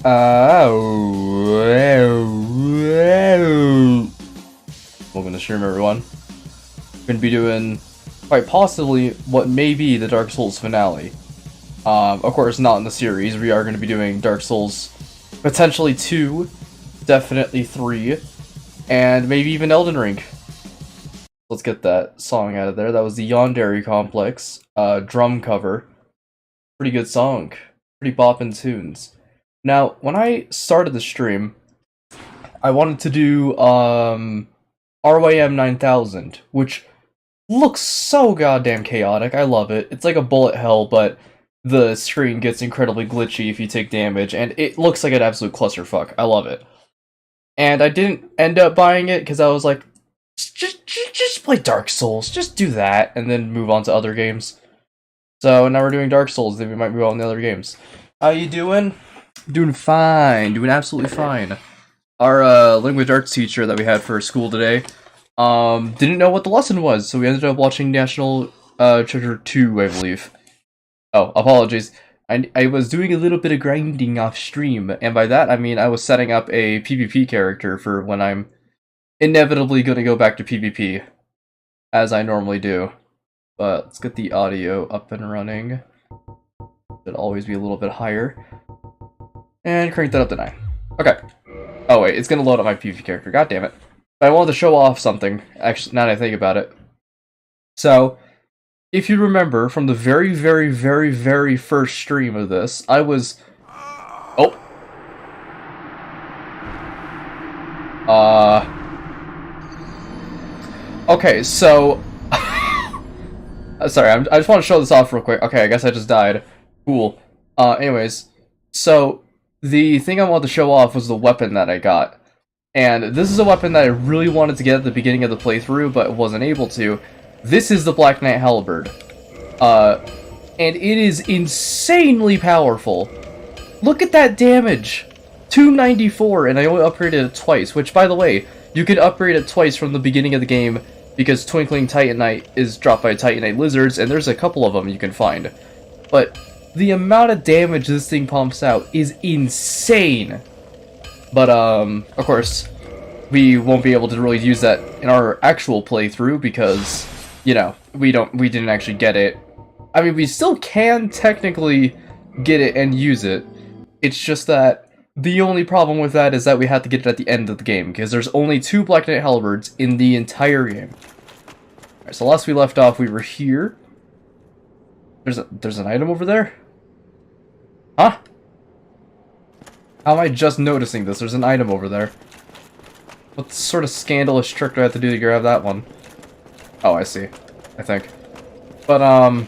Welcome to stream, everyone. We're going to be doing quite possibly what may be the Dark Souls finale. Of course, not in the series. We are going to be doing Dark Souls potentially 2, definitely 3, and maybe even Elden Ring. Let's get that song out of there. That was the Yandere Complex drum cover. Pretty good song. Pretty boppin' tunes. Now, when I started the stream, I wanted to do RYM 9000, which looks so goddamn chaotic. I love it. It's like a bullet hell, but the screen gets incredibly glitchy if you take damage, and it looks like an absolute clusterfuck. I love it. And I didn't end up buying it because I was like, just play Dark Souls. Just do that, and then move on to other games. So now we're doing Dark Souls, then we might move on to other games. How you doing? Doing fine. Doing absolutely fine. Our language arts teacher that we had for school today didn't know what the lesson was, so we ended up watching National Treasure 2, I believe. Oh, apologies. I was doing a little bit of grinding off stream, and by that I mean I was setting up a PvP character for when I'm inevitably going to go back to PvP, as I normally do. But let's get the audio up and running. Should always be a little bit higher. And crank that up to 9. Okay. Oh wait, it's gonna load up my PvP character, god damn it. But I wanted to show off something, actually, now that I think about it. So, if you remember from the very, very, very, very first stream of this, I was... Oh! Okay, so... Sorry, I just want to show this off real quick. Okay, I guess I just died. Cool. Anyways, so... The thing I wanted to show off was the weapon that I got. And this is a weapon that I really wanted to get at the beginning of the playthrough, but wasn't able to. This is the Black Knight Halberd. And it is insanely powerful. Look at that damage! 294, and I only upgraded it twice, which, by the way, you can upgrade it twice from the beginning of the game, because Twinkling Titanite is dropped by Titanite lizards, and there's a couple of them you can find. But the amount of damage this thing pumps out is insane. But, of course, we won't be able to really use that in our actual playthrough because, you know, we didn't actually get it. I mean, we still can technically get it and use it. It's just that the only problem with that is that we have to get it at the end of the game because there's only 2 Black Knight Halberds in the entire game. Alright, so last we left off, we were here. There's an item over there? Huh? How am I just noticing this? There's an item over there. What sort of scandalous trick do I have to do to grab that one? Oh, I see. I think. But,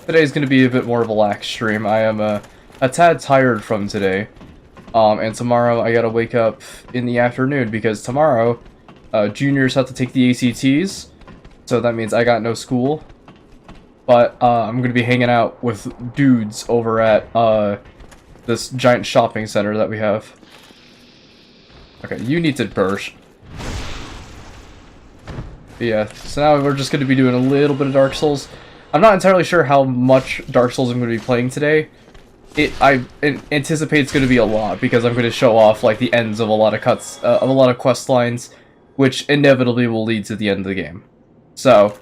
today's gonna be a bit more of a lax stream. I am, a tad tired from today. And tomorrow I gotta wake up in the afternoon because tomorrow, juniors have to take the ACTs. So that means I got no school. But, I'm gonna be hanging out with dudes over at, this giant shopping center that we have. Okay, you need to burst. But yeah, so now we're just gonna be doing a little bit of Dark Souls. I'm not entirely sure how much Dark Souls I'm gonna be playing today. I anticipate it's gonna be a lot, because I'm gonna show off, like, the ends of a lot of of a lot of quest lines, which inevitably will lead to the end of the game. So,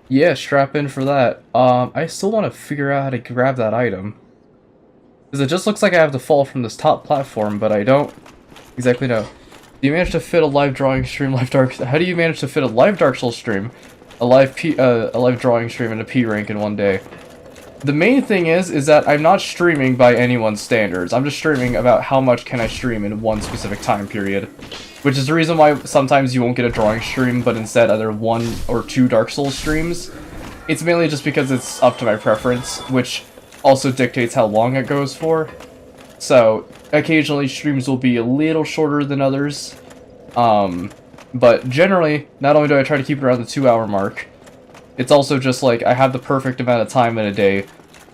yeah, strap in for that. I still want to figure out how to grab that item. Because it just looks like I have to fall from this top platform, but I don't exactly know. Do you manage to fit a live drawing stream, how do you manage to fit a live Dark Souls stream, a live drawing stream, and a P rank in one day? The main thing is that I'm not streaming by anyone's standards. I'm just streaming about how much can I stream in one specific time period. Which is the reason why sometimes you won't get a drawing stream, but instead either 1 or 2 Dark Souls streams. It's mainly just because it's up to my preference, which also dictates how long it goes for. So, occasionally streams will be a little shorter than others. But generally, not only do I try to keep it around the 2-hour mark, it's also just like I have the perfect amount of time in a day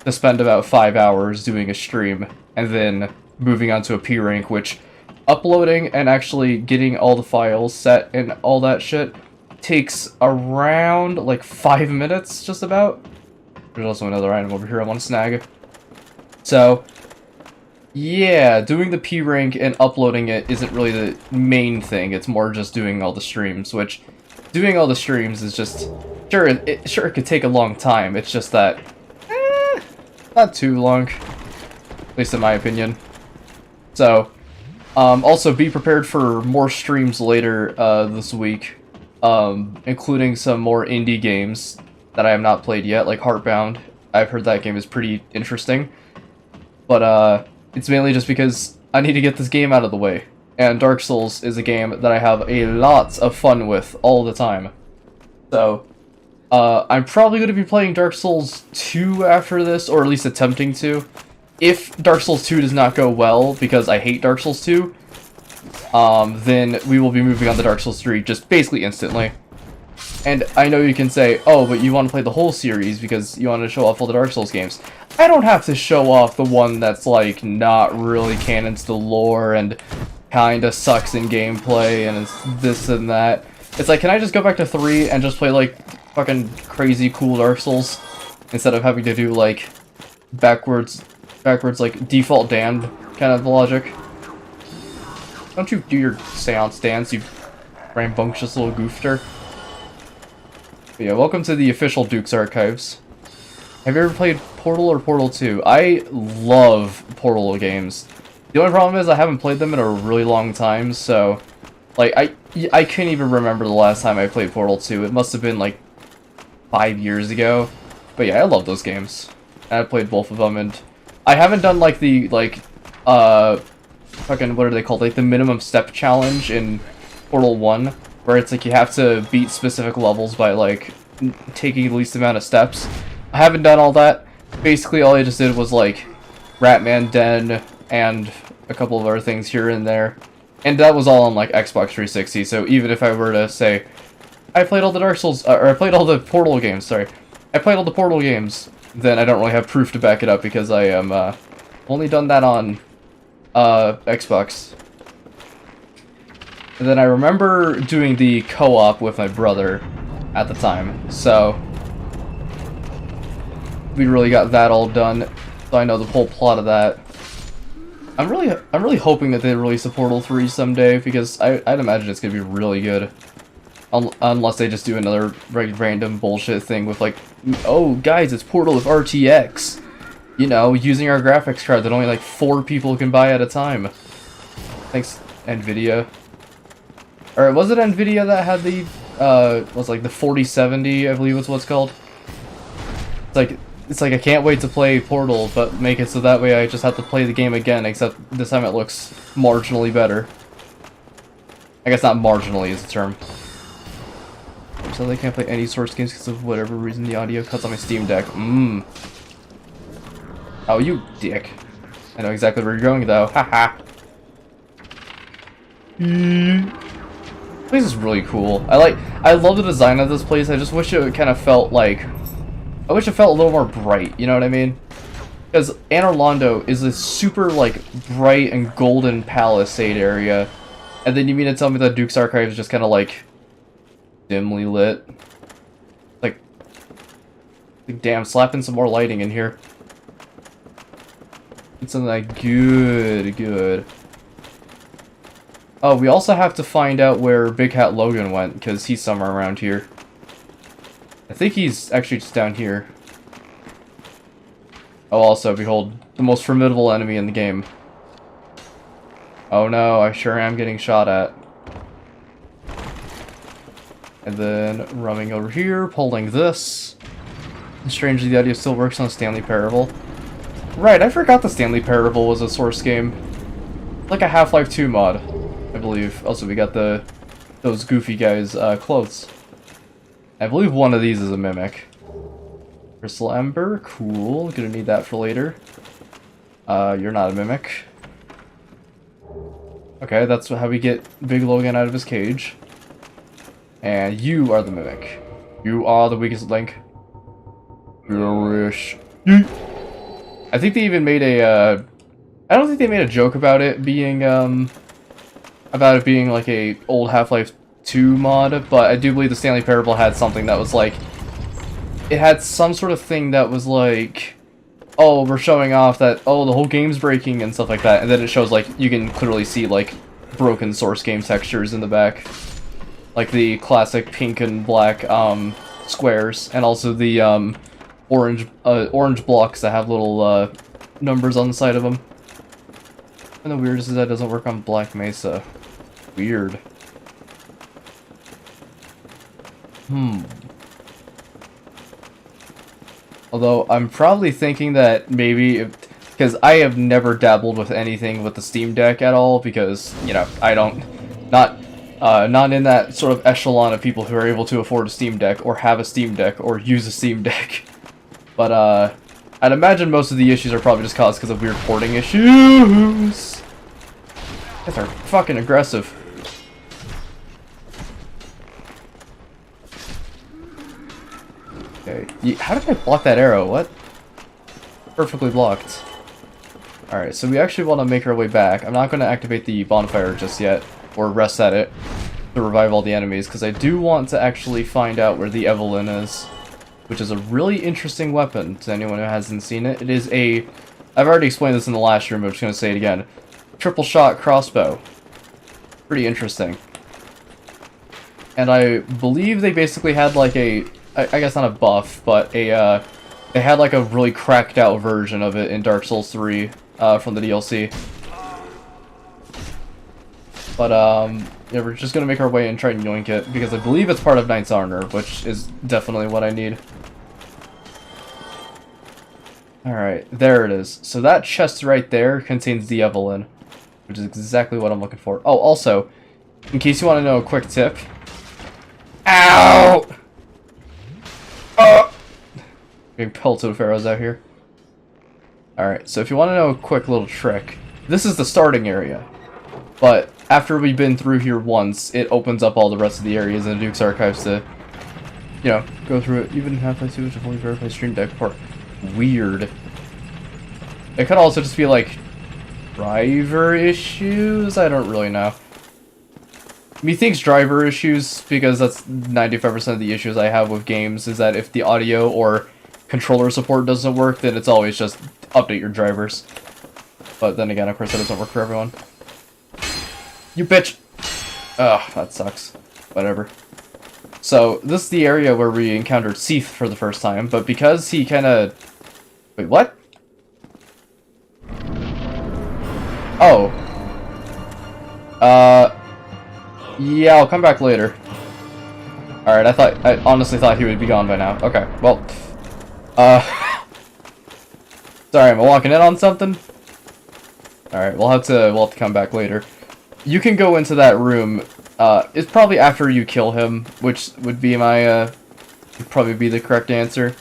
to spend about 5 hours doing a stream, and then moving on to a P rank, which uploading and actually getting all the files set and all that shit takes around like 5 minutes, just about. There's also another item over here I want to snag. So, Yeah, doing the P rank and uploading it isn't really the main thing. It's more just doing all the streams, which doing all the streams is just sure it could take a long time. It's just that not too long, at least in my opinion. So, also be prepared for more streams later this week, including some more indie games that I have not played yet, like Heartbound. I've heard that game is pretty interesting, but it's mainly just because I need to get this game out of the way. And Dark Souls is a game that I have a lot of fun with all the time. So, I'm probably going to be playing Dark Souls 2 after this, or at least attempting to. If Dark Souls 2 does not go well, because I hate Dark Souls 2, then we will be moving on to Dark Souls 3 just basically instantly. And I know you can say, oh, but you want to play the whole series because you want to show off all the Dark Souls games. I don't have to show off the one that's, like, not really canon to the lore and kinda sucks in gameplay and it's this and that. It's like, can I just go back to 3 and just play, like, fucking crazy cool Dark Souls instead of having to do, like, backwards, like, default damned kind of logic? Don't you do your seance dance, you rambunctious little goofter. But yeah, welcome to the official Duke's Archives. Have you ever played Portal or Portal 2? I love Portal games. The only problem is I haven't played them in a really long time, so... Like, I can't even remember the last time I played Portal 2. It must have been, like, 5 years ago. But yeah, I love those games. And I played both of them, and... I haven't done, like, the, like, fucking, what are they called? Like, the minimum step challenge in Portal 1. Where it's like you have to beat specific levels by, like, taking the least amount of steps. I haven't done all that. Basically, all I just did was, like, Ratman Den and a couple of other things here and there. And that was all on, like, Xbox 360, so even if I were to say, I played all the Dark Souls, or I played all the Portal games, sorry. I played all the Portal games, then I don't really have proof to back it up because I am, only done that on, Xbox. And then I remember doing the co-op with my brother at the time, so we really got that all done, so I know the whole plot of that. I'm really hoping that they release a Portal 3 someday, because I'd imagine it's gonna be really good. Unless they just do another random bullshit thing with like, oh guys, it's Portal with RTX. You know, using our graphics card that only like 4 people can buy at a time. Thanks, Nvidia. Or was it Nvidia that had the, was like the 4070, I believe was what it's called? It's like I can't wait to play Portal, but make it so that way I just have to play the game again, except this time it looks marginally better. I guess not marginally is the term. So they can't play any Source games because of whatever reason the audio cuts on my Steam Deck. Oh, you dick. I know exactly where you're going, though. Haha. This place is really cool. I love the design of this place. I just wish it kind of felt like... I wish it felt a little more bright, you know what I mean? Because Anor Londo is this super, like, bright and golden palisade area. And then you mean to tell me that Duke's Archive is just kind of, like, dimly lit? Like, damn, slap in some more lighting in here. It's something like good. Oh, we also have to find out where Big Hat Logan went, because he's somewhere around here. I think he's actually just down here. Oh, also, behold, the most formidable enemy in the game. Oh no, I sure am getting shot at. And then, running over here, pulling this. And strangely, the audio still works on Stanley Parable. Right, I forgot the Stanley Parable was a Source game. Like a Half-Life 2 mod, I believe. Also, we got those goofy guys' clothes. I believe one of these is a mimic. Crystal Ember, cool. Gonna need that for later. You're not a mimic. Okay, that's how we get Big Logan out of his cage. And you are the mimic. You are the weakest link. Garish. I think they even made a, I don't think they made a joke about it being, like a old Half-Life 2 mod, but I do believe the Stanley Parable had something that was like, it had some sort of thing that was like, oh, we're showing off that, oh, the whole game's breaking and stuff like that, and then it shows, like, you can clearly see, like, broken source game textures in the back. Like the classic pink and black, squares, and also the, orange blocks that have little, numbers on the side of them. And the weirdest is that it doesn't work on Black Mesa. Weird. Although, I'm probably thinking that maybe, because I have never dabbled with anything with the Steam Deck at all, because, you know, I don't, not in that sort of echelon of people who are able to afford a Steam Deck, or have a Steam Deck, or use a Steam Deck. But, I'd imagine most of the issues are probably just caused because of weird porting issues. Guys are fucking aggressive. Okay, how did I block that arrow? What? Perfectly blocked. Alright, so we actually want to make our way back. I'm not going to activate the bonfire just yet, or rest at it, to revive all the enemies, because I do want to actually find out where the Evelyn is, which is a really interesting weapon to anyone who hasn't seen it. It is a, I've already explained this in the last room, but I'm just going to say it again. Triple shot crossbow. Pretty interesting. And I believe they basically had like a, I guess not a buff, but a, they had like a really cracked out version of it in Dark Souls 3 from the DLC. But, yeah, we're just gonna make our way and try and yoink it, because I believe it's part of Knight's Honor, which is definitely what I need. Alright, there it is. So that chest right there contains the Evelyn, which is exactly what I'm looking for. Oh, also, in case you want to know a quick tip. Ow! Getting pelted with arrows out here. Alright, so if you want to know a quick little trick, this is the starting area. But after we've been through here once, it opens up all the rest of the areas in the Duke's Archives to, you know, go through it. Even half-life 2 which I've only verified Stream Deck port. Weird. It could also just be like driver issues? I don't really know. Methinks driver issues, because that's 95% of the issues I have with games, is that if the audio or controller support doesn't work, then it's always just update your drivers. But then again, of course, that doesn't work for everyone. You bitch! Ugh, that sucks. Whatever. So, this is the area where we encountered Seath for the first time, but because he kinda... Wait, what? Oh. Yeah, I'll come back later. Alright, I honestly thought he would be gone by now. Okay, well. Sorry, am I walking in on something? Alright, we'll have to come back later. You can go into that room, it's probably after you kill him, which would be my, would probably be the correct answer.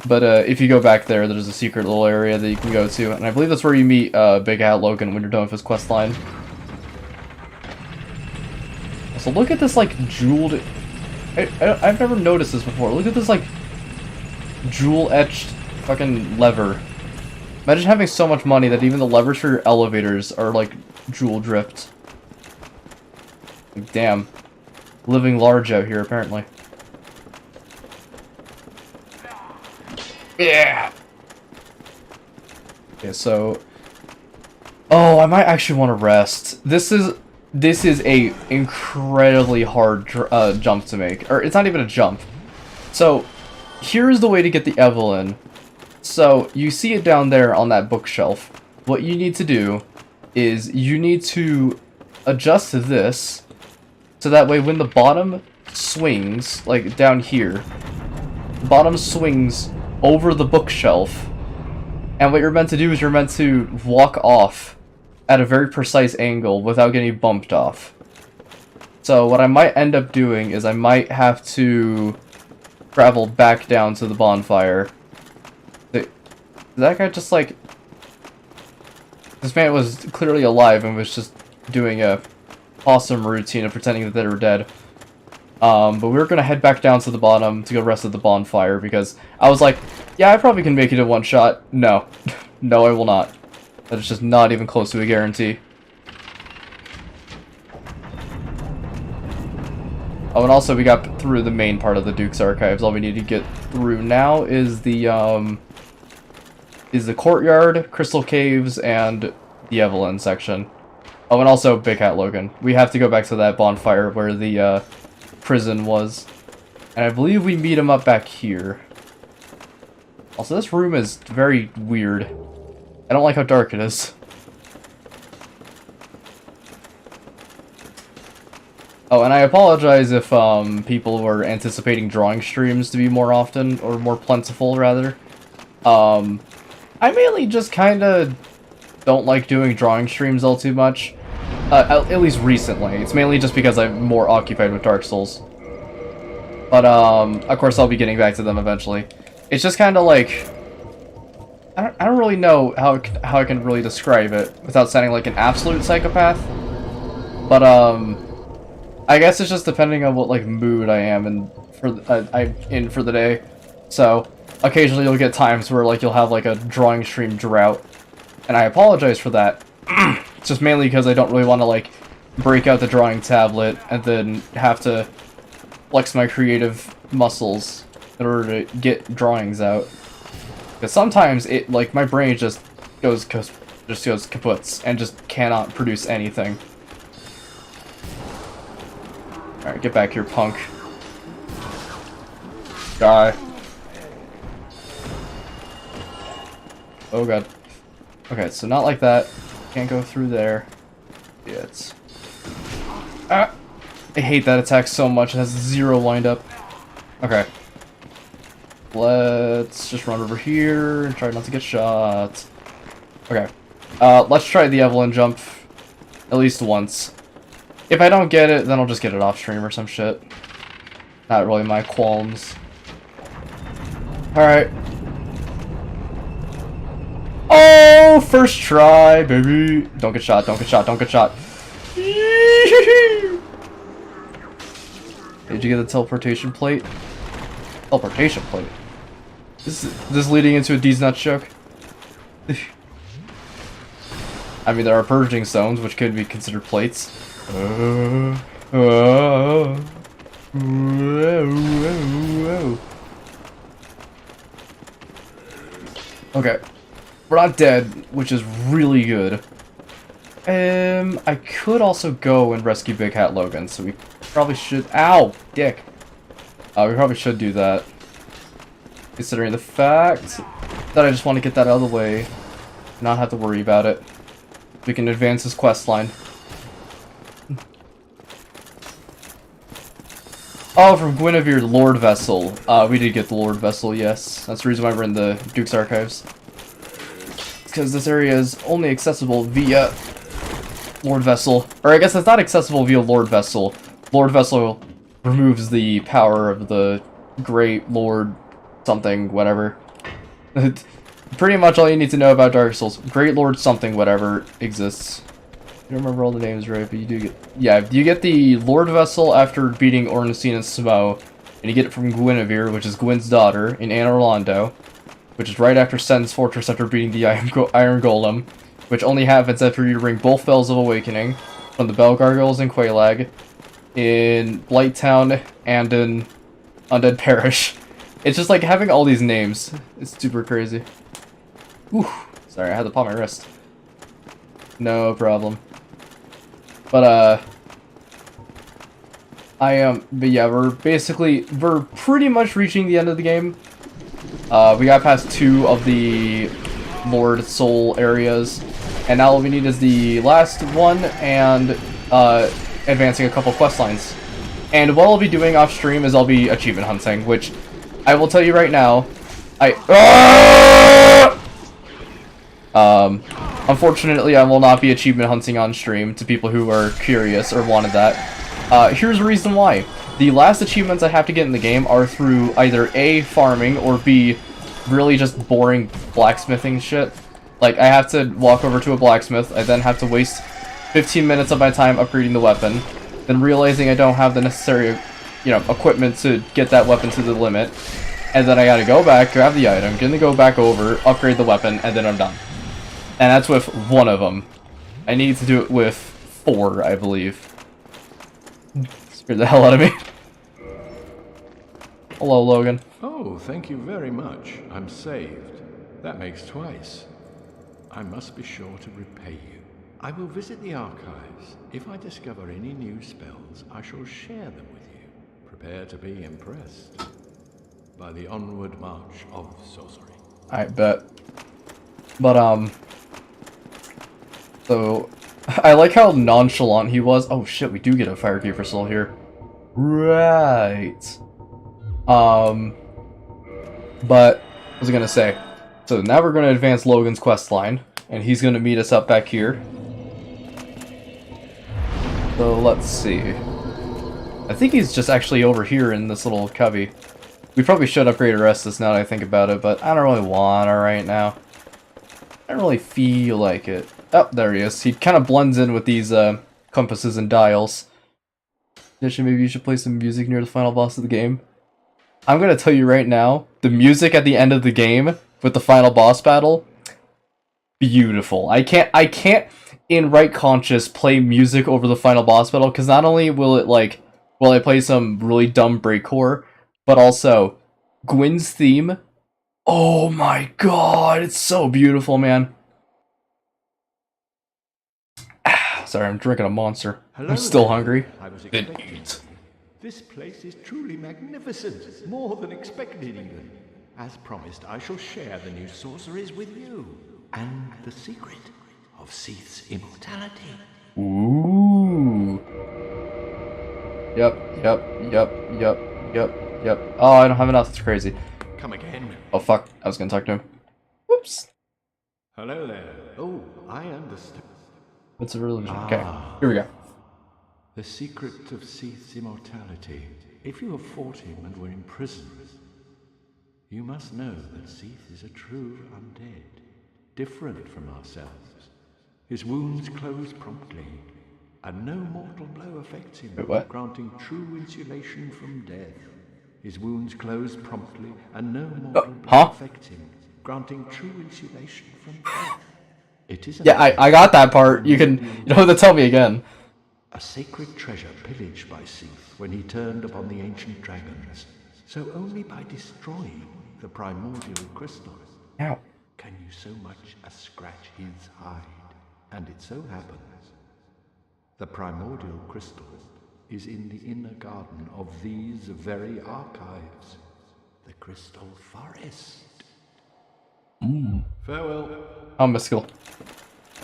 But, if you go back there, there's a secret little area that you can go to, and I believe that's where you meet, Big Hat Logan when you're done with his quest line. So look at this, like, jeweled... I've never noticed this before. Look at this, like, jewel-etched fucking lever. Imagine having so much money that even the levers for your elevators are, like, jewel-dripped. Like, damn. Living large out here, apparently. Yeah! Okay, so... Oh, I might actually want to rest. This is a incredibly hard jump to make. Or, it's not even a jump. So, here's the way to get the Evelyn. So, you see it down there on that bookshelf. What you need to do is you need to adjust this so that way when the bottom swings, like down here, the bottom swings over the bookshelf, and what you're meant to do is you're meant to walk off at a very precise angle without getting bumped off. So what I might end up doing is I might have to travel back down to the bonfire. That guy just like... This man was clearly alive and was just doing a awesome routine of pretending that they were dead. But we were gonna head back down to the bottom to go rest at the bonfire because I was like, yeah, I probably can make it in one shot. No. No, I will not. That is just not even close to a guarantee. Oh, and also we got through the main part of the Duke's Archives. All we need to get through now is the, is the courtyard, Crystal Caves, and the Evelyn section. Oh, and also Big Hat Logan. We have to go back to that bonfire where the prison was. And I believe we meet him up back here. Also, this room is very weird. I don't like how dark it is. Oh, and I apologize if people were anticipating drawing streams to be more often, or more plentiful, rather. I mainly just kinda don't like doing drawing streams all too much. At least recently. It's mainly just because I'm more occupied with Dark Souls. But, of course I'll be getting back to them eventually. It's just kinda like... I don't really know how I can really describe it without sounding like an absolute psychopath. But, I guess it's just depending on what, like, mood I am in for the day. So, occasionally you'll get times where, like, you'll have, like, a drawing stream drought. And I apologize for that. It's just mainly because I don't really want to, like, break out the drawing tablet and then have to flex my creative muscles in order to get drawings out. Because sometimes it, like, my brain just goes kaputs and just cannot produce anything. Alright, get back here, punk. Die. Oh god. Okay, so not like that. Can't go through there. Yet. Ah! I hate that attack so much. It has 0 lined up. Okay. Let's just run over here and try not to get shot. Okay. Let's try the Evelyn jump at least once. If I don't get it, then I'll just get it off stream or some shit. Not really my qualms. Alright. Oh, first try, baby. Don't get shot, don't get shot, don't get shot. Did you get the teleportation plate? Teleportation plate? Is this leading into a D's nuts joke? I mean, there are purging stones, which could be considered plates. Okay. We're not dead, which is really good. I could also go and rescue Big Hat Logan, so we probably should... Ow! Dick! We probably should do that. Considering the fact that I just want to get that out of the way. Not have to worry about it. We can advance this quest line. Oh, from Guinevere, Lord Vessel. We did get the Lord Vessel, yes. That's the reason why we're in the Duke's Archives. Because this area is only accessible via Lord Vessel. Or I guess it's not accessible via Lord Vessel. Lord Vessel removes the power of the Great Lord something, whatever. Pretty much all you need to know about Dark Souls. Great Lord something, whatever, exists. I don't remember all the names right, but you do get... Yeah, you get the Lord Vessel after beating Ornstein and Smo. And you get it from Guinevere, which is Gwyn's daughter, in Anne Orlando. Which is right after Sen's Fortress after beating the Iron Golem. Which only happens after you ring both Bells of Awakening from the Bell Gargoyles in Quelaag, in Blighttown, and in Undead Parish. It's just like having all these names. It's super crazy. Ooh, sorry, I had to pop my wrist. No problem. But, but yeah, we're pretty much reaching the end of the game. We got past 2 of the Lord Soul areas, and now all we need is the last one, and, advancing a couple quest lines. And what I'll be doing off stream is I'll be achievement hunting, which, I will tell you right now, unfortunately, I will not be achievement hunting on stream to people who are curious or wanted that. Here's the reason why. The last achievements I have to get in the game are through either A, farming, or B, really just boring blacksmithing shit. Like, I have to walk over to a blacksmith, I then have to waste 15 minutes of my time upgrading the weapon, then realizing I don't have the necessary, equipment to get that weapon to the limit, and then I gotta go back, grab the item, then go back over, upgrade the weapon, and then I'm done. And that's with one of them. I need to do it with 4, I believe. Scared the hell out of me. Hello, Logan. Oh, thank you very much. I'm saved. That makes twice. I must be sure to repay you. I will visit the archives. If I discover any new spells, I shall share them with you. Prepare to be impressed by the onward march of sorcery. I bet. But, so, I like how nonchalant he was. Oh shit, we do get a fire key crystal here. Right. But, what was I gonna say? So now we're gonna advance Logan's quest line, and he's gonna meet us up back here. So let's see. I think he's just actually over here in this little cubby. We probably should upgrade Orestes now that I think about it, but I don't really want to right now. I don't really feel like it. Oh, there he is. He kind of blends in with these compasses and dials. Maybe you should play some music near the final boss of the game. I'm gonna tell you right now, the music at the end of the game with the final boss battle, beautiful. I can't in right conscience play music over the final boss battle, because not only will I play some really dumb breakcore, but also Gwyn's theme. Oh my god, it's so beautiful, man. Sorry, I'm drinking a monster. Hello I'm still there. hungry. I was Then expecting. eat. This place is truly magnificent, more than expected even. As promised, I shall share the new sorceries with you, and the secret of Seath's immortality. Ooh. Yep. Oh, I don't have enough. That's crazy. Come again. Oh fuck, I was gonna talk to him. Whoops. Hello there. Oh, I understand. It's a religion. Okay, here we go. The secret of Seath's immortality. If you have fought him and were imprisoned, you must know that Seath is a true undead, different from ourselves. His wounds close promptly, and no mortal blow affects him, Wait, what? granting true insulation from death. His wounds close promptly, and no mortal blow huh? affects him, granting true insulation from death. It is Yeah, I got that part. You don't have to tell me again. a sacred treasure pillaged by Seath when he turned upon the ancient dragons. So only by destroying the primordial crystal Ow. can you so much as scratch his hide. And it so happens, the primordial crystal is in the inner garden of these very archives, the Crystal Forest. Farewell. How mystical.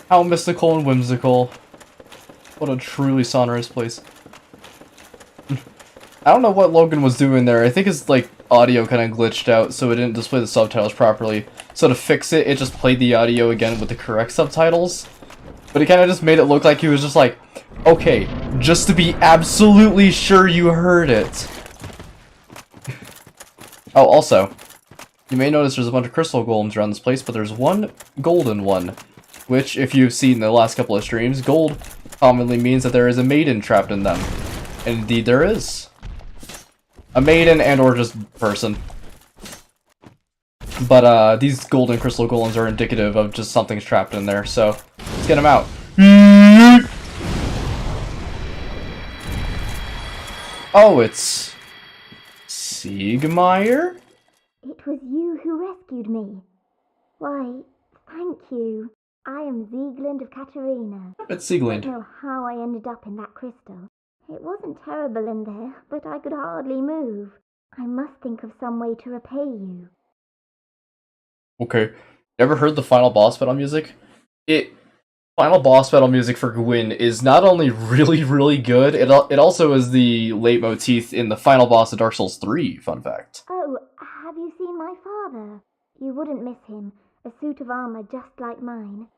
How mystical and whimsical. What a truly sonorous place. I don't know what Logan was doing there. I think his, audio kind of glitched out, so it didn't display the subtitles properly. So to fix it, it just played the audio again with the correct subtitles. But it kind of just made it look like he was just like, okay, just to be absolutely sure you heard it. Oh, also, you may notice there's a bunch of crystal golems around this place, but there's one golden one. Which, if you've seen the last couple of streams, gold commonly means that there is a maiden trapped in them. And indeed there is. A maiden and or just person. But these golden crystal golems are indicative of just something's trapped in there, so let's get them out. Oh, it's Siegmeyer? It was you who rescued me. Why, thank you. I am Sieglind of Katarina. It's I Sieglind. don't know how I ended up in that crystal. It wasn't terrible in there, but I could hardly move. I must think of some way to repay you. Okay. Ever heard the final boss battle music? Final boss battle music for Gwyn is not only really, really good, it also is the leitmotif in the final boss of Dark Souls 3, fun fact. Oh, have you seen my father? You wouldn't miss him. A suit of armor just like mine.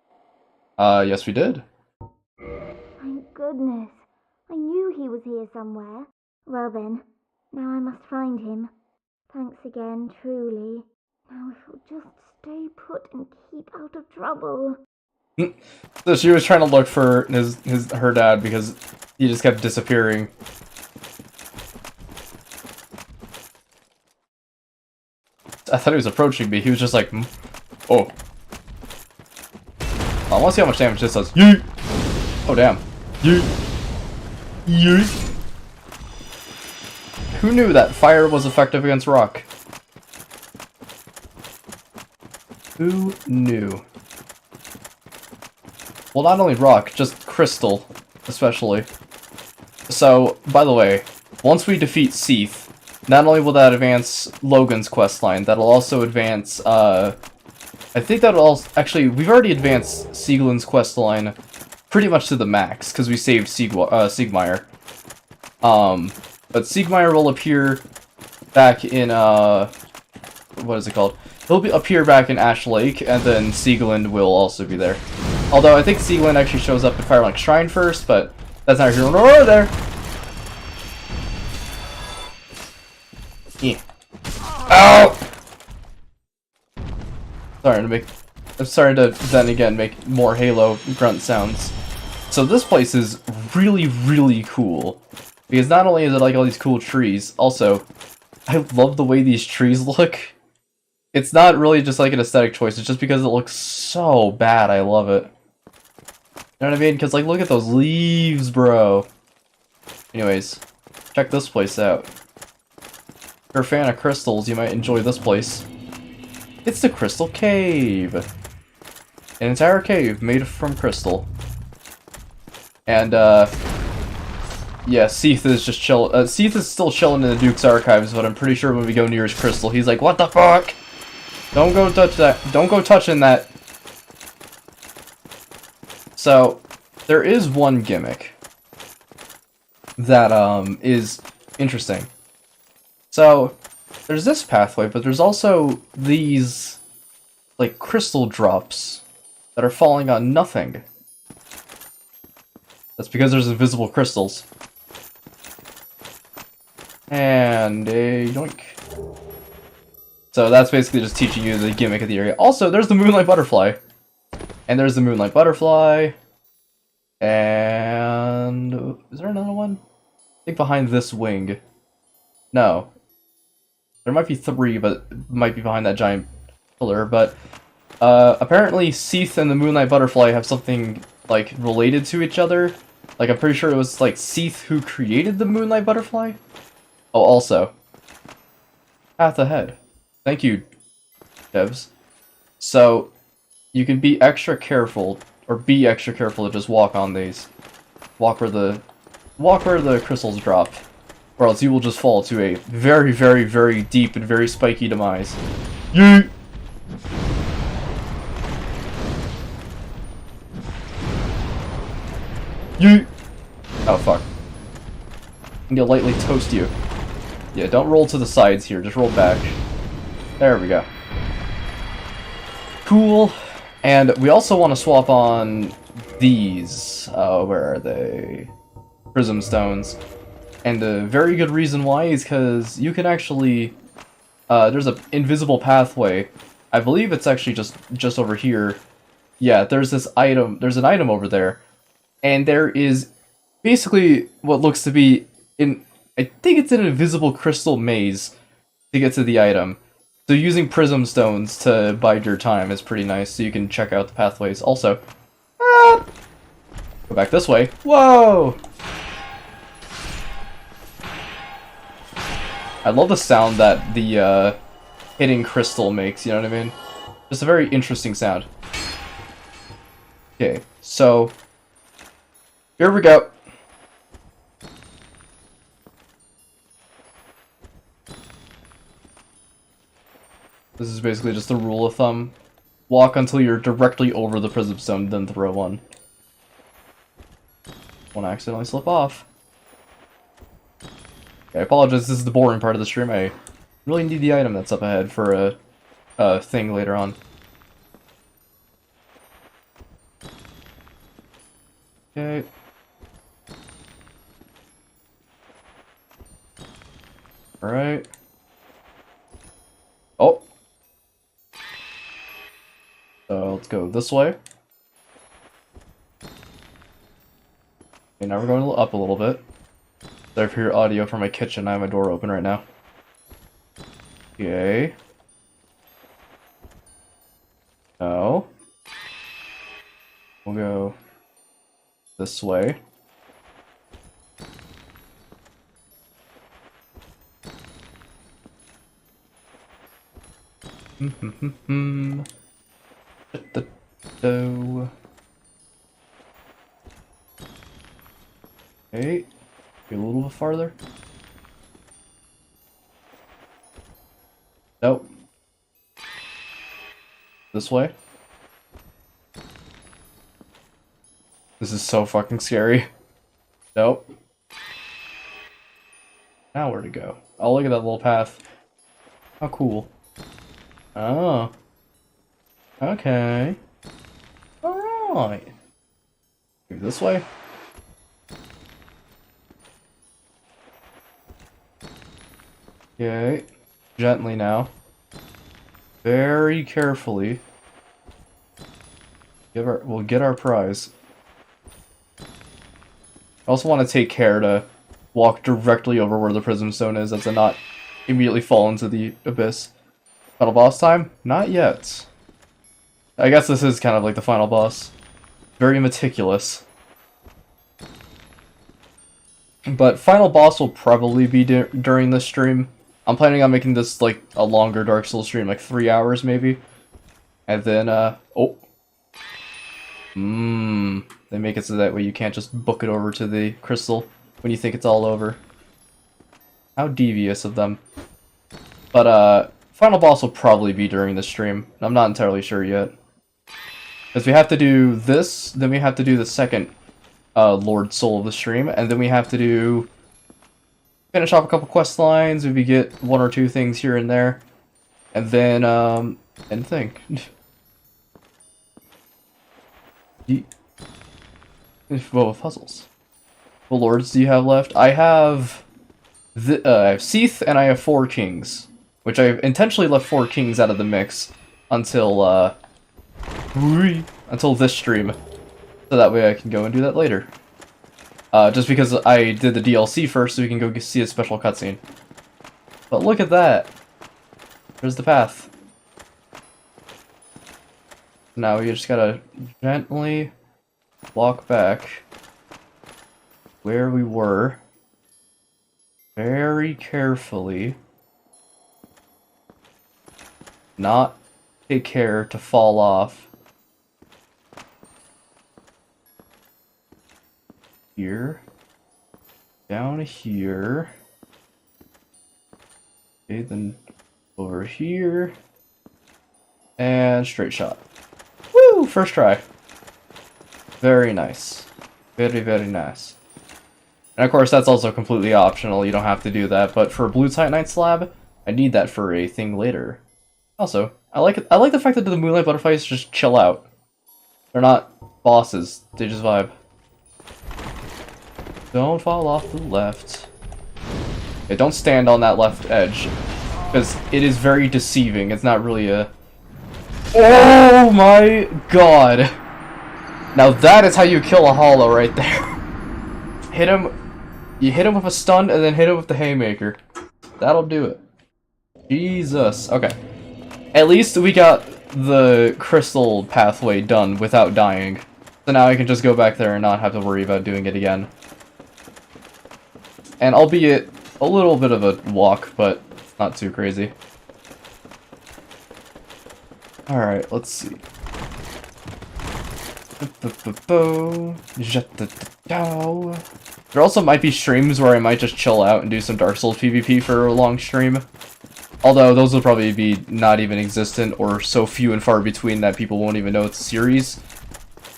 Yes we did. Thank goodness. I knew he was here somewhere. Well then, now I must find him. Thanks again, truly. Now if you'll just stay put and keep out of trouble. So she was trying to look for her dad because he just kept disappearing. I thought he was approaching me, he was just like, oh. I want to see how much damage this does. Yeet! Oh damn. Yeet! Yeet! Who knew that fire was effective against rock? Who knew? Well, not only rock, just crystal, especially. So, by the way, once we defeat Seath, not only will that advance Logan's questline, that'll also advance, I think that'll also, actually, we've already advanced Sieglin's questline pretty much to the max, because we saved Siegmeyer. But Siegmeyer will appear back in, what is it called? He'll appear back in Ash Lake, and then Sieglin will also be there. Although, I think Sieglin actually shows up at Firelink Shrine first, but that's not here nor there. Yeah. Ow! I'm starting to then again make more Halo grunt sounds. So this place is really, really cool. Because not only is it like all these cool trees, also, I love the way these trees look. It's not really just like an aesthetic choice, it's just because it looks so bad, I love it. You know what I mean? Because like, look at those leaves, bro. Anyways, check this place out. If you're a fan of crystals, you might enjoy this place. It's the Crystal Cave! An entire cave made from crystal. And, yeah, Seath is just chill. Seath is still chilling in the Duke's archives, but I'm pretty sure when we go near his crystal, he's like, "What the fuck? Don't go touch that. Don't go touching that." So, there is one gimmick that, is interesting. So, there's this pathway, but there's also these, like, crystal drops that are falling on nothing. That's because there's invisible crystals. And a yoink. So that's basically just teaching you the gimmick of the area. Also, there's the Moonlight Butterfly. And there's the Moonlight Butterfly. And... is there another one? I think behind this wing. No. There might be 3, but it might be behind that giant pillar. But apparently Seath and the Moonlight Butterfly have something, like, related to each other. Like, I'm pretty sure it was, like, Seath who created the Moonlight Butterfly. Oh, also. Path ahead. Thank you, devs. So, you can be extra careful, or be extra careful to just walk on these. Walk where the crystals drop. Or else you will just fall to a very, very, very deep and very spiky demise. Yeet! Yeet! Oh, fuck. I need to lightly toast you. Yeah, don't roll to the sides here, just roll back. There we go. Cool. And we also want to swap on these. Where are they? Prism stones. And a very good reason why is because you can actually... there's an invisible pathway. I believe it's actually just over here. Yeah, there's this item. There's an item over there. And there is basically what looks to be I think it's an invisible crystal maze to get to the item. So using prism stones to bide your time is pretty nice, so you can check out the pathways. Also, go back this way. Whoa! I love the sound that the hitting crystal makes, you know what I mean? Just a very interesting sound. Okay, so here we go. This is basically just a rule of thumb. Walk until you're directly over the prism stone, then throw one. Won't accidentally slip off. Okay, I apologize, this is the boring part of the stream. I really need the item that's up ahead for a thing later on. Okay. Alright. Oh! So let's go this way. Okay, now we're going up a little bit. Sorry for your audio from my kitchen. I have my door open right now. Okay. No. We'll go this way. The dough. Okay, get a little bit farther. Nope. This way. This is so fucking scary. Nope. Now where to go? Oh, look at that little path. How cool. Oh. Okay. Alright. Maybe this way? Okay. Gently now. Very carefully. We'll get our prize. I also want to take care to walk directly over where the prism stone is, as to not immediately fall into the abyss. Final boss time? Not yet. I guess this is kind of like the final boss. Very meticulous. But final boss will probably be during this stream. I'm planning on making this like a longer Dark Souls stream, like 3 hours maybe. And then, oh. They make it so that way you can't just book it over to the crystal when you think it's all over. How devious of them. But, final boss will probably be during the stream. I'm not entirely sure yet. Because we have to do this, then we have to do the second Lord Soul of the stream, and then we have to do... finish off a couple quest lines, maybe get 1 or 2 things here and there. And then, and think. Well, puzzles. What lords do you have left? I have Seath, and I have 4 kings. Which I've intentionally left 4 kings out of the mix until, until this stream. So that way I can go and do that later. Just because I did the DLC first, so we can go see a special cutscene. But look at that! There's the path. Now we just gotta gently walk back where we were. Very carefully. Not take care to fall off. Here. Down here. Okay, then over here. And straight shot. Woo! First try. Very nice. Very, very nice. And of course, that's also completely optional. You don't have to do that. But for Blue Titanite Slab, I need that for a thing later. Also, I like it. I like the fact that the Moonlight Butterflies just chill out. They're not bosses. They just vibe. Don't fall off the left. Okay, don't stand on that left edge. Because it is very deceiving. It's not really a... Oh my god! Now that is how you kill a hollow right there. Hit him... You hit him with a stun and then hit him with the haymaker. That'll do it. Jesus. Okay. At least we got the crystal pathway done without dying. So now I can just go back there and not have to worry about doing it again. And albeit a little bit of a walk, but not too crazy. Alright, let's see. There also might be streams where I might just chill out and do some Dark Souls PvP for a long stream. Although those will probably be not even existent or so few and far between that people won't even know it's a series.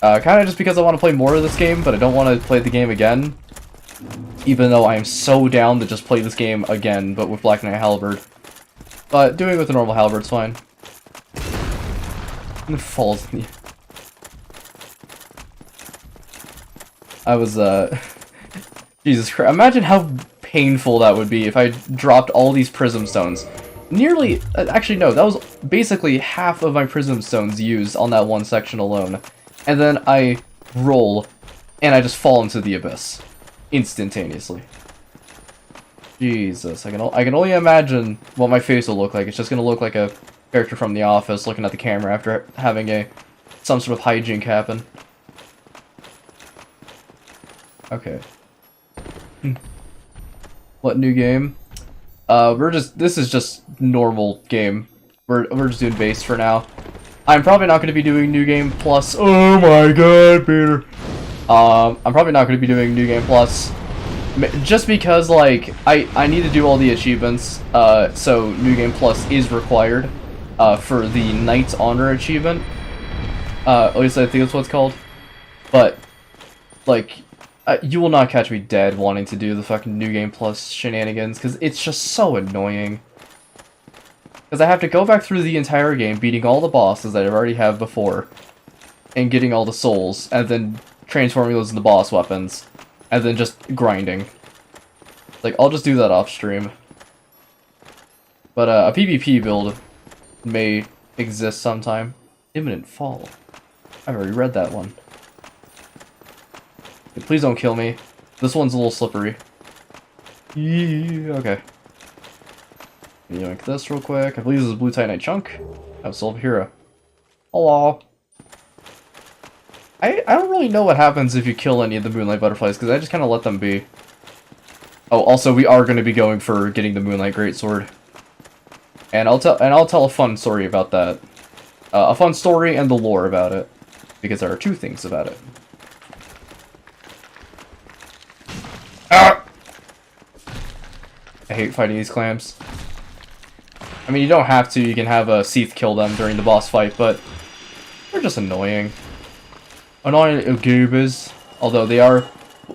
Kinda just because I want to play more of this game, but I don't want to play the game again. Even though I am so down to just play this game again, but with Black Knight Halberd. But doing it with a normal Halberd's fine. And it falls in the... I was, Jesus Christ. Imagine how painful that would be if I dropped all these Prism Stones. Nearly... Actually, no. That was basically half of my Prism Stones used on that one section alone. And then I roll, and I just fall into the abyss. Instantaneously. Jesus. I can only imagine what my face will look like. It's just gonna look like a character from The Office looking at the camera after having some sort of hijink happen. Okay. What new game? This is just normal game. We're just doing base for now. I'm probably not going to be doing New Game Plus. Oh my god, Peter. I'm probably not going to be doing New Game Plus. Just because, like, I need to do all the achievements, so New Game Plus is required, for the Knight's Honor achievement. At least I think that's what it's called. But, like, you will not catch me dead wanting to do the fucking New Game Plus shenanigans, because it's just so annoying. Because I have to go back through the entire game, beating all the bosses that I already have before, and getting all the souls, and then transforming those into boss weapons, and then just grinding. Like, I'll just do that off stream. But a PvP build may exist sometime. Imminent Fall. I've already read that one. Please don't kill me. This one's a little slippery. Yeah, okay. Yank this real quick. I believe this is Blue Titanite Chunk. I have Silver Hero. Hello. I don't really know what happens if you kill any of the Moonlight Butterflies, because I just kind of let them be. Oh, also, we are going to be going for getting the Moonlight Greatsword. And I'll tell a fun story about that. A fun story and the lore about it. Because there are two things about it. Ah! I hate fighting these clams. I mean, you don't have to. You can have a Seath kill them during the boss fight, but they're just annoying. Annoying goobers. Although they are...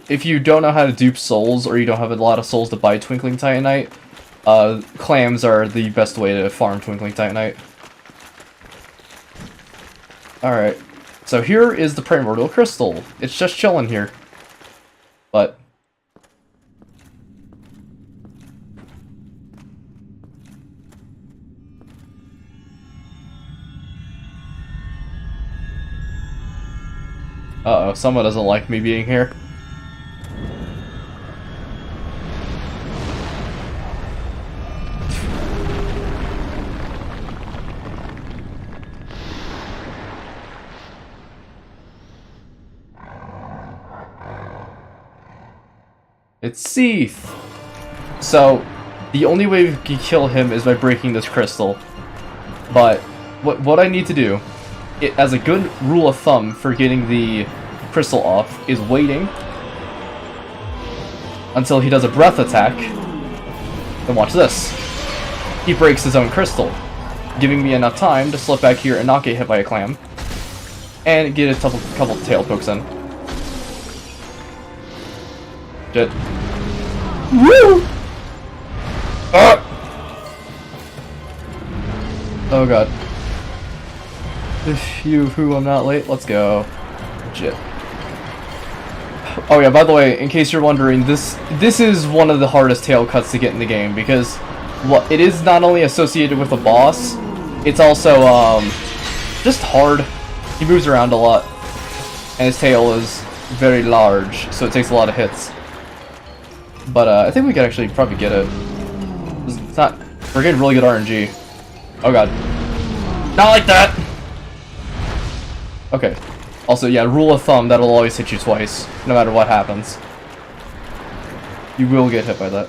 If you don't know how to dupe souls, or you don't have a lot of souls to buy Twinkling Titanite, clams are the best way to farm Twinkling Titanite. Alright. So here is the Primordial Crystal. It's just chilling here. But... Uh-oh, someone doesn't like me being here. It's Seath! So, the only way we can kill him is by breaking this crystal. But, what I need to do, as a good rule of thumb for getting the crystal off, is waiting until he does a breath attack. Then watch this. He breaks his own crystal, giving me enough time to slip back here and not get hit by a clam. And get a couple tail pokes in. Shit. Woo! Oh god. I'm not late. Let's go. Shit. Oh yeah, by the way, in case you're wondering, this is one of the hardest tail cuts to get in the game, because it is not only associated with the boss, it's also just hard. He moves around a lot, and his tail is very large, so it takes a lot of hits. But I think we could actually probably get it. It's not. We're getting really good RNG. Oh god. Not like that! Okay. Also, yeah, rule of thumb, that'll always hit you twice, no matter what happens. You will get hit by that.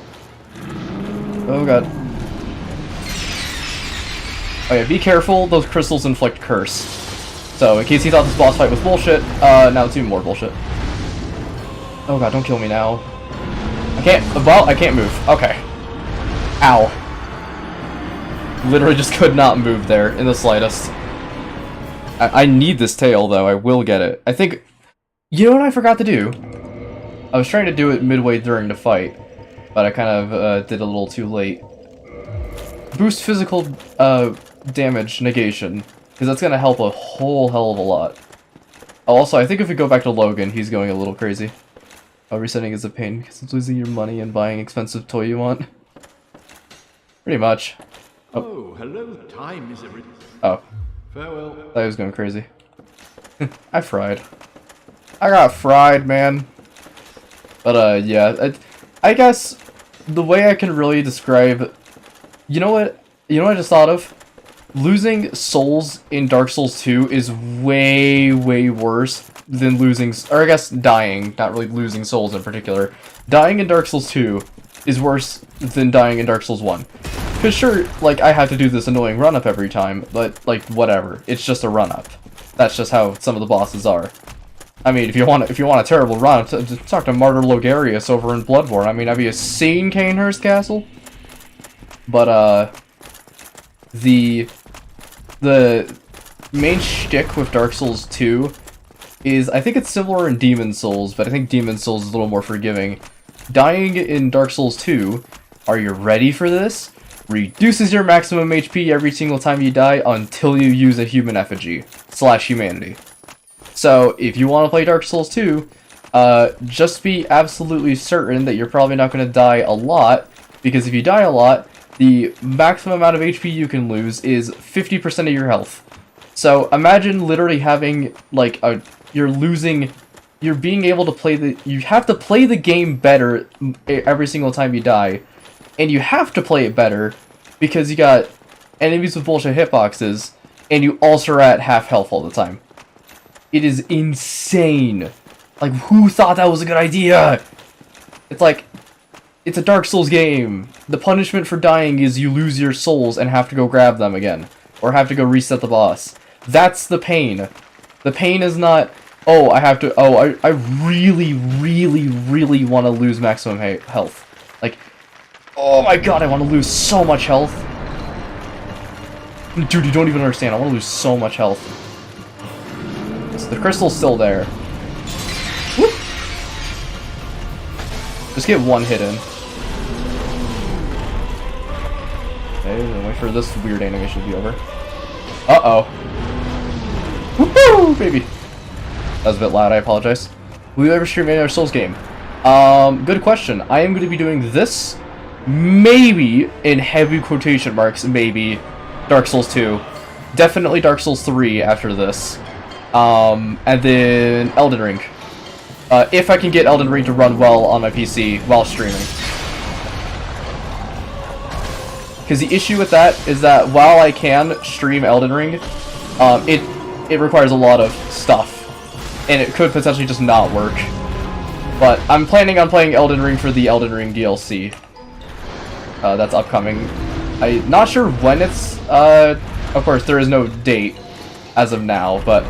Oh god. Oh yeah, be careful, those crystals inflict curse. So, in case you thought this boss fight was bullshit, now it's even more bullshit. Oh god, don't kill me now. I can't move. Okay. Ow. Literally just could not move there in the slightest. I need this tail, though. I will get it. I think... You know what I forgot to do? I was trying to do it midway during the fight, but I kind of did a little too late. Boost physical damage negation, because that's going to help a whole hell of a lot. Also, I think if we go back to Logan, he's going a little crazy. Resetting is a pain, because it's losing your money and buying expensive toy you want. Pretty much. Oh, hello, time is everything. Oh. Farewell. That was going crazy. I fried. I got fried, man. But, yeah. I guess the way I can really describe... You know what? You know what I just thought of? Losing souls in Dark Souls 2 is way, way worse than losing... Or I guess dying, not really losing souls in particular. Dying in Dark Souls 2 is worse than dying in Dark Souls 1. Cause sure, like, I have to do this annoying run-up every time, but, like, whatever. It's just a run-up. That's just how some of the bosses are. I mean, if you want a terrible run, talk to Martyr Logarius over in Bloodborne. I mean, have you seen Cainhurst Castle? But, the main shtick with Dark Souls 2 is, I think it's similar in Demon Souls, but I think Demon Souls is a little more forgiving. Dying in Dark Souls 2, are you ready for this? Reduces your maximum HP every single time you die until you use a human effigy / humanity. So, if you want to play Dark Souls 2, just be absolutely certain that you're probably not going to die a lot, because if you die a lot, the maximum amount of HP you can lose is 50% of your health. So, imagine literally having, like, you're being able to play you have to play the game better every single time you die, and you have to play it better because you got enemies with bullshit hitboxes, and you also are at half health all the time. It is insane. Like, who thought that was a good idea? It's like, it's a Dark Souls game. The punishment for dying is you lose your souls and have to go grab them again, or have to go reset the boss. That's the pain. The pain is not, oh, I really, really, really want to lose maximum health. Like, oh my god, I want to lose so much health. Dude, you don't even understand. I want to lose so much health. So the crystal's still there. Whoop. Just get one hit in. Okay, then wait for this weird animation to be over. Uh-oh. Woohoo, baby. That was a bit loud, I apologize. Will you ever stream any other Souls game? Good question. I am going to be doing this, maybe, in heavy quotation marks, maybe, Dark Souls 2. Definitely Dark Souls 3 after this. And then Elden Ring. If I can get Elden Ring to run well on my PC while streaming. Because the issue with that is that while I can stream Elden Ring, it requires a lot of stuff. And it could potentially just not work. But I'm planning on playing Elden Ring for the Elden Ring DLC. That's upcoming. I'm not sure when it's, of course there is no date as of now, but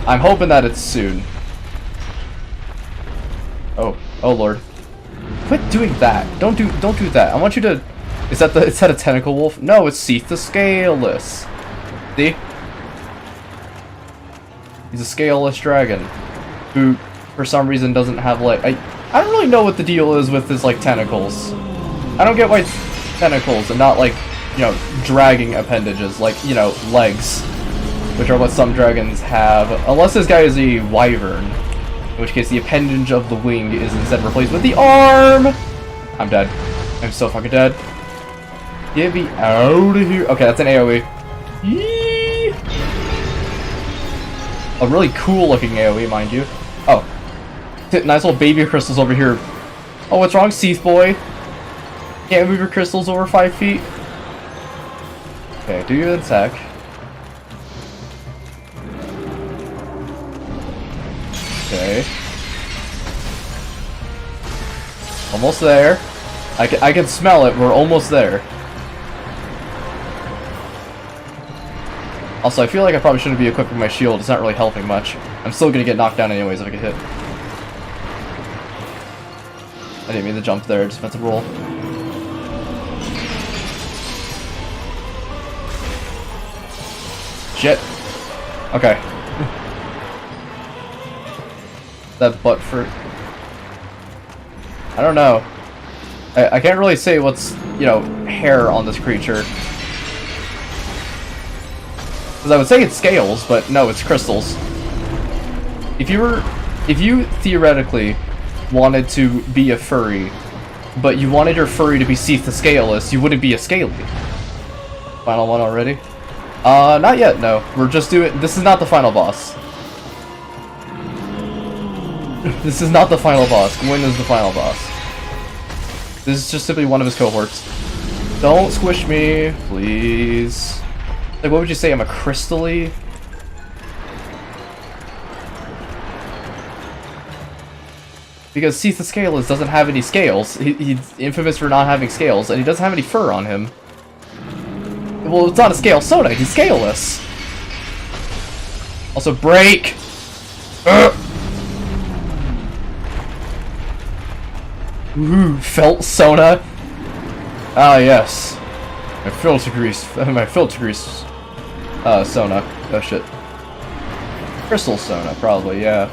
I'm hoping that it's soon. Oh lord. Quit doing that. Don't do that. I want you to, is that a tentacle wolf? No, it's Seath the Scaleless. See? He's a scaleless dragon who, for some reason, doesn't have, like, I don't really know what the deal is with his, like, tentacles. I don't get why it's tentacles and not, like, you know, dragging appendages, like, you know, legs, which are what some dragons have, unless this guy is a wyvern, in which case the appendage of the wing is instead replaced with the arm! I'm dead. I'm so fucking dead. Get me out of here. Okay, that's an AoE. Yee! A really cool looking AoE, mind you. Oh. Nice little baby crystals over here. Oh, what's wrong, Seath boy? Can't move your crystals over 5 feet? Okay, do you in a sec. Okay. Almost there. I can smell it. We're almost there. Also, I feel like I probably shouldn't be equipping my shield. It's not really helping much. I'm still gonna get knocked down anyways if I get hit. I didn't mean to jump there. Just meant to roll. Shit. Okay. That butt for... I don't know. I can't really say what's, you know, hair on this creature. Because I would say it's scales, but no, it's crystals. If you theoretically wanted to be a furry, but you wanted your furry to be Seath the Scaleless, you wouldn't be a scaly. Final one already? Not yet, no. We're just doing... This is not the final boss. This is not the final boss. Gwyn is the final boss. This is just simply one of his cohorts. Don't squish me, please. Like, what would you say? I'm a crystally? Because Seath the Scaleless doesn't have any scales. He's infamous for not having scales, and he doesn't have any fur on him. well, it's not a scale Sona. He's scaleless. Also, break. Ooh, felt Sona. Ah, yes. My filter grease. Sona. Oh shit. Crystal Sona, probably. Yeah.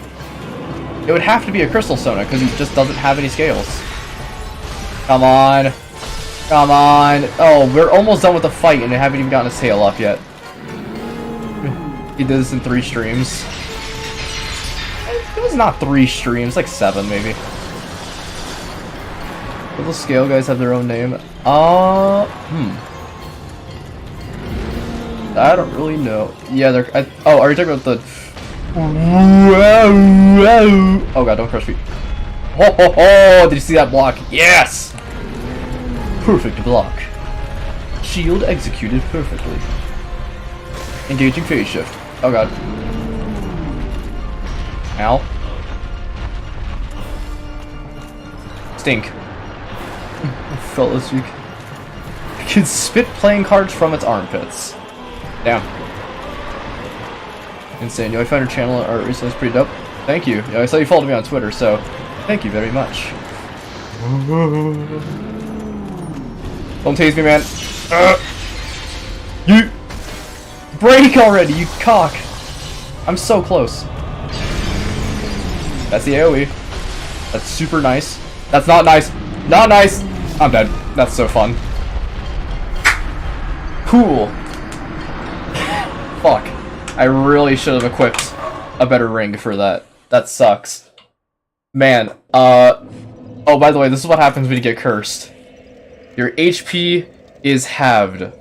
It would have to be a Crystal Sona because he just doesn't have any scales. Come on. Come on. Oh, we're almost done with the fight and I haven't even gotten his tail off yet. He did this in 3 streams. It was not 3 streams, like 7 maybe. Will the scale guys have their own name? I don't really know. Yeah, they're. Oh, are you talking about the? Oh god, don't crush me. Ho ho ho! Did you see that block? Yes! Perfect block. Shield executed perfectly. Engaging phase shift. Oh god. Ow. Stink. Felt this week. It can spit playing cards from its armpits. Damn. Insane. Yo, I found your channel recently. It's pretty dope. Thank you. Yeah, I saw you followed me on Twitter, so thank you very much. Don't tase me, man. You break already, you cock. I'm so close. That's the AoE. That's super nice. That's not nice. Not nice. I'm dead. That's so fun. Cool. Fuck. I really should have equipped a better ring for that. That sucks. Man, oh, by the way, this is what happens when you get cursed. Your HP is halved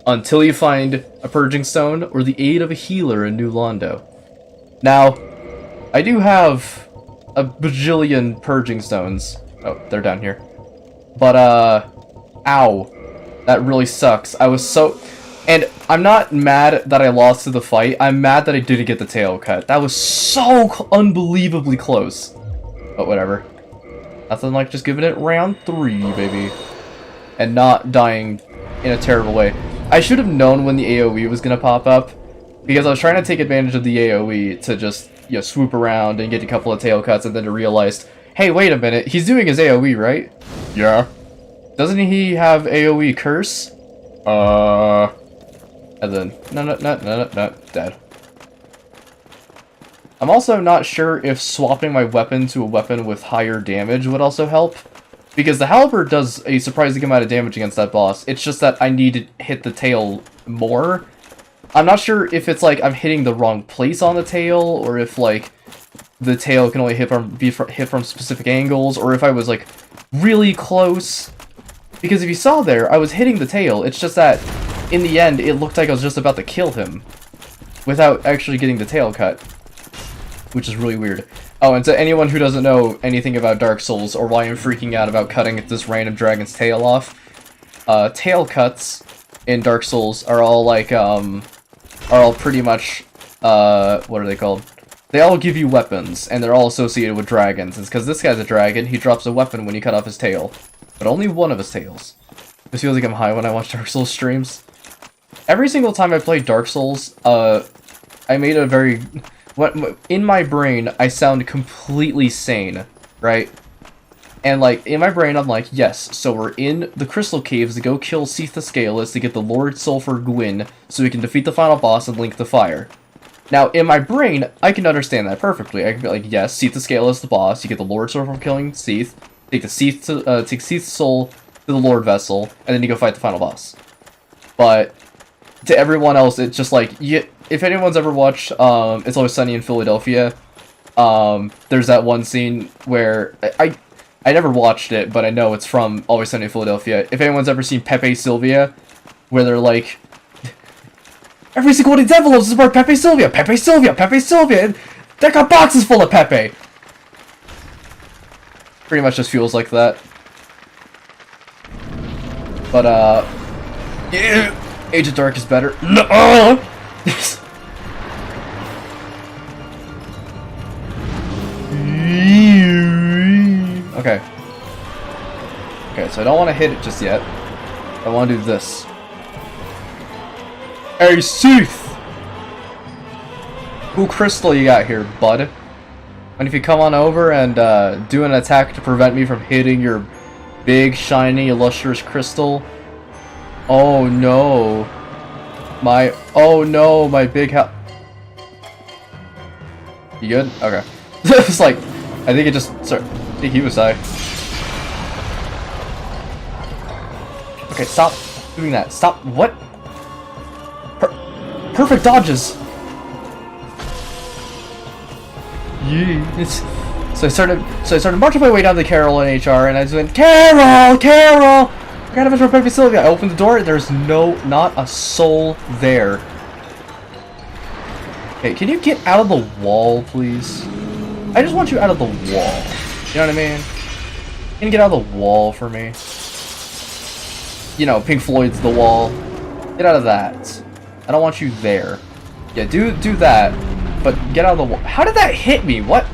until you find a Purging Stone or the aid of a healer in New Londo. Now, I do have a bajillion Purging Stones. Oh, they're down here. But, ow. That really sucks. I was so... And I'm not mad that I lost to the fight. I'm mad that I didn't get the tail cut. That was so unbelievably close. But whatever. Nothing like just giving it round 3, baby. And not dying in a terrible way. I should have known when the AoE was going to pop up. Because I was trying to take advantage of the AoE to just, you know, swoop around and get a couple of tail cuts. And then I realized, hey, wait a minute. He's doing his AoE, right? Yeah. Doesn't he have AoE curse? And then, no, dead. I'm also not sure if swapping my weapon to a weapon with higher damage would also help. Because the halberd does a surprising amount of damage against that boss. It's just that I need to hit the tail more. I'm not sure if it's like I'm hitting the wrong place on the tail, or if like the tail can only hit from specific angles, or if I was like really close. Because if you saw there, I was hitting the tail. It's just that in the end, it looked like I was just about to kill him without actually getting the tail cut, which is really weird. Oh, and to anyone who doesn't know anything about Dark Souls or why I'm freaking out about cutting this random dragon's tail off, tail cuts in Dark Souls are all like, are all pretty much, what are they called? They all give you weapons, and they're all associated with dragons. It's because this guy's a dragon, he drops a weapon when you cut off his tail. But only one of his tails. This feels like I'm high when I watch Dark Souls streams. Every single time I play Dark Souls, I made a very... in my brain, I sound completely sane, right? And, like, in my brain, I'm like, yes, so we're in the Crystal Caves to go kill Seath the Scaleless to get the Lord Sulphur Gwyn, so we can defeat the final boss and link the fire. Now, in my brain, I can understand that perfectly. I can be like, yes, Seath the Scaleless is the boss, you get the Lord Sulphur from killing Seath, take Seath's soul to the Lord Vessel, and then you go fight the final boss. But to everyone else, it's just like, if anyone's ever watched It's Always Sunny in Philadelphia, there's that one scene where I never watched it, but I know it's from Always Sunny in Philadelphia. If anyone's ever seen Pepe Sylvia, where they're like, every single one of these envelopes is about Pepe Sylvia, Pepe Sylvia, Pepe Sylvia, and they got boxes full of Pepe. Pretty much just feels like that. But, yeah, Age of Dark is better. No! Okay. Okay, so I don't want to hit it just yet. I want to do this. Hey, Seath! Cool crystal you got here, bud. And if you come on over and do an attack to prevent me from hitting your big, shiny, lustrous crystal. Oh no. My big You good? Okay. It's like, I think it just, sorry, I think he was die. Okay, stop doing that. Stop, what? Perfect dodges! Yes. So I started marching my way down to Carol and HR, and I just went, Carol! I got a visual effect facility. I opened the door, there's not a soul there. Okay, can you get out of the wall, please? I just want you out of the wall. You know what I mean? Can you get out of the wall for me? You know, Pink Floyd's The Wall. Get out of that. I don't want you there. Yeah, do that, but get out of the wall. How did that hit me? What?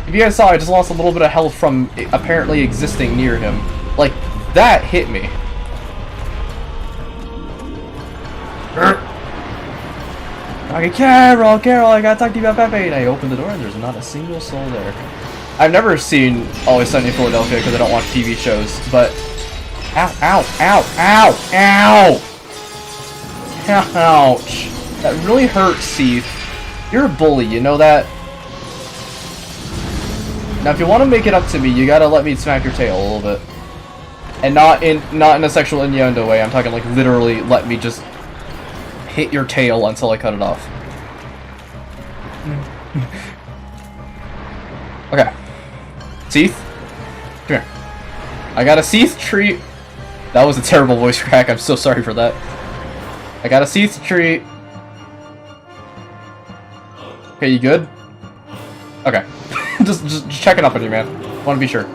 If you guys saw, I just lost a little bit of health from apparently existing near him. Like, that hit me. Okay, Carol, I gotta talk to you about Pepe. And I open the door and there's not a single soul there. I've never seen Always Sunny in Philadelphia because I don't watch TV shows, but... Ow. Ouch. That really hurts, Steve. You're a bully, you know that? Now, if you want to make it up to me, you gotta let me smack your tail a little bit. And not in a sexual innuendo way, I'm talking like literally let me just hit your tail until I cut it off. Okay. Seath? Come here. I got a Seath treat. That was a terrible voice crack, I'm so sorry for that. I got a Seath treat. Okay, you good? Okay. just checking up on you, man. Want to be sure.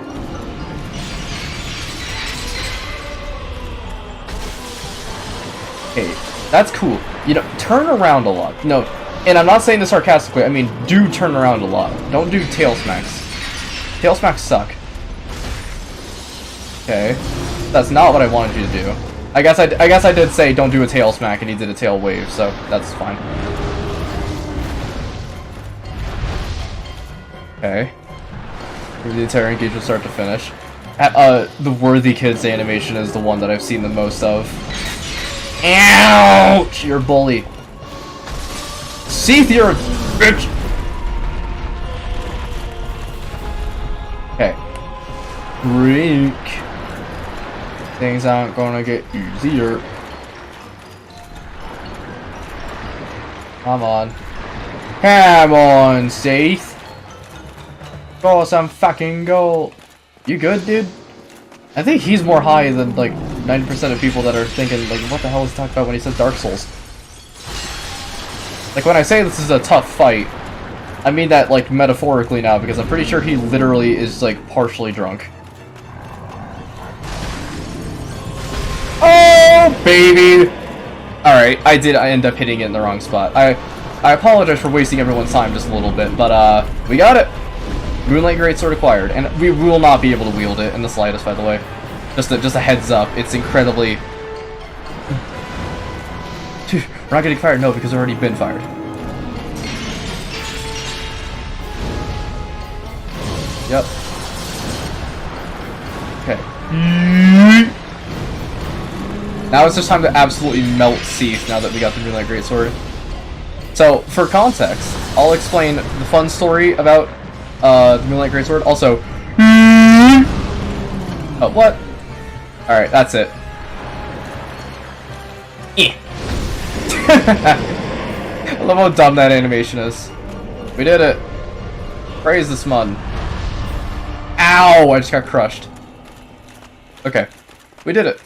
Okay, that's cool. You know, turn around a lot. No, and I'm not saying this sarcastically, I mean, do turn around a lot. Don't do tail smacks. Tail smacks suck. Okay. That's not what I wanted you to do. I guess I did say don't do a tail smack and he did a tail wave, so that's fine. Okay. The entire engagement start to finish. The Worthy Kids animation is the one that I've seen the most of. Ouch! You're a bully. Seath, you're a bitch! Okay. Freak. Things aren't gonna get easier. Come on. Come on, Seath. Score some fucking goal. You good, dude? I think he's more high than, like, 90% of people that are thinking, like, what the hell is he talking about when he says Dark Souls? Like, when I say this is a tough fight, I mean that, like, metaphorically now, because I'm pretty sure he literally is, like, partially drunk. Oh, baby! Alright, I end up hitting it in the wrong spot. I apologize for wasting everyone's time just a little bit, but, we got it! Moonlight Greatsword acquired, and we will not be able to wield it in the slightest, by the way. Just a heads up, it's incredibly... We're not getting fired, no, because we've already been fired. Yep. Okay. Now it's just time to absolutely melt Seath now that we got the Moonlight Greatsword. So, for context, I'll explain the fun story about the Moonlight Greatsword. Also, oh, what? Alright, that's it. I love how dumb that animation is. We did it. Praise the smun. Ow! I just got crushed. Okay. We did it.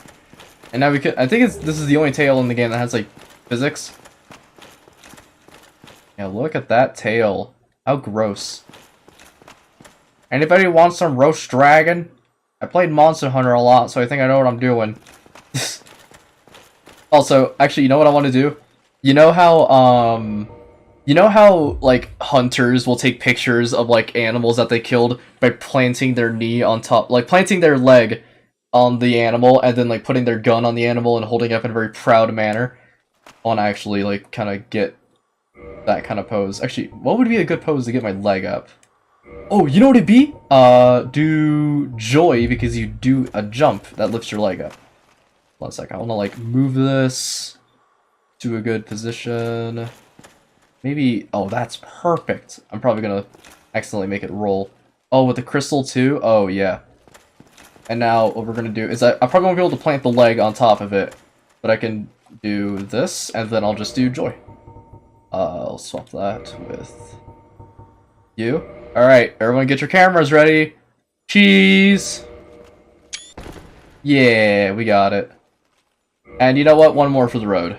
And now we could. I think this is the only tail in the game that has, like, physics. Yeah, look at that tail. How gross. Anybody want some roast dragon? I played Monster Hunter a lot, so I think I know what I'm doing. Also, actually, you know what I want to do? You know how, like, hunters will take pictures of, like, animals that they killed by planting their knee on top, like, planting their leg on the animal, and then, like, putting their gun on the animal and holding it up in a very proud manner? I want to actually, like, kind of get that kind of pose. Actually, what would be a good pose to get my leg up? Oh, you know what it'd be? Do joy, because you do a jump that lifts your leg up. 1 second, I want to, like, move this to a good position. Maybe, oh, that's perfect. I'm probably gonna accidentally make it roll. Oh, with the crystal too? Oh, yeah. And now what we're gonna do is I probably won't be able to plant the leg on top of it, but I can do this, and then I'll just do joy. I'll swap that with you. Alright, everyone get your cameras ready. Cheese! Yeah, we got it. And you know what? One more for the road.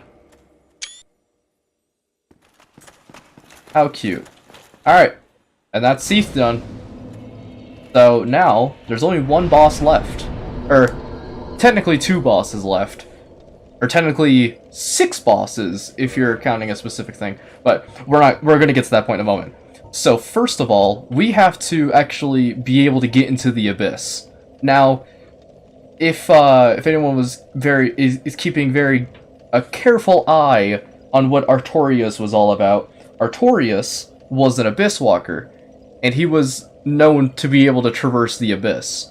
How cute. Alright, and that's Seath done. So now, there's only one boss left. Or, technically 2 bosses left. Or technically 6 bosses, if you're counting a specific thing. But we're gonna get to that point in a moment. So first of all, we have to actually be able to get into the Abyss. Now, if anyone was is keeping a careful eye on what Artorias was all about, Artorias was an Abyss Walker, and he was known to be able to traverse the Abyss.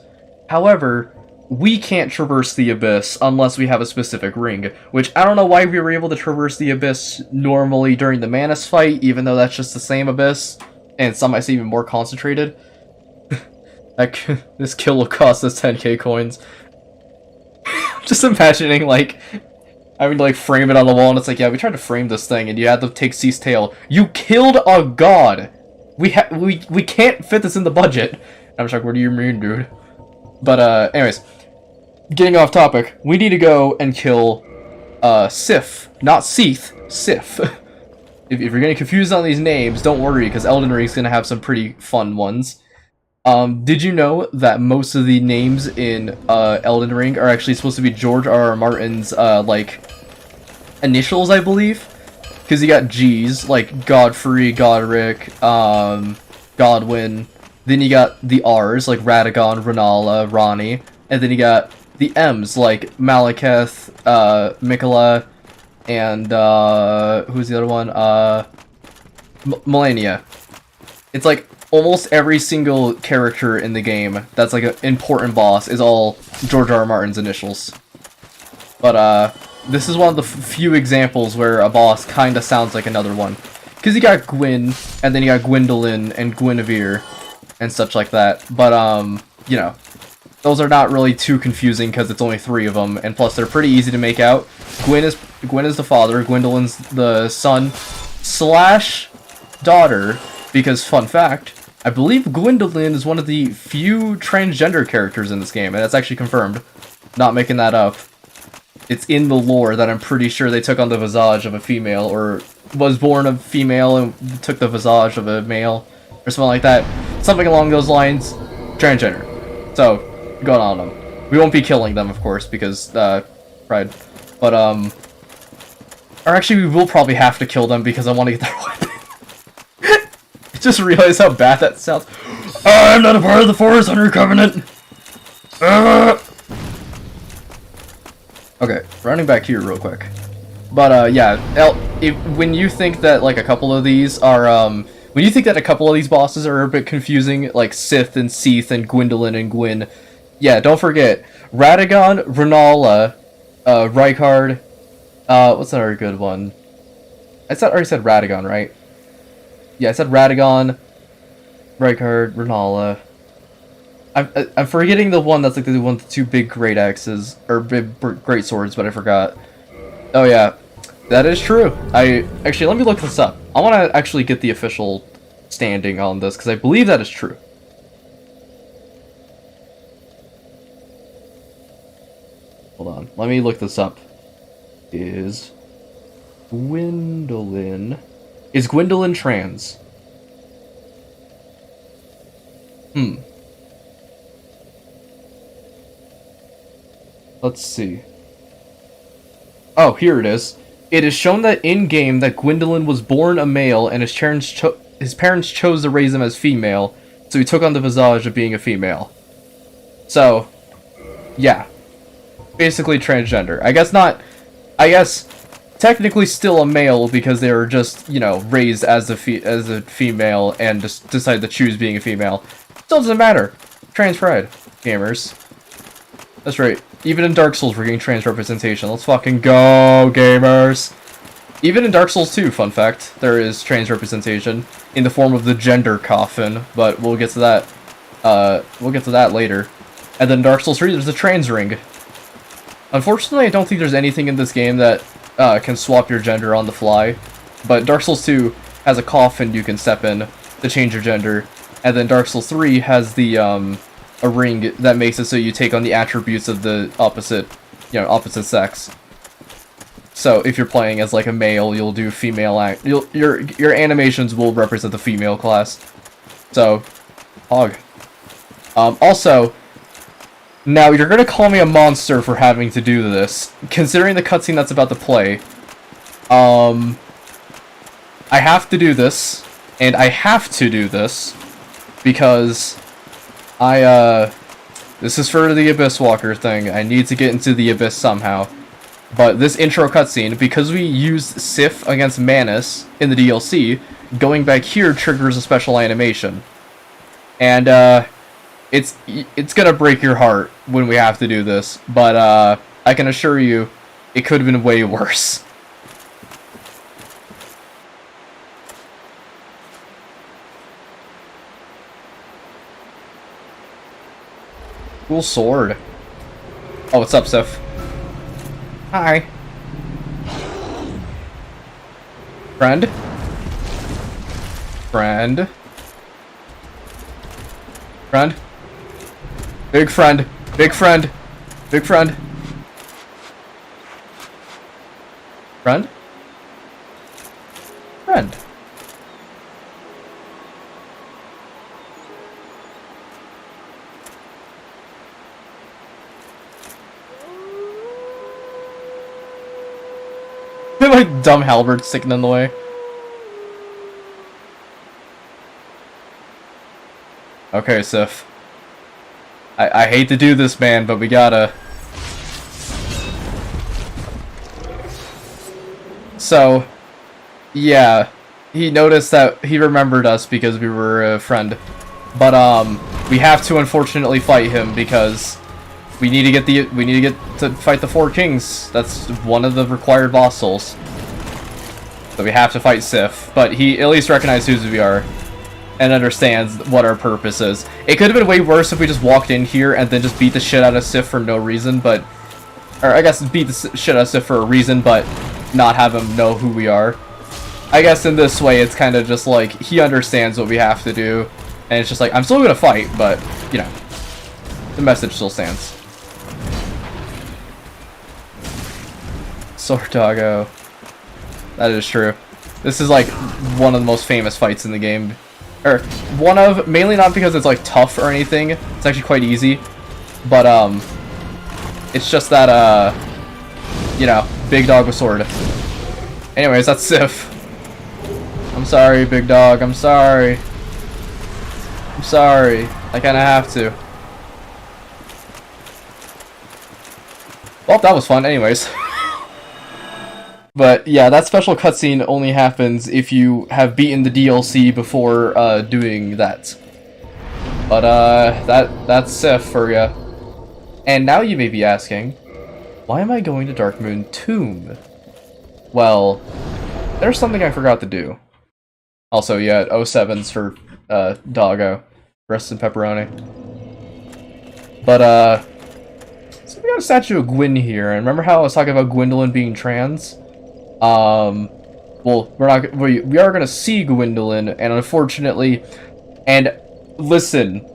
However, we can't traverse the Abyss unless we have a specific ring, which I don't know why we were able to traverse the Abyss normally during the Manus fight, even though that's just the same Abyss, and some might say even more concentrated. This kill will cost us 10k coins. Just imagining, like, having to, like, frame it on the wall, and it's like, yeah, we tried to frame this thing, and you had to take Seath's tail. You killed a god! We can't fit this in the budget. And I'm just like, what do you mean, dude? But, anyways. Getting off topic, we need to go and kill, Sif. Not Seath, Sif. If you're getting confused on these names, don't worry, because Elden Ring's gonna have some pretty fun ones. Did you know that most of the names in, Elden Ring are actually supposed to be George R.R. Martin's, like, initials, I believe? Because you got G's, like Godfrey, Godric, Godwin. Then you got the R's, like Radagon, Renala, Ronnie. And then you got the M's, like Malekith, Mikola, and, who's the other one? Melania. It's like almost every single character in the game that's like an important boss is all George R.R. Martin's initials. But, this is one of the few examples where a boss kinda sounds like another one. Because you got Gwyn, and then you got Gwendolyn, and Guinevere, and such like that. But, you know, those are not really too confusing because it's only 3 of them, and plus they're pretty easy to make out. Gwyn is the father, Gwendolyn's the son / daughter, because, fun fact, I believe Gwendolyn is one of the few transgender characters in this game, and that's actually confirmed. Not making that up. It's in the lore that I'm pretty sure they took on the visage of a female, or was born a female and took the visage of a male, or something like that. Something along those lines. Transgender. So, going on them. We won't be killing them, of course, because, pride. But, or actually, we will probably have to kill them because I want to get their weapon. I just realized how bad that sounds. I'm not a part of the Forest Hunter Covenant! Okay, running back here real quick. But, yeah, when you think that, like, a couple of these are, when you think that a couple of these bosses are a bit confusing, like Sith and Seath and Gwendolyn and Gwyn, yeah, don't forget, Radagon, Renala, Rykard, what's another good one? I already said Radagon, right? Yeah, I said Radagon, Rykard, Renala. I'm forgetting the one that's like the one with the 2 big great axes, or big great swords, but I forgot. Oh yeah, that is true. Actually, let me look this up. I want to actually get the official standing on this, because I believe that is true. Hold on, let me look this up. Is Gwendolyn trans? Let's see. Oh, here it is. It is shown that in-game that Gwendolyn was born a male and his parents chose to raise him as female, so he took on the visage of being a female. So, yeah. Basically transgender. I guess technically still a male because they were just, you know, raised as a female and just decided to choose being a female. Still doesn't matter. Trans pride, gamers. That's right. Even in Dark Souls, we're getting trans representation. Let's fucking go, gamers. Even in Dark Souls 2, fun fact, there is trans representation in the form of the gender coffin, but we'll get to that. We'll get to that later. And then Dark Souls 3, there's the trans ring. Unfortunately, I don't think there's anything in this game that can swap your gender on the fly. But Dark Souls 2 has a coffin you can step in to change your gender. And then Dark Souls 3 has the, a ring that makes it so you take on the attributes of the opposite sex. So if you're playing as like a male, you'll do female your animations will represent the female class. So, hog. Also, now you're gonna call me a monster for having to do this, considering the cutscene that's about to play. I have to do this, and I have to do this because this is for the Abyss Walker thing. I need to get into the Abyss somehow. But this intro cutscene, because we used Sif against Manus in the DLC, going back here triggers a special animation. And, it's gonna break your heart when we have to do this, but, I can assure you, it could have been way worse. Cool sword. Oh, what's up, Sif? Hi. Friend? Friend? Friend? Big friend. Big friend. Big friend. Friend? Friend. Like dumb halberd sticking in the way. Okay, Sif. I hate to do this, man, but we gotta. So, yeah, he noticed that he remembered us because we were a friend, but we have to unfortunately fight him because we need to get to fight the Four Kings. That's one of the required boss souls. So we have to fight Sif, but he at least recognizes who we are and understands what our purpose is. It could have been way worse if we just walked in here and then just beat the shit out of Sif for no reason, but... Or I guess beat the shit out of Sif for a reason, but not have him know who we are. I guess in this way it's kind of just like, he understands what we have to do, and it's just like, I'm still gonna fight, but, you know, the message still stands. Sword Doggo. That is true. This is like one of the most famous fights in the game. Or one of, mainly not because it's like tough or anything. It's actually quite easy. But it's just that you know, big dog with sword. Anyways, that's Sif. I'm sorry, big dog. I'm sorry. I'm sorry. I kinda have to. Well, that was fun anyways. But yeah, that special cutscene only happens if you have beaten the DLC before doing that. But that's Sif for ya. And now you may be asking, why am I going to Darkmoon Tomb? Well, there's something I forgot to do. Also, yeah, 07's for Doggo. Rest in pepperoni. But so we got a statue of Gwyn here, and remember how I was talking about Gwendolyn being trans? Well, we are gonna see Gwendolyn, and unfortunately, and listen,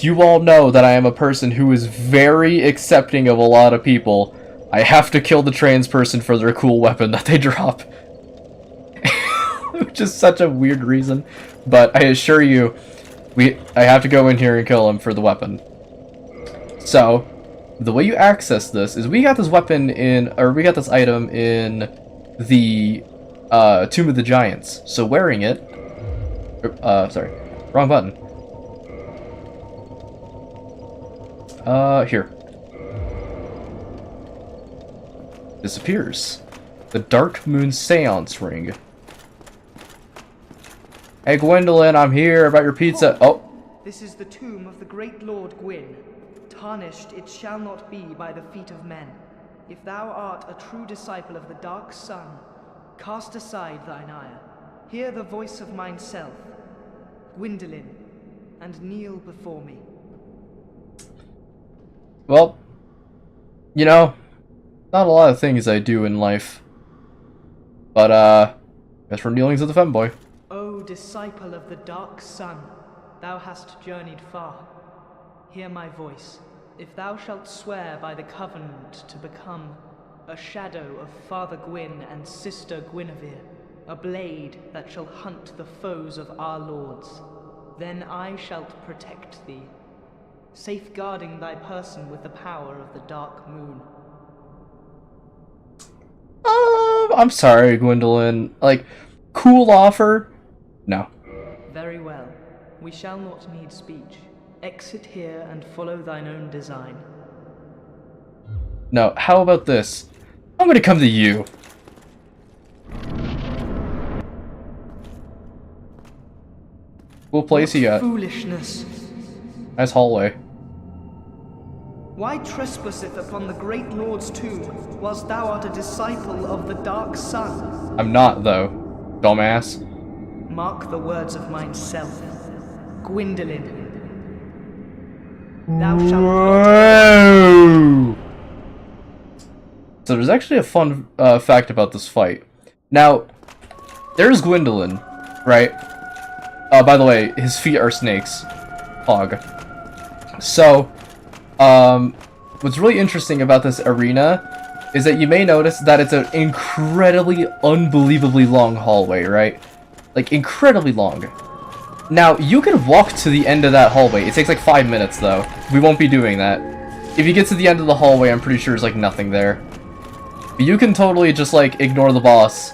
you all know that I am a person who is very accepting of a lot of people. I have to kill the trans person for their cool weapon that they drop. Which is such a weird reason, but I assure you, I have to go in here and kill him for the weapon. So, the way you access this is we got this weapon in, or we got this item in the Tomb of the Giants. So wearing it, sorry, wrong button. Here. Disappears. The Dark Moon Seance Ring. Hey Gwendolyn, I'm here about your pizza. Oh. This is the tomb of the great Lord Gwyn. Tarnished it shall not be by the feet of men. If thou art a true disciple of the Dark Sun, cast aside thine ire. Hear the voice of mine self, Gwendolyn, and kneel before me. Well, you know, not a lot of things I do in life. But, guess we're kneeling to the femboy. O disciple of the Dark Sun, thou hast journeyed far. Hear my voice. If thou shalt swear by the covenant to become a shadow of Father Gwyn and Sister Guinevere, a blade that shall hunt the foes of our lords, then I shalt protect thee, safeguarding thy person with the power of the Dark Moon. I'm sorry, Gwendolyn. Like, cool offer? No. Very well. We shall not need speech. Exit here and follow thine own design. No, how about this? I'm gonna come to you. Cool place you got. Foolishness. Nice hallway. Why trespasseth upon the great Lord's tomb, whilst thou art a disciple of the Dark Sun? I'm not, though. Dumbass. Mark the words of mine self. Gwendolyn. Thou shalt not... Whoa! So there's actually a fun fact about this fight. Now, there's Gwendolyn, right? By the way, his feet are snakes. Hog. So, what's really interesting about this arena is that you may notice that it's an incredibly, unbelievably long hallway, right? Like, incredibly long. Now, you can walk to the end of that hallway. It takes like 5 minutes, though. We won't be doing that. If you get to the end of the hallway, I'm pretty sure there's like nothing there. But you can totally just like ignore the boss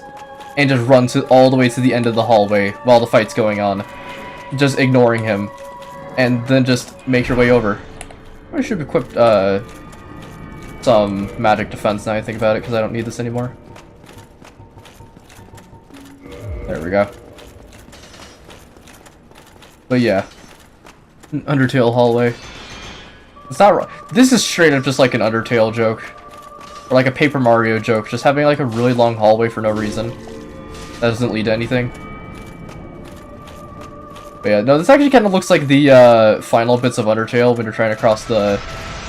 and just run all the way to the end of the hallway while the fight's going on. Just ignoring him. And then just make your way over. I should equip some magic defense now I think about it, because I don't need this anymore. There we go. But yeah, an Undertale hallway. It's not wrong. This is straight up just like an Undertale joke. Or like a Paper Mario joke, just having like a really long hallway for no reason. That doesn't lead to anything. But yeah, no, this actually kind of looks like the final bits of Undertale when you're trying to cross the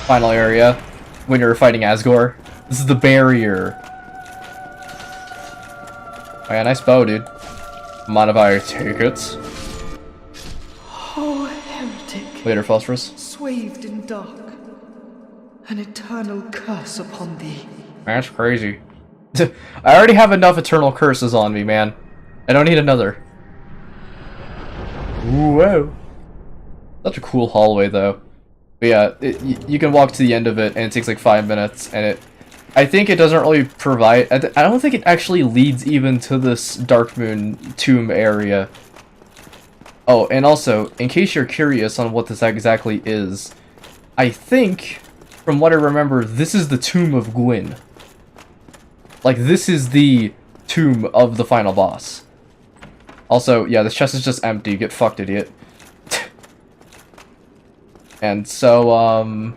final area. When you're fighting Asgore. This is the barrier. Oh yeah, nice bow, dude. Mind if I take it? Oh, heretic. Later, Phosphorus. Swathed in dark. An eternal curse upon thee. That's crazy. I already have enough eternal curses on me, man. I don't need another. Whoa. Such a cool hallway, though. But yeah, you can walk to the end of it, and it takes like 5 minutes, and I think it doesn't really provide... I don't think it actually leads even to this Dark Moon tomb area. Oh, and also, in case you're curious on what this exactly is, I think, from what I remember, this is the Tomb of Gwyn. Like, this is the tomb of the final boss. Also, yeah, this chest is just empty. Get fucked, idiot. And so,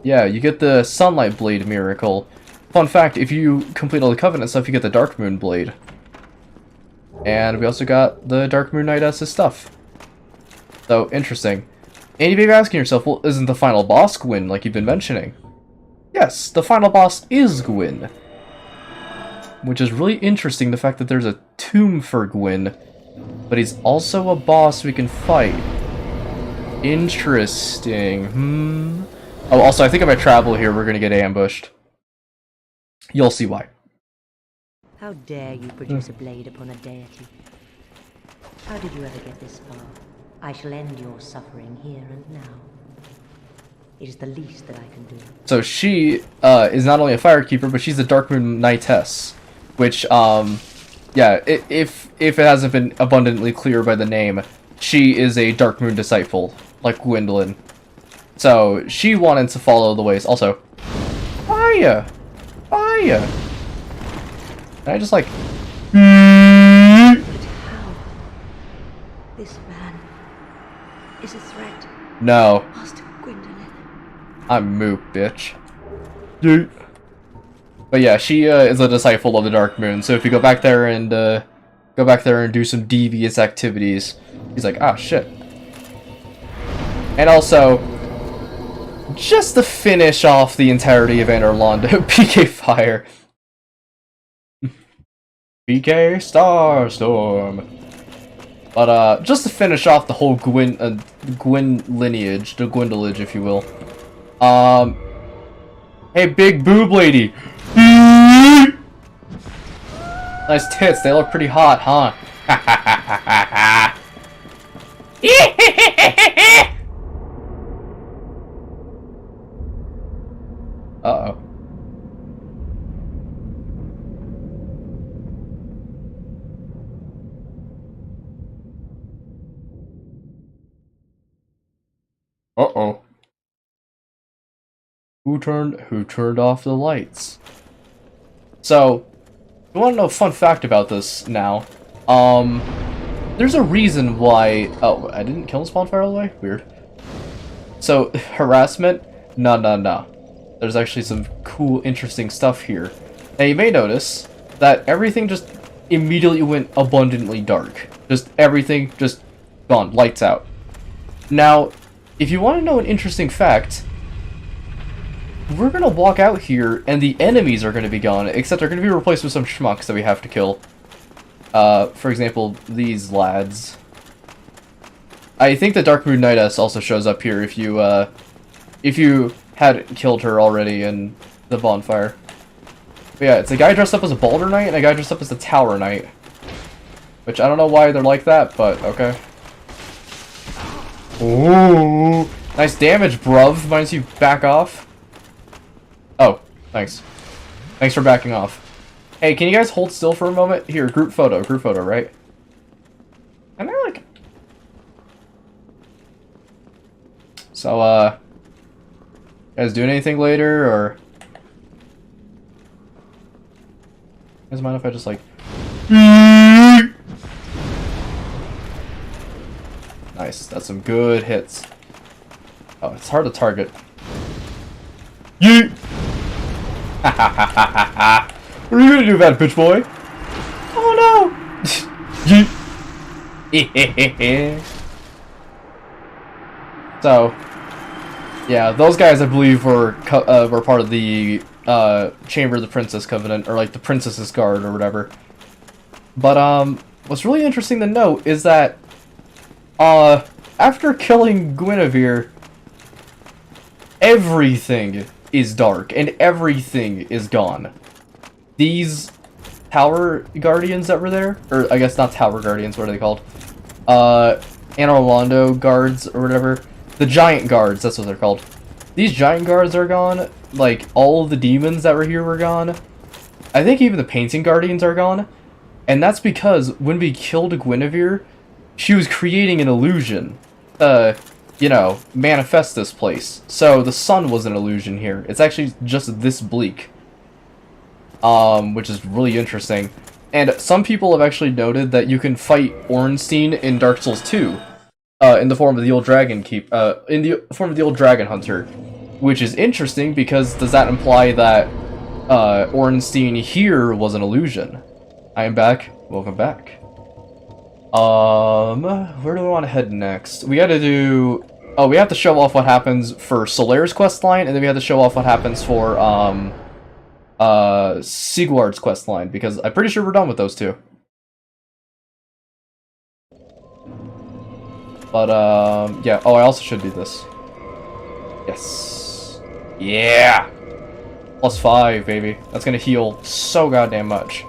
yeah, you get the Sunlight Blade Miracle. Fun fact, if you complete all the Covenant stuff, you get the Dark Moon Blade. And we also got the Dark Moon Knight-esque stuff. So, interesting. And you may be asking yourself, well, isn't the final boss Gwyn, like you've been mentioning? Yes, the final boss is Gwyn. Which is really interesting, the fact that there's a tomb for Gwyn, but he's also a boss we can fight. Interesting. Oh, also, I think if I travel here, we're gonna get ambushed. You'll see why. How dare you produce a blade upon a deity? How did you ever get this far? I shall end your suffering here and now. It is the least that I can do. So she is not only a Firekeeper, but she's a Dark Moon Knightess. Which, yeah, if it hasn't been abundantly clear by the name, she is a Dark Moon disciple, like Gwendolyn. So she wanted to follow the ways. Also, fire! Fire! And I just like... But how? This man is a threat. No. Master Gwendolyn. I'm Mook, bitch. Yeet. But yeah, she is a disciple of the Dark Moon, so if you go back there and do some devious activities, he's like, ah, shit. And also, just to finish off the entirety of Anor Londo, PK Fire. PK Starstorm. But, just to finish off the whole Gwyn lineage, the Gwendolage, if you will. Hey, big boob lady. Nice tits, they look pretty hot, huh? Uh-oh. Uh-oh. Who turned off the lights? So, you want to know a fun fact about this now? There's a reason why... Oh, I didn't kill the spawnfire all the way? Weird. So, harassment? No. There's actually some cool, interesting stuff here. Now, you may notice that everything just immediately went abundantly dark. Just everything just gone. Lights out. Now, if you want to know an interesting fact... We're gonna walk out here, and the enemies are gonna be gone, except they're gonna be replaced with some schmucks that we have to kill. For example, these lads. I think the Darkmoon Nightess also shows up here if you had killed her already in the bonfire. But yeah, it's a guy dressed up as a Balder Knight and a guy dressed up as a Tower Knight. Which, I don't know why they're like that, but okay. Ooh, nice damage, bruv. Minus you back off. Oh, thanks. Thanks for backing off. Hey, can you guys hold still for a moment? Here, group photo, right? And they're like... So, you guys doing anything later, or... You guys mind if I just, like... Nice, that's some good hits. Oh, it's hard to target. Yeet! What are you gonna do about it, bitch boy? Oh no! Yeet! So, yeah, those guys I believe were part of the Chamber of the Princess Covenant, or like the Princess's Guard or whatever. But what's really interesting to note is that after killing Guinevere, everything is dark, and everything is gone. These Tower Guardians that were there, or I guess not Tower Guardians, what are they called? Anor Londo guards, or whatever. The Giant Guards, that's what they're called. These Giant Guards are gone, like, all of the demons that were here were gone. I think even the Painting Guardians are gone. And that's because when we killed Guinevere, she was creating an illusion. You know, manifest this place. So the sun was an illusion here. It's actually just this bleak. Which is really interesting. And some people have actually noted that you can fight Ornstein in Dark Souls 2. In the form of the old dragon form of the old dragon hunter. Which is interesting because does that imply that Ornstein here was an illusion? I am back. Welcome back. Where do we want to head next? We gotta do... Oh, we have to show off what happens for Solaire's questline, and then we have to show off what happens for, Sigward's questline, because I'm pretty sure we're done with those two. But, yeah. Oh, I also should do this. Yes. Yeah! +5, baby. That's gonna heal so goddamn much.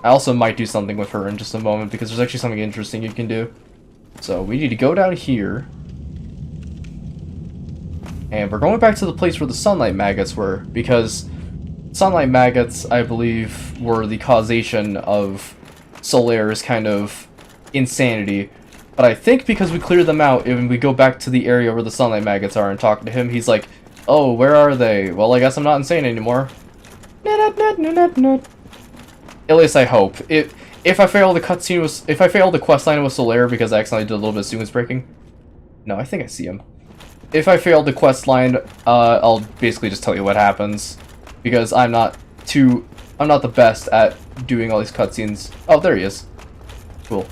I also might do something with her in just a moment, because there's actually something interesting you can do. So, we need to go down here. And we're going back to the place where the Sunlight Maggots were, because Sunlight Maggots, I believe, were the causation of Solaire's kind of insanity. But I think because we cleared them out, and we go back to the area where the Sunlight Maggots are and talk to him, he's like, oh, where are they? Well, I guess I'm not insane anymore. Nah, At least I hope. If I fail the cutscene if I fail the questline with Solaire because I accidentally did a little bit of sequence breaking. No, I think I see him. If I failed the questline, I'll basically just tell you what happens. Because I'm not the best at doing all these cutscenes. Oh, there he is. Cool.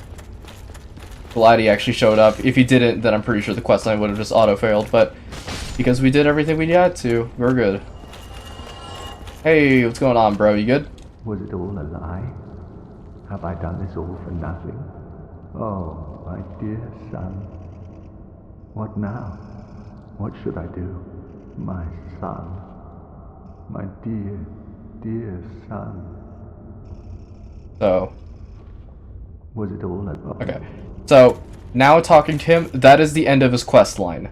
Glad he actually showed up. If he didn't, then I'm pretty sure the questline would have just auto-failed, but because we did everything we had to, we're good. Hey, what's going on, bro? You good? Was it all a lie? Have I done this all for nothing? Oh, my dear son. What now? What should I do? My son. My dear, dear son. So. Was it all a lie? Okay. So, now talking to him, that is the end of his quest line.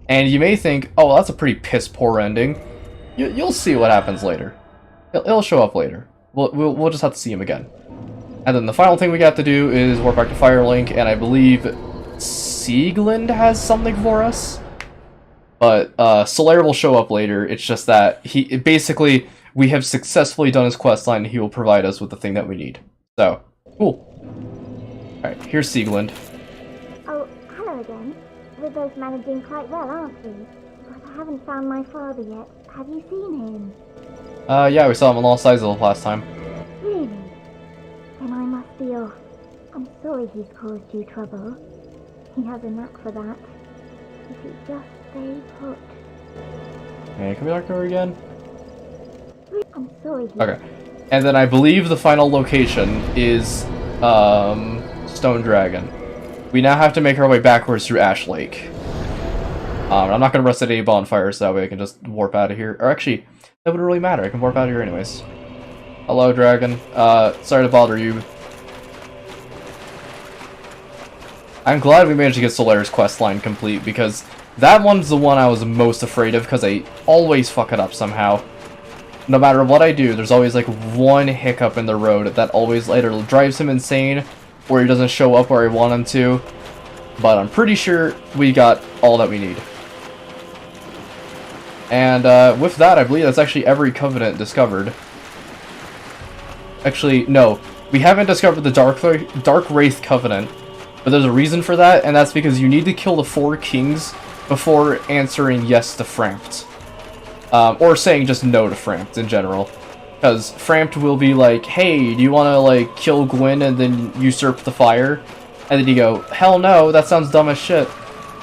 And you may think, oh, well, that's a pretty piss-poor ending. You'll see what happens later. It'll show up later. We'll just have to see him again. And then the final thing we got to do is warp back to Firelink, and I believe Sieglinde has something for us. But Solaire will show up later. It's just that basically we have successfully done his quest line, and he will provide us with the thing that we need. So, cool. Alright, here's Sieglinde. Oh, hello again. We're both managing quite well, aren't we? But I haven't found my father yet. Have you seen him? Yeah, we saw him on Lost Isles last time. Really? Then I must be off. I'm sorry he's caused you trouble. He has a knack for that. If you just stay put. Hey, can we talk to her again? I'm sorry he... Okay. And then I believe the final location is, Stone Dragon. We now have to make our way backwards through Ash Lake. I'm not gonna rest at any bonfires, so that way I can just warp out of here. Or actually, that wouldn't really matter. I can warp out of here anyways. Hello, Dragon. Sorry to bother you. I'm glad we managed to get Solaire's questline complete, because that one's the one I was most afraid of, because I always fuck it up somehow. No matter what I do, there's always like one hiccup in the road that always either drives him insane, or he doesn't show up where I want him to. But I'm pretty sure we got all that we need. And with that, I believe that's actually every Covenant discovered. Actually, no. We haven't discovered the Dark Wraith Covenant, but there's a reason for that, and that's because you need to kill the 4 kings before answering yes to Frampt. Or saying just no to Frampt in general. Because Frampt will be like, hey, do you want to, like, kill Gwyn and then usurp the fire? And then you go, hell no, that sounds dumb as shit.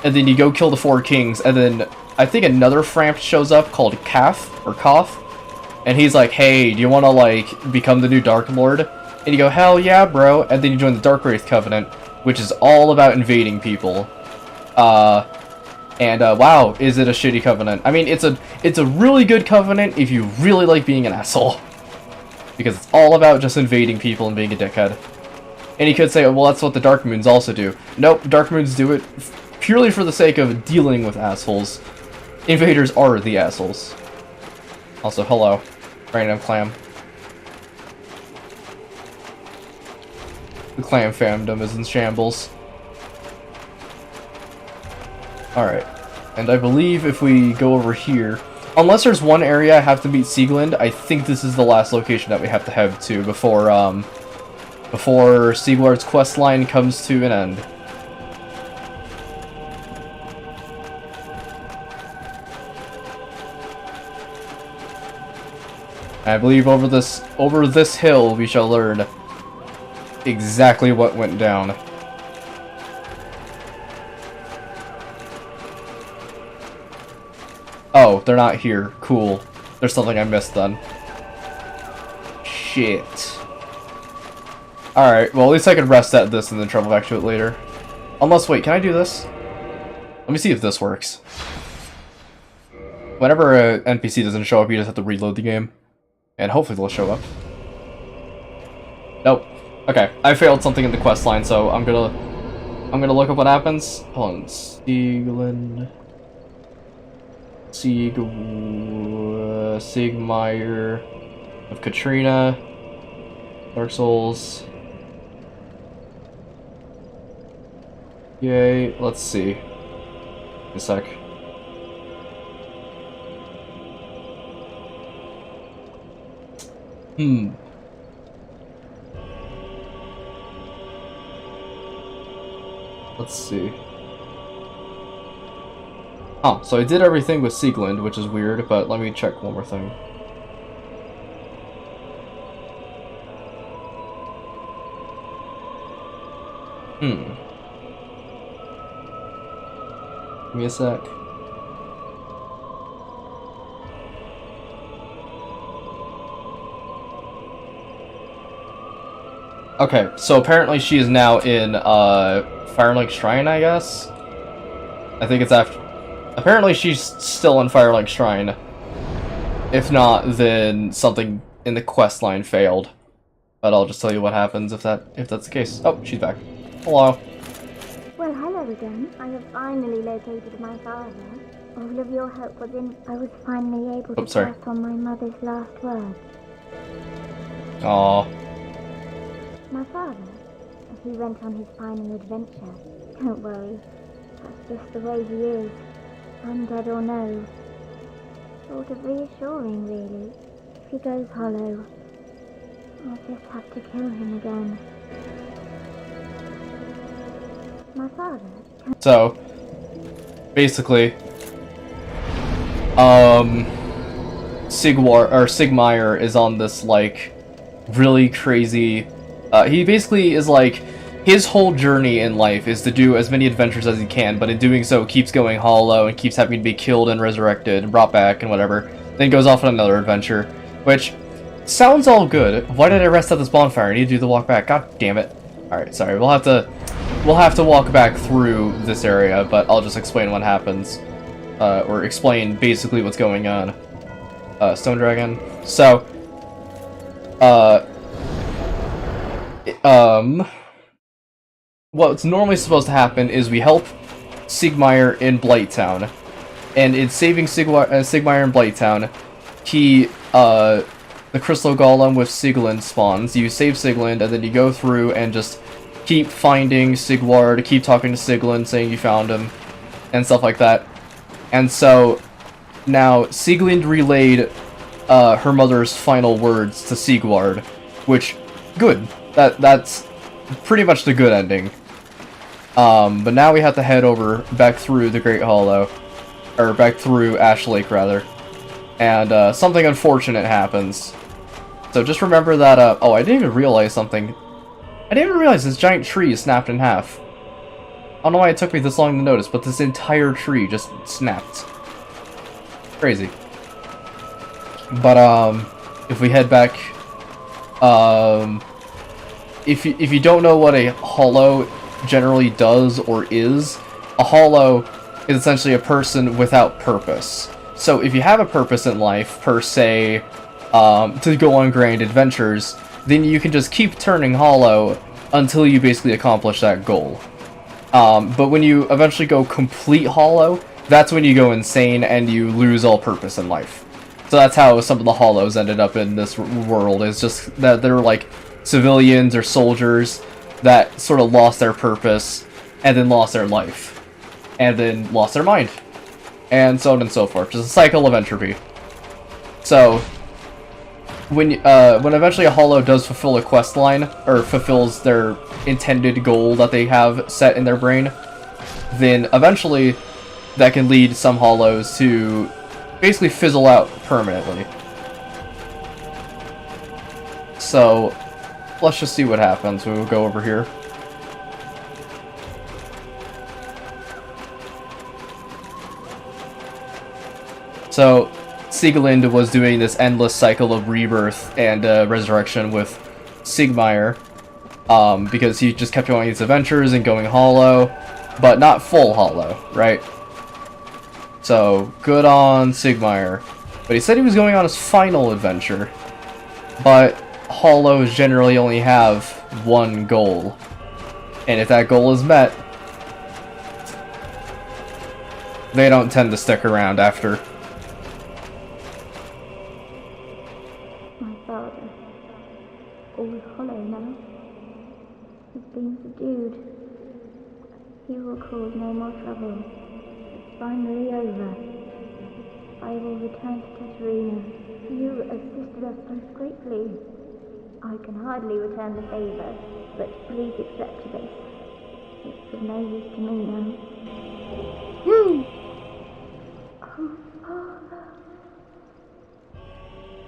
And then you go kill the 4 kings, and then I think another Frampt shows up called Kath, or Koth. And he's like, hey, do you want to, like, become the new Dark Lord? And you go, hell yeah, bro. And then you join the Dark Wraith Covenant, which is all about invading people. Wow, is it a shitty covenant? I mean, it's a really good covenant if you really like being an asshole. Because it's all about just invading people and being a dickhead. And you could say, well, that's what the Dark Moons also do. Nope, Dark Moons do it purely for the sake of dealing with assholes. Invaders are the assholes. Also, hello, random clam. The clam fandom is in shambles. Alright, and I believe if we go over here, unless there's one area I have to meet Sieglinde, I think this is the last location that we have to head to before Sieglard's quest line comes to an end. I believe over this hill we shall learn exactly what went down. Oh, they're not here. Cool. There's something I missed then. Shit. Alright, well at least I can rest at this and then travel back to it later. Unless, wait, can I do this? Let me see if this works. Whenever an NPC doesn't show up, you just have to reload the game. And hopefully they'll show up. Nope. Okay, I failed something in the quest line, so I'm gonna look up what happens. Hold on. Siegmeyer of Katrina. Dark Souls. Yay, let's see. A sec. Hmm. Let's see. Oh, so I did everything with Sieglind, which is weird, but let me check one more thing. Give me a sec. Okay, so apparently she is now in, Firelink Shrine, I guess? I think it's after... Apparently she's still in Firelink Shrine. If not, then something in the quest line failed. But I'll just tell you what happens if that's the case. Oh, she's back. Hello. Well, hello again. I have finally located my father. All of your help was in... I was finally able to pass on my mother's last words. Aww. My father, he went on his final adventure. Don't worry, that's just the way he is. Undead or no. Sort of reassuring, really. If he goes hollow, I'll just have to kill him again. My father... So, basically, Sigmire is on this, like, really crazy... he basically is like, his whole journey in life is to do as many adventures as he can, but in doing so keeps going hollow and keeps having to be killed and resurrected and brought back and whatever. Then goes off on another adventure, which sounds all good. Why did I rest at this bonfire? I need to do the walk back. God damn it. Alright, sorry. We'll have to walk back through this area, but I'll just explain what happens. Or explain basically what's going on. Stone Dragon. So, what's normally supposed to happen is we help Sigmire in Blighttown, and in saving Sigmire in Blighttown, the Crystal Golem with Sieglind spawns. You save Sieglind, and then you go through and just keep finding Sigward, keep talking to Sieglind, saying you found him, and stuff like that. And so, now, Sieglind relayed her mother's final words to Sigward, which, good. That's pretty much the good ending. But now we have to head back through the Great Hollow, or back through Ash Lake, rather. And, something unfortunate happens. So just remember that, oh, I didn't even realize something. I didn't even realize this giant tree is snapped in half. I don't know why it took me this long to notice, but this entire tree just snapped. Crazy. But, if we head back, if you don't know what a hollow generally does or is, a hollow is essentially a person without purpose. So if you have a purpose in life, per se, to go on grand adventures, then you can just keep turning hollow until you basically accomplish that goal. But when you eventually go complete hollow, that's when you go insane and you lose all purpose in life. So that's how some of the hollows ended up in this world, is just that they're like civilians or soldiers that sort of lost their purpose, and then lost their life, and then lost their mind, and so on and so forth. Just a cycle of entropy. So, when eventually a hollow does fulfill a quest line, or fulfills their intended goal that they have set in their brain, then eventually that can lead some hollows to basically fizzle out permanently. So, let's just see what happens when we go over here. So, Sieglind was doing this endless cycle of rebirth and resurrection with Sigmire, because he just kept going these adventures and going hollow, but not full hollow, right? So, good on Sigmire. But he said he was going on his final adventure, but hollows generally only have one goal, and if that goal is met, they don't tend to stick around after. My father, all hollow now, has been subdued. He will cause no more trouble. It's finally over. I will return to Tatooine, You assisted us most greatly. I can hardly return the favor, but please accept this. It's of no use to me now. Oh, Father.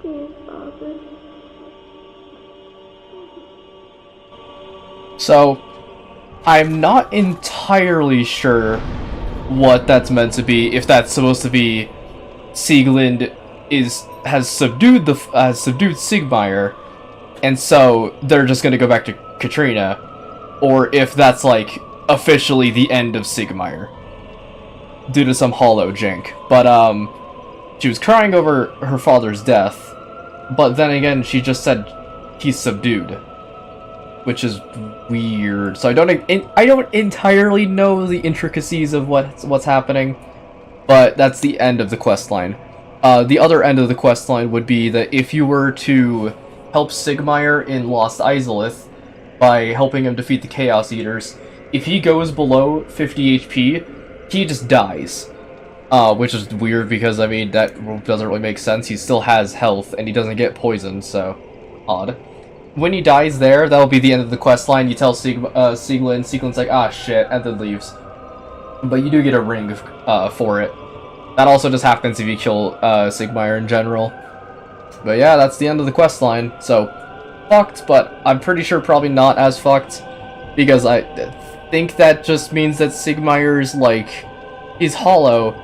Dear Father. So, I'm not entirely sure what that's meant to be. If that's supposed to be Sieglind has subdued Sigmire, and so they're just gonna go back to Katrina, or if that's like officially the end of Sigmire due to some hollow jank. But she was crying over her father's death, but then again she just said he's subdued, which is weird. So I don't entirely know the intricacies of what's happening, but that's the end of the quest line. The other end of the quest line would be that if you were to help Sigmire in Lost Izalith by helping him defeat the Chaos Eaters, if he goes below 50 HP, he just dies. Which is weird because, I mean, that doesn't really make sense. He still has health and he doesn't get poisoned, so odd. When he dies there, that'll be the end of the quest line. You tell Sieglind's like, ah, shit, and then leaves. But you do get a ring for it. That also just happens if you kill Sigmire in general. But yeah, that's the end of the quest line. So, fucked, but I'm pretty sure probably not as fucked. Because I think that just means that Sigmire's, like, he's hollow.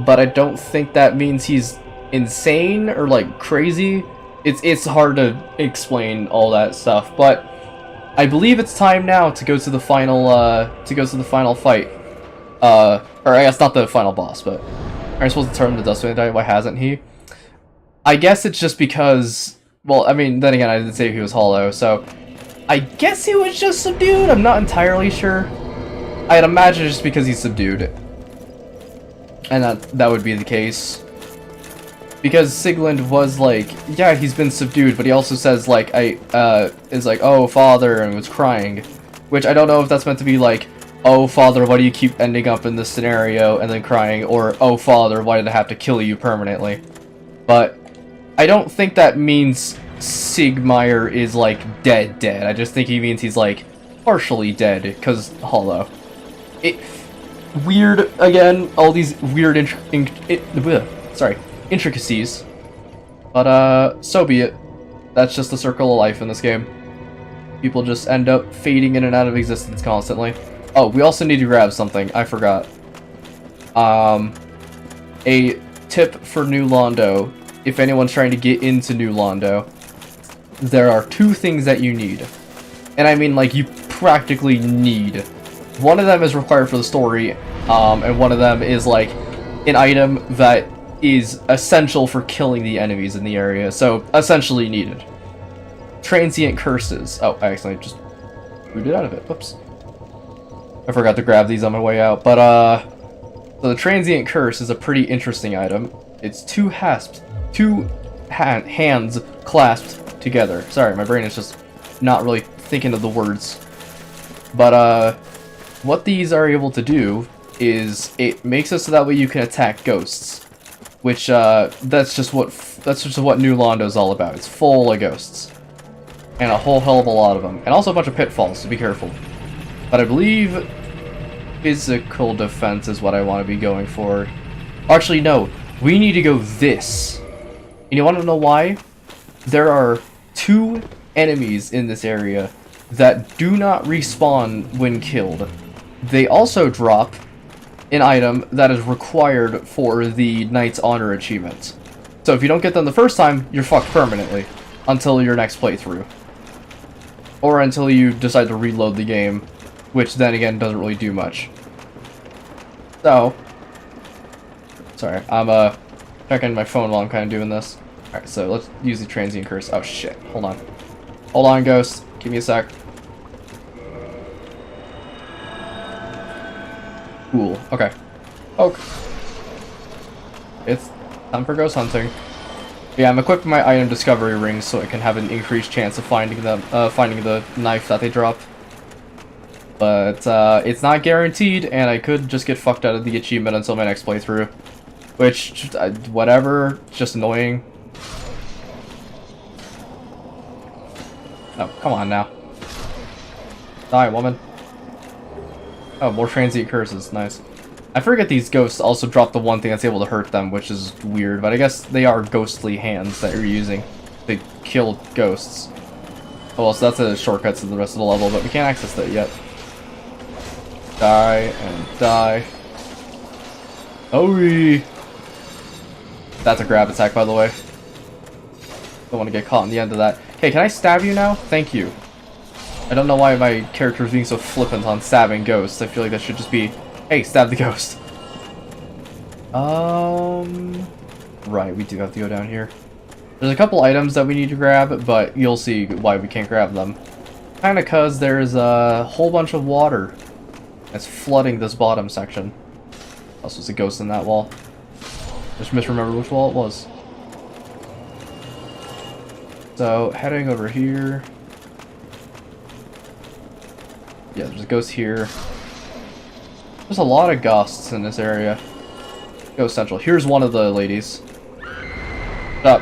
But I don't think that means he's insane or, like, crazy. It's hard to explain all that stuff, but I believe it's time now to go to the final fight. Or I guess not the final boss, but I'm supposed to turn the Dustwind. Why hasn't he? I guess it's just because, well, I mean, then again, I didn't say he was hollow, so I guess he was just subdued. I'm not entirely sure. I'd imagine just because he's subdued, and that would be the case. Because Sieglind was like, yeah, he's been subdued, but he also says, like, is like, oh, father, and was crying. Which I don't know if that's meant to be like, oh, father, why do you keep ending up in this scenario, and then crying, or, oh, father, why did I have to kill you permanently? But I don't think that means Sigmire is, like, dead. I just think he means he's, like, partially dead, because hollow. Weird, again, all these weird intricacies, but so be it. That's just the circle of life in this game. People just end up fading in and out of existence constantly. Oh, we also need to grab something. I forgot. A tip for New Londo. If anyone's trying to get into New Londo, there are two things that you need. And I mean, like, you practically need. One of them is required for the story, and one of them is, like, an item that is essential for killing the enemies in the area, so essentially needed. Transient curses. Oh, I accidentally just booted out of it. Whoops. I forgot to grab these on my way out, but so the transient curse is a pretty interesting item. It's two hands clasped together. Sorry, my brain is just not really thinking of the words. But what these are able to do is it makes it so that way you can attack ghosts. Which, that's just what New Londo's all about. It's full of ghosts. And a whole hell of a lot of them. And also a bunch of pitfalls, so be careful. But I believe physical defense is what I want to be going for. Actually, no. We need to go this. And you want to know why? There are 2 enemies in this area that do not respawn when killed. They also drop an item that is required for the Knight's Honor achievement. So if you don't get them the first time, you're fucked permanently until your next playthrough. Or until you decide to reload the game, which then again doesn't really do much. So, sorry, I'm checking my phone while I'm kind of doing this. Alright, so let's use the transient curse. Oh shit, hold on. Hold on, Ghost. Give me a sec. Cool. Okay. Oak. It's time for ghost hunting. Yeah, I'm equipping my item discovery rings so I can have an increased chance of finding them, finding the knife that they drop. But it's not guaranteed, and I could just get fucked out of the achievement until my next playthrough. Which, whatever, just annoying. Oh, come on now. Die, woman. Oh, more transient curses. Nice. I forget these ghosts also drop the one thing that's able to hurt them, which is weird, but I guess they are ghostly hands that you're using to kill ghosts. Oh, well, so that's a shortcut to the rest of the level, but we can't access that yet. Die and die. Oh, that's a grab attack, by the way. Don't want to get caught in the end of that. Okay, can I stab you now? Thank you. I don't know why my character is being so flippant on stabbing ghosts. I feel like that should just be, hey, stab the ghost. Right, we do have to go down here. There's a couple items that we need to grab, but you'll see why we can't grab them. Kinda cause there's a whole bunch of water that's flooding this bottom section. Also, there's a ghost in that wall. Just misremember which wall it was. So, heading over here. Yeah, there's a ghost here. There's a lot of ghosts in this area. Ghost Central. Here's one of the ladies. Up.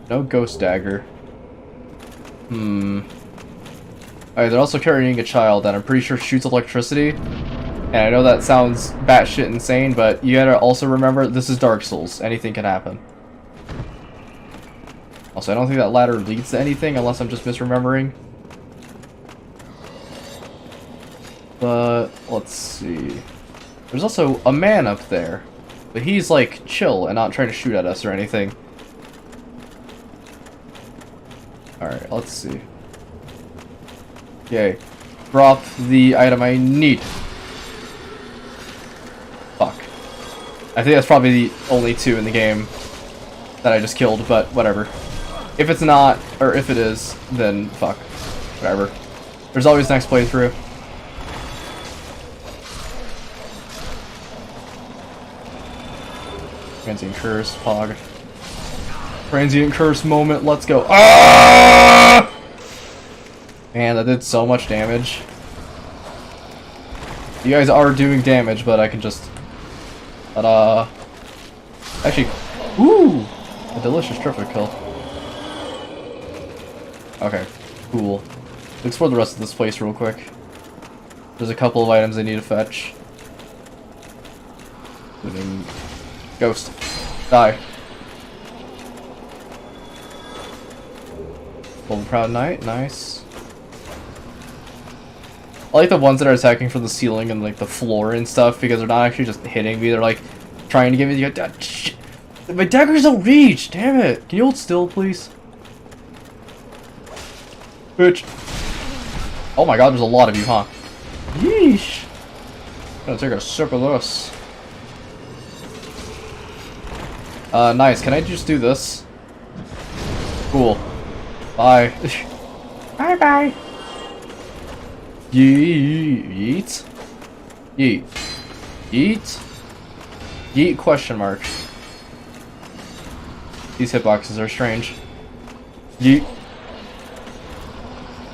No ghost dagger. Alright, they're also carrying a child that I'm pretty sure shoots electricity. And I know that sounds batshit insane, but you gotta also remember, this is Dark Souls. Anything can happen. Also, I don't think that ladder leads to anything, unless I'm just misremembering. But, let's see. There's also a man up there. But he's, like, chill and not trying to shoot at us or anything. Alright, let's see. Okay. Drop the item I need. Fuck. I think that's probably the only two in the game that I just killed, but whatever. If it's not, or if it is, then fuck. Whatever. There's always next playthrough. Transient Curse, Pog. Transient Curse moment, let's go. Ah! Man, that did so much damage. You guys are doing damage, but I can just... But, actually... Ooh! A delicious triple kill. Okay, cool. Let's explore the rest of this place real quick. There's a couple of items I need to fetch. Including... Ghost. Die. Golden Proud Knight, nice. I like the ones that are attacking from the ceiling and like the floor and stuff because they're not actually just hitting me, they're like trying to get me to go. Shit. My daggers don't reach! Damn it! Can you hold still, please? Bitch. Oh my god, there's a lot of you, huh? Yeesh. I'm gonna take a sip of this. Nice. Can I just do this? Cool. Bye. Bye bye. Yeet. Yeet. Yeet. Yeet question mark. These hitboxes are strange. Yeet.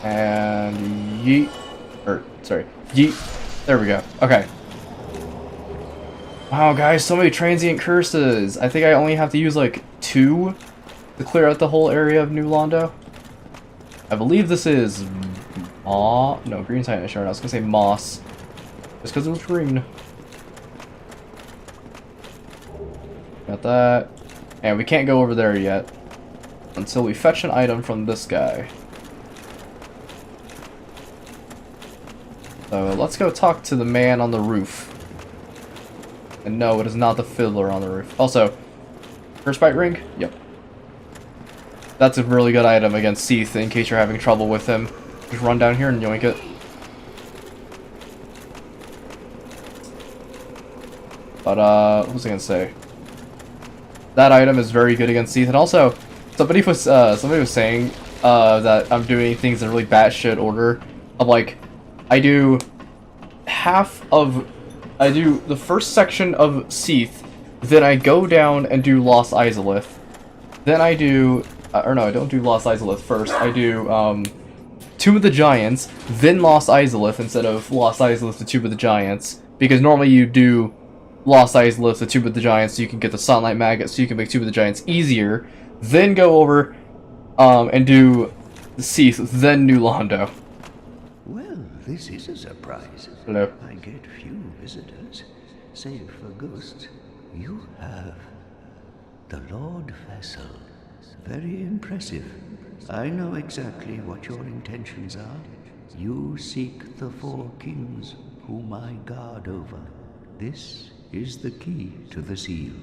And yeet. Or, sorry. Yeet. There we go. Okay. Wow, guys, so many transient curses. I think I only have to use, like, 2 to clear out the whole area of New Londo. I believe this is... No, green Titan shard. I was gonna say moss. Just because it was green. Got that. And we can't go over there yet. Until we fetch an item from this guy. So, let's go talk to the man on the roof. And no, it is not the fiddler on the roof. Also, Curse Bite Ring? Yep. That's a really good item against Seath in case you're having trouble with him. Just run down here and yoink it. But, what was I gonna say? That item is very good against Seath. And also, somebody was saying that I'm doing things in a really batshit order. Of like, I do the first section of Seath, then I go down and do Lost Izalith. Then I do, or no, I don't do Lost Izalith first. I do, Tomb of the Giants, then Lost Izalith instead of Lost Izalith to Tomb of the Giants. Because normally you do Lost Izalith to Tomb of the Giants so you can get the Sunlight Maggot so you can make Tomb of the Giants easier. then go over and do Seath, then New Londo. Well, this is a surprise. Hello. I get few visitors, save for ghosts. You have the Lord Vessel. Very impressive. I know exactly what your intentions are. You seek the four kings whom I guard over. This is the key to the seal.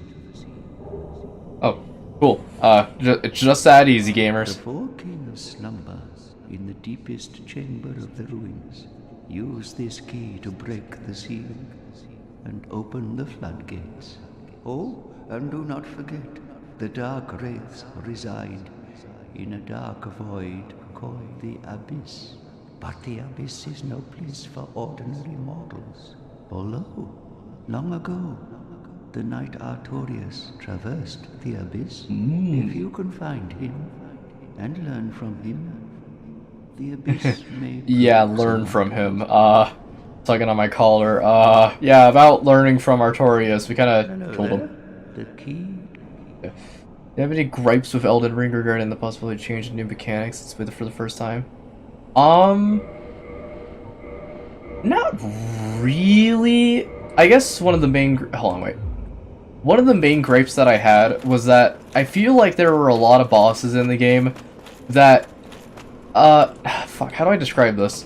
Oh, cool. It's just that easy, The gamers. four kings slumber in the deepest chamber of the ruins. Use this key to break the seal and open the floodgates. Oh, and do not forget, the dark wraiths reside in a dark void called the Abyss. But the Abyss is no place for ordinary mortals. Although, long ago, the knight Artorias traversed the Abyss. If you can find him and learn from him, the Abyss may... Yeah, learn from him. Tugging on my collar. Yeah, about learning from Artorias. We kind Hello of told there. him. The key. Do you have any gripes with Elden Ring regarding the possibility of changing new mechanics for the first time? Not really. I guess one of the main... Hold on, wait. One of the main gripes that I had was that I feel like there were a lot of bosses in the game that... Fuck, how do I describe this?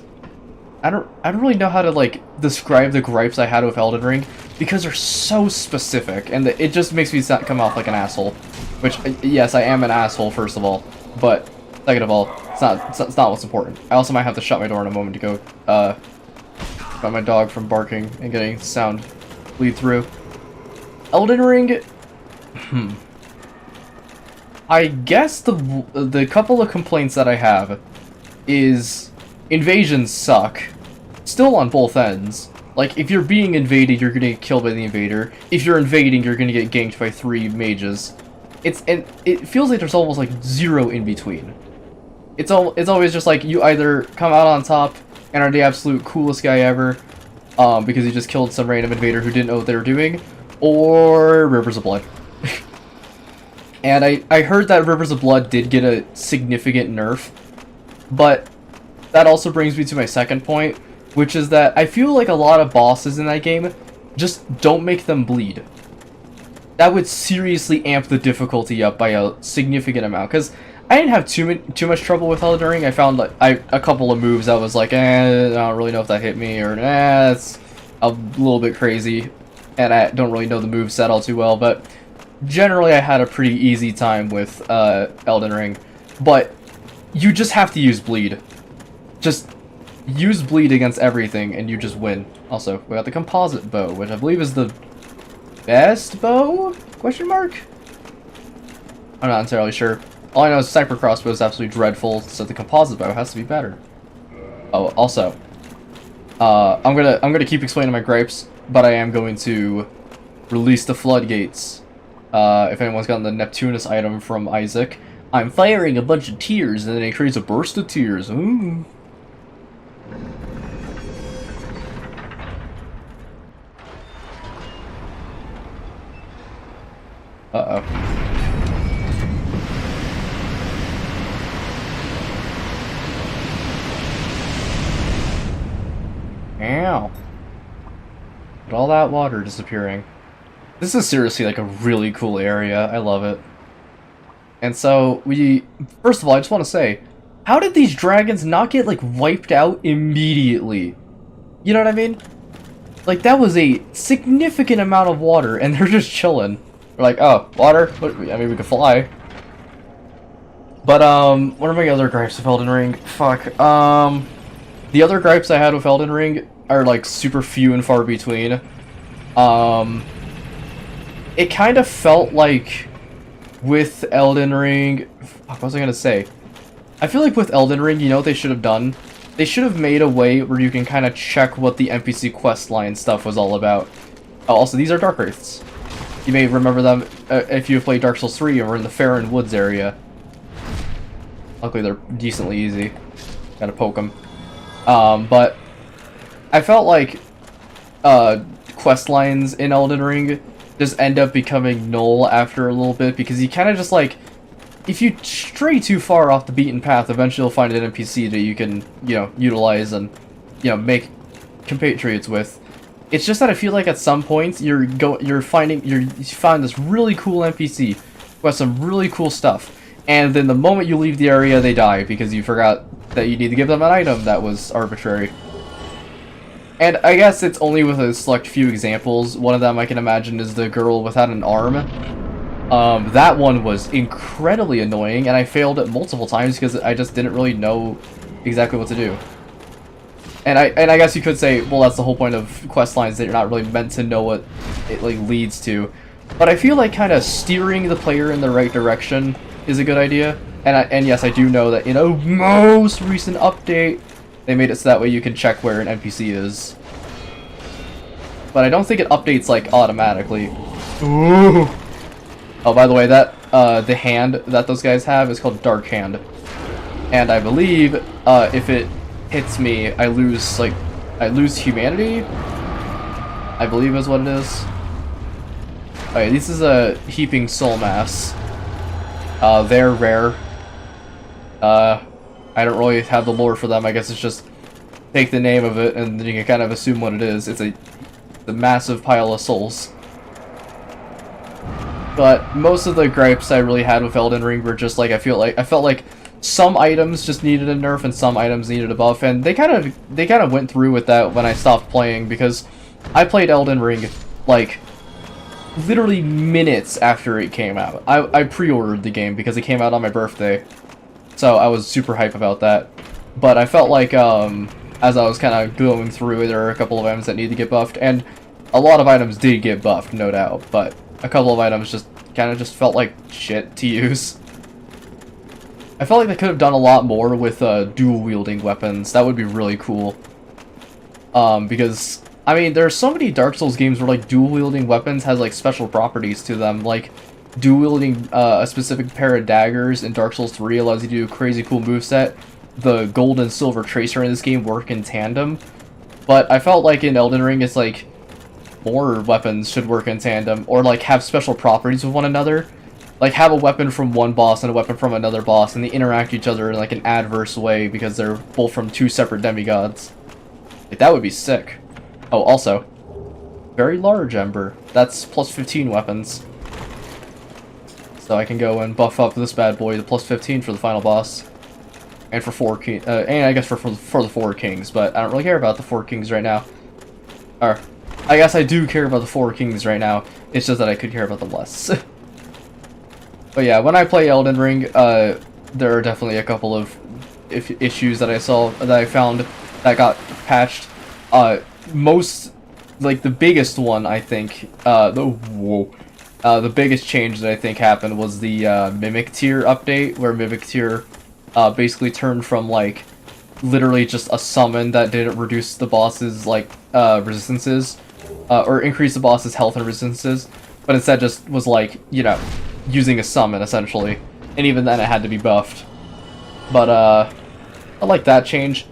I don't really know how to, like, describe the gripes I had with Elden Ring, because they're so specific, and it just makes me come off like an asshole. Which, yes, I am an asshole, first of all, but second of all, it's not what's important. I also might have to shut my door in a moment to go, stop my dog from barking and getting sound bleed through. Elden Ring, I guess the couple of complaints that I have is invasions suck. Still on both ends. Like, if you're being invaded, you're gonna get killed by the invader. If you're invading, you're gonna get ganked by 3 mages. And it feels like there's almost like zero in between. It's always just like you either come out on top and are the absolute coolest guy ever, because you just killed some random invader who didn't know what they were doing, or Rivers of Blood. And I heard that Rivers of Blood did get a significant nerf, but that also brings me to my second point, which is that I feel like a lot of bosses in that game just don't make them bleed. That would seriously amp the difficulty up by a significant amount, because I didn't have too much trouble with Elden Ring. I found like a couple of moves I was like, I don't really know if that hit me, or it's a little bit crazy, and I don't really know the moveset all too well, but generally I had a pretty easy time with Elden Ring. But you just have to use bleed. Just use bleed against everything and you just win. Also, we got the composite bow, which I believe is the best bow? Question mark? I'm not entirely sure. All I know is Sniper Crossbow is absolutely dreadful, so the composite bow has to be better. Oh, also, I'm gonna keep explaining my gripes, but I am going to release the floodgates. If anyone's gotten the Neptunus item from Isaac, I'm firing a bunch of tears, and then it creates a burst of tears. Ooh. Uh-oh. Ow. But all that water disappearing. This is seriously like a really cool area. I love it. And so, first of all, I just want to say, how did these dragons not get, like, wiped out immediately? You know what I mean? Like, that was a significant amount of water, and they're just chilling. They're like, oh, water? I mean, we could fly. But, what are my other gripes with Elden Ring? Fuck, the other gripes I had with Elden Ring are, like, super few and far between. It kind of felt like with Elden Ring... Fuck, what was I gonna say? I feel like with Elden Ring, you know what they should have done? They should have made a way where you can kind of check what the NPC questline stuff was all about. Oh, also, these are Dark Wraiths. You may remember them if you've played Dark Souls 3 and were in the Farron Woods area. Luckily, they're decently easy. Gotta poke them. But I felt like questlines in Elden Ring just end up becoming null after a little bit, because you kind of just like if you stray too far off the beaten path, eventually you'll find an NPC that you can, you know, utilize and, you know, make compatriots with. It's just that I feel like at some points you find this really cool NPC who has some really cool stuff, and then the moment you leave the area, they die because you forgot that you need to give them an item that was arbitrary. And I guess it's only with a select few examples. One of them I can imagine is the girl without an arm. That one was incredibly annoying, and I failed it multiple times because I just didn't really know exactly what to do. And I guess you could say, well, that's the whole point of quest lines, that you're not really meant to know what it like leads to. But I feel like kind of steering the player in the right direction is a good idea. And yes, I do know that in a most recent update, they made it so that way you can check where an NPC is. But I don't think it updates like automatically. Ooh. Oh, by the way, that the hand that those guys have is called Dark Hand, and I believe if it hits me, I lose humanity, I believe is what it is. Alright, this is a Heaping Soul Mass. They're rare. I don't really have the lore for them. I guess it's just take the name of it and then you can kind of assume what it is. It's a massive pile of souls. But most of the gripes I really had with Elden Ring were just like I felt like some items just needed a nerf and some items needed a buff, and they kind of went through with that when I stopped playing, because I played Elden Ring like literally minutes after it came out. I pre-ordered the game because it came out on my birthday, so I was super hype about that. But I felt like as I was kind of going through, there were a couple of items that needed to get buffed, and a lot of items did get buffed, no doubt, but a couple of items just kind of just felt like shit to use. I felt like they could have done a lot more with dual-wielding weapons. That would be really cool. Because, I mean, there are so many Dark Souls games where, like, dual-wielding weapons has, like, special properties to them. Like, dual-wielding a specific pair of daggers in Dark Souls 3 allows you to do a crazy cool moveset. The gold and silver tracer in this game work in tandem. But I felt like in Elden Ring, it's like more weapons should work in tandem, or like have special properties with one another. Like have a weapon from one boss and a weapon from another boss, and they interact with each other in like an adverse way because they're both from two separate demigods. Like that would be sick. Oh, also, very large ember. That's plus 15 weapons. So I can go and buff up this bad boy to plus 15 for the final boss. And for and I guess for the 4 kings, but I don't really care about the 4 kings right now. Or, I guess I do care about the 4 kings right now, it's just that I could care about them less. But yeah, when I play Elden Ring, there are definitely a couple of issues that I found that got patched. Like the biggest one, I think, the biggest change that I think happened was the Mimic Tier update, where Mimic Tier basically turned from like literally just a summon that didn't reduce the boss's like resistances or increase the boss's health and resistances, but instead just was like, you know, using a summon essentially, and even then it had to be buffed. But I like that change.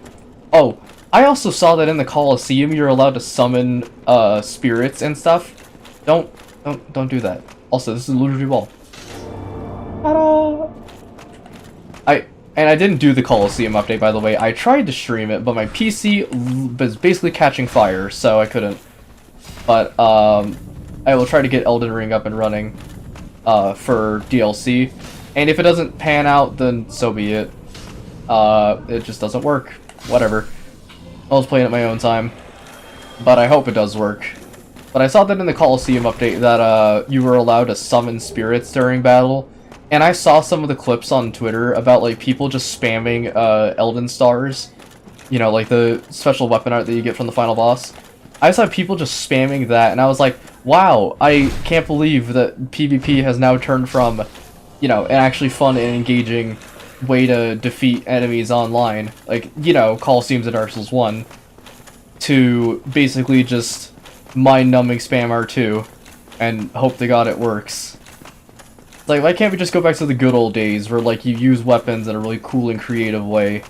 Oh, I also saw that in the Colosseum you're allowed to summon spirits and stuff. Don't do that. Also, this is Illusory Wall. Ta-da! I didn't do the Colosseum update, by the way. I tried to stream it, but my PC was basically catching fire, so I couldn't. But I will try to get Elden Ring up and running for DLC. And if it doesn't pan out, then so be it. It just doesn't work. Whatever. I was playing at my own time. But I hope it does work. But I saw that in the Colosseum update that you were allowed to summon spirits during battle. And I saw some of the clips on Twitter about like people just spamming Elden Stars. You know, like the special weapon art that you get from the final boss. I saw people just spamming that, and I was like, wow, I can't believe that PvP has now turned from, you know, an actually fun and engaging way to defeat enemies online, like, you know, Colosseums and Dark Souls 1, to basically just mind-numbing spam R2 and hope to God it works. Like, why can't we just go back to the good old days where, like, you use weapons in a really cool and creative way?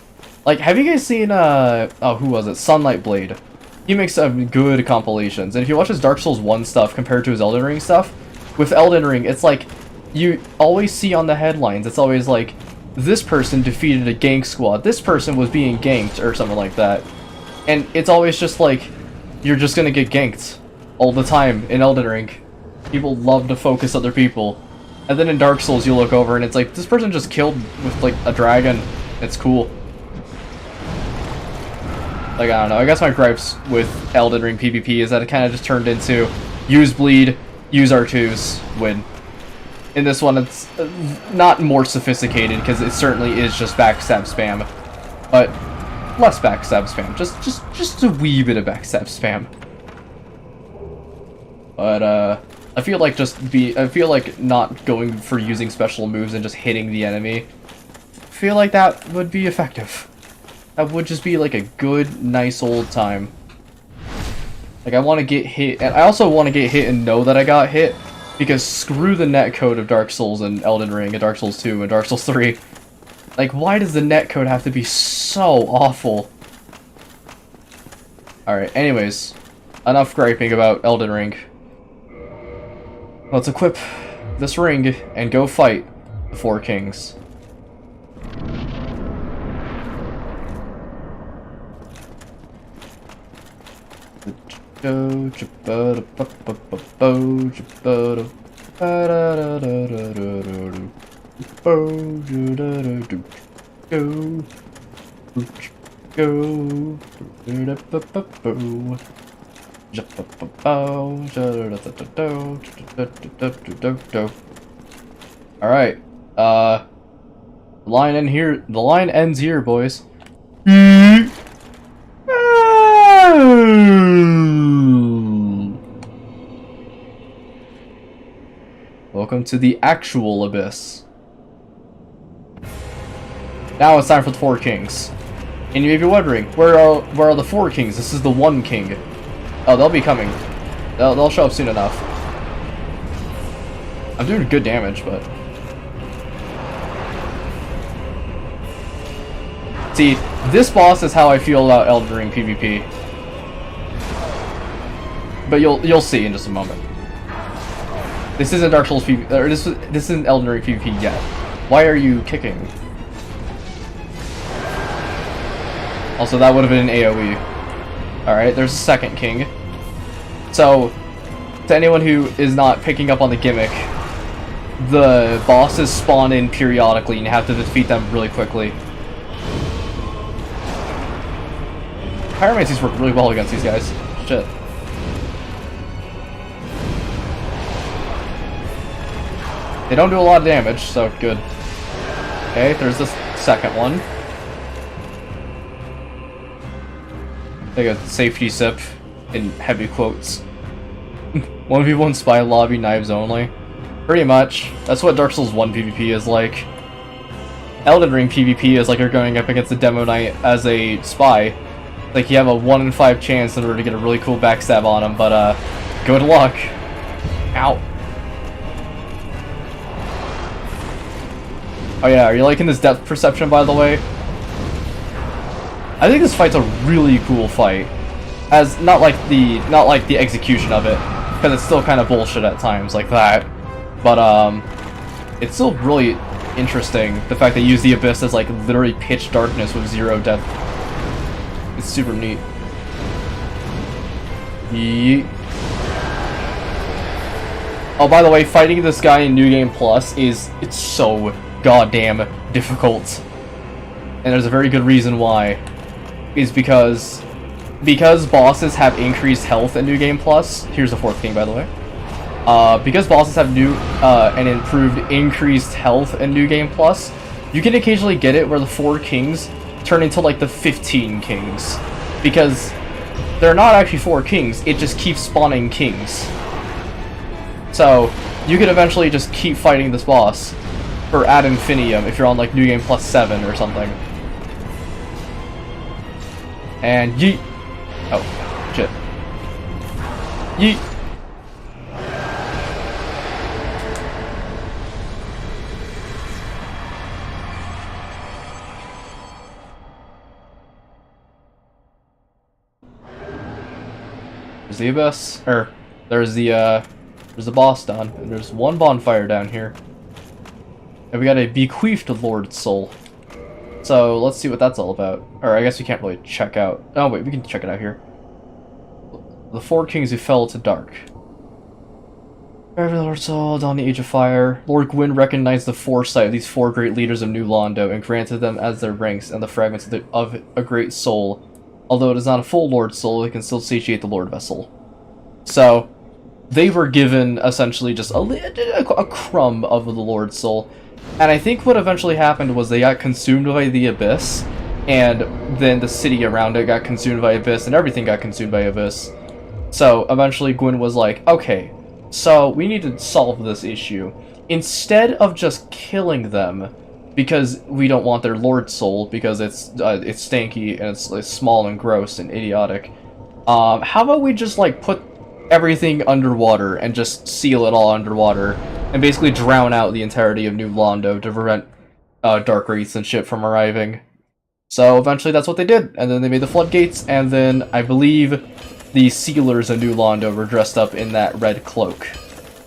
Like, have you guys seen, oh, who was it? Sunlight Blade. He makes some good compilations, and if you watch his Dark Souls 1 stuff compared to his Elden Ring stuff, with Elden Ring, it's like, you always see on the headlines, it's always like, this person defeated a gank squad, this person was being ganked, or something like that. And it's always just like, you're just gonna get ganked all the time in Elden Ring. People love to focus other people. And then in Dark Souls you look over and it's like, this person just killed with like a dragon. It's cool. Like, I don't know, I guess my gripes with Elden Ring PvP is that it kind of just turned into use bleed, use R2s, win. In this one it's not more sophisticated because it certainly is just backstab spam. But less backstab spam, just a wee bit of backstab spam. But I feel like not going for using special moves and just hitting the enemy. I feel like that would be effective. That would just be like a good, nice old time. Like I want to get hit, and I also want to get hit and know that I got hit, because screw the netcode of Dark Souls and Elden Ring and Dark Souls 2 and Dark Souls 3. Like, why does the netcode have to be so awful? Alright, anyways, enough griping about Elden Ring. Let's equip this ring and go fight the Four Kings. Alright, the line ends here, boys. Welcome to the actual abyss. Now it's time for the Four Kings. And you may be wondering, where are the Four Kings? This is the one king. Oh, they'll be coming. They'll show up soon enough. I'm doing good damage, but... See, this boss is how I feel about Elden Ring PvP. But you'll see in just a moment. This isn't Dark Souls PvP, or this isn't Elden Ring PvP yet. Why are you kicking? Also, that would have been an AoE. Alright, there's a second king. So, to anyone who is not picking up on the gimmick, the bosses spawn in periodically and you have to defeat them really quickly. Pyromancies work really well against these guys. Shit. They don't do a lot of damage, so good. Okay, there's this second one. Take a safety sip, in heavy quotes. 1v1 spy lobby, knives only. Pretty much. That's what Dark Souls 1 PvP is like. Elden Ring PvP is like you're going up against a Demo Knight as a spy. Like you have a 1 in 5 chance in order to get a really cool backstab on him, but good luck. Ow. Oh yeah, are you liking this depth perception, by the way? I think this fight's a really cool fight. As not like the execution of it, because it's still kind of bullshit at times like that. But it's still really interesting, the fact they use the Abyss as like literally pitch darkness with 0 depth. It's super neat. Yeet. Oh, by the way, fighting this guy in New Game Plus it's so goddamn difficult. And there's a very good reason why. Is because bosses have increased health in New Game Plus. Here's the fourth king, by the way. Because bosses have new and improved increased health in New Game Plus, you can occasionally get it where the 4 kings turn into like the 15 kings. Because they're not actually 4 kings, it just keeps spawning kings. So, you could eventually just keep fighting this boss for ad infinitum if you're on like New Game Plus 7 or something. And yeet. Oh, shit. Yeet. There's the abyss, there's the boss done, and there's one bonfire down here. And we got a bequeathed Lord Soul. So let's see what that's all about. Or I guess we can't really check out. Oh wait, we can check it out here. The four kings who fell to dark. Every Lord Soul, on the Age of Fire, Lord Gwyn recognized the foresight of these four great leaders of New Londo and granted them as their ranks and the fragments of a great soul. Although it is not a full Lord Soul, it can still satiate the Lord Vessel. So, they were given essentially just a crumb of the Lord Soul. And I think what eventually happened was they got consumed by the Abyss, and then the city around it got consumed by Abyss, and everything got consumed by Abyss. So, eventually Gwyn was like, okay, so we need to solve this issue. Instead of just killing them, because we don't want their Lord Soul, because it's stanky, and it's small and gross and idiotic, how about we just, like, put everything underwater and just seal it all underwater, and basically drown out the entirety of New Londo to prevent dark wraiths and shit from arriving. So eventually that's what they did, and then they made the floodgates, and then I believe the sealers of New Londo were dressed up in that red cloak,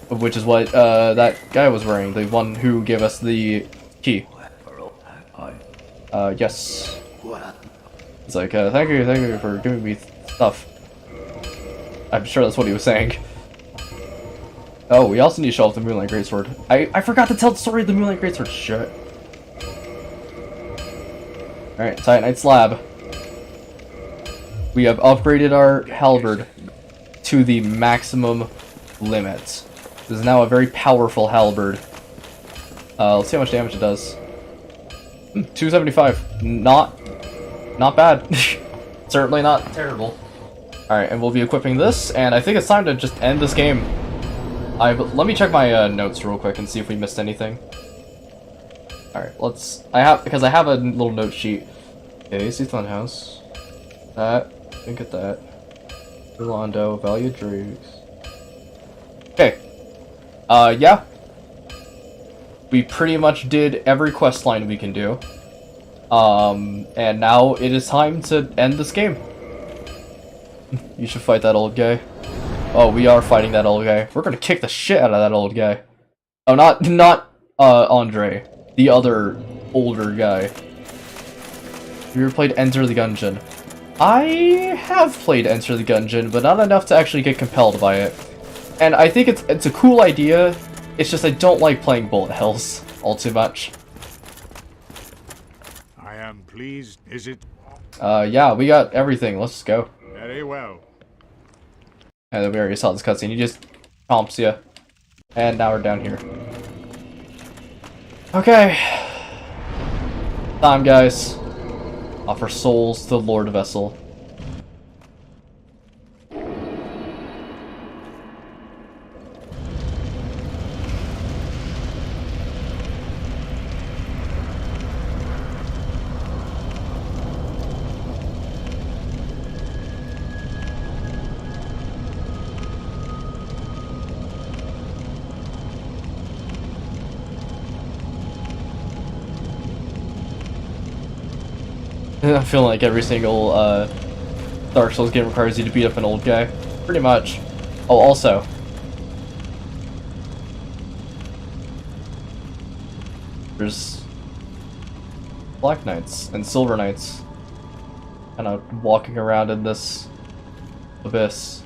which is what that guy was wearing, the one who gave us the key. Yes. It's like, thank you for giving me stuff. I'm sure that's what he was saying. Oh, we also need to show off the Moonlight Greatsword. I forgot to tell the story of the Moonlight Greatsword. Shit. Alright, Titanite Slab. We have upgraded our halberd to the maximum limit. This is now a very powerful halberd. Let's see how much damage it does. 275. Not bad. Certainly not terrible. Alright, and we'll be equipping this, and I think it's time to just end this game. Let me check my notes real quick and see if we missed anything. Alright, because I have a little note sheet. Okay, see Funhouse. That, think at that. Rolando, Value Drugs. Okay. Yeah. We pretty much did every quest line we can do. And now it is time to end this game. You should fight that old guy. Oh, we are fighting that old guy. We're gonna kick the shit out of that old guy. Oh, not Andre. The other older guy. Have you ever played Enter the Gungeon? I have played Enter the Gungeon, but not enough to actually get compelled by it. And I think it's a cool idea. It's just I don't like playing bullet hells all too much. I am pleased, is it? Yeah, we got everything. Let's just go. Very well. And then we already saw this cutscene. He just chomps you. And now we're down here. Okay. Time, guys. Offer souls to the Lord Vessel. I'm feeling like every single Dark Souls game requires you to beat up an old guy. Pretty much. Oh, also. There's Black Knights and Silver Knights kind of walking around in this abyss.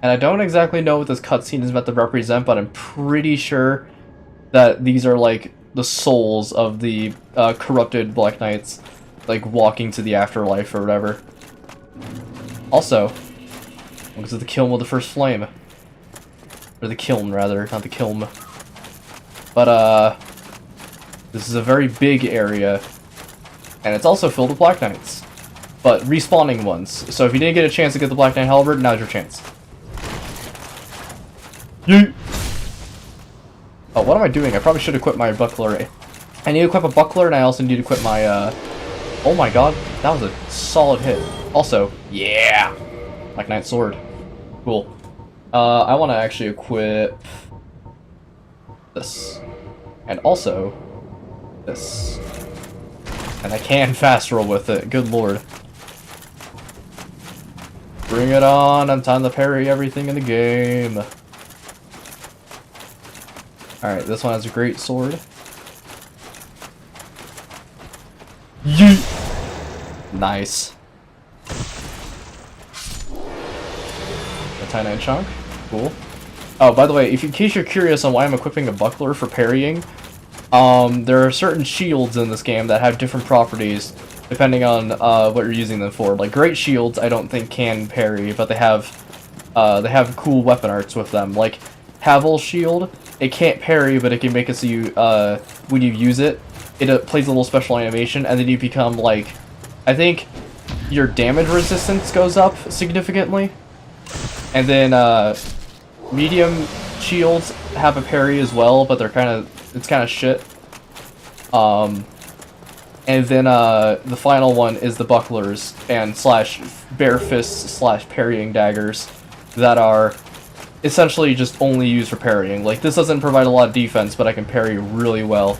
And I don't exactly know what this cutscene is meant to represent, but I'm pretty sure that these are like the souls of the corrupted Black Knights, like walking to the afterlife or whatever. Also, because of the kiln with the first flame. Or the kiln, rather, not the kiln. But, this is a very big area, and it's also filled with Black Knights. But respawning ones. So if you didn't get a chance to get the Black Knight Halberd, now's your chance. Yeet! Oh, what am I doing? I probably should equip my buckler. I need to equip a buckler, and I also need to equip my, Oh my god, that was a solid hit. Also, yeah! Black Knight Sword. Cool. I want to actually equip this. And also, this. And I can fast roll with it, good lord. Bring it on, I'm time to parry everything in the game. Alright, this one has a great sword. Yeet! Nice. A tiny chunk. Cool. Oh, by the way, in case you're curious on why I'm equipping a buckler for parrying, there are certain shields in this game that have different properties depending on what you're using them for. Like great shields, I don't think can parry, but they have cool weapon arts with them. Like Havel's shield, it can't parry, but it can make it so you when you use it, it plays a little special animation, and then you become like, I think your damage resistance goes up significantly, and then medium shields have a parry as well, but it's kind of shit. And then the final one is the bucklers and slash bare fists slash parrying daggers that are essentially just only used for parrying. Like, this doesn't provide a lot of defense, but I can parry really well.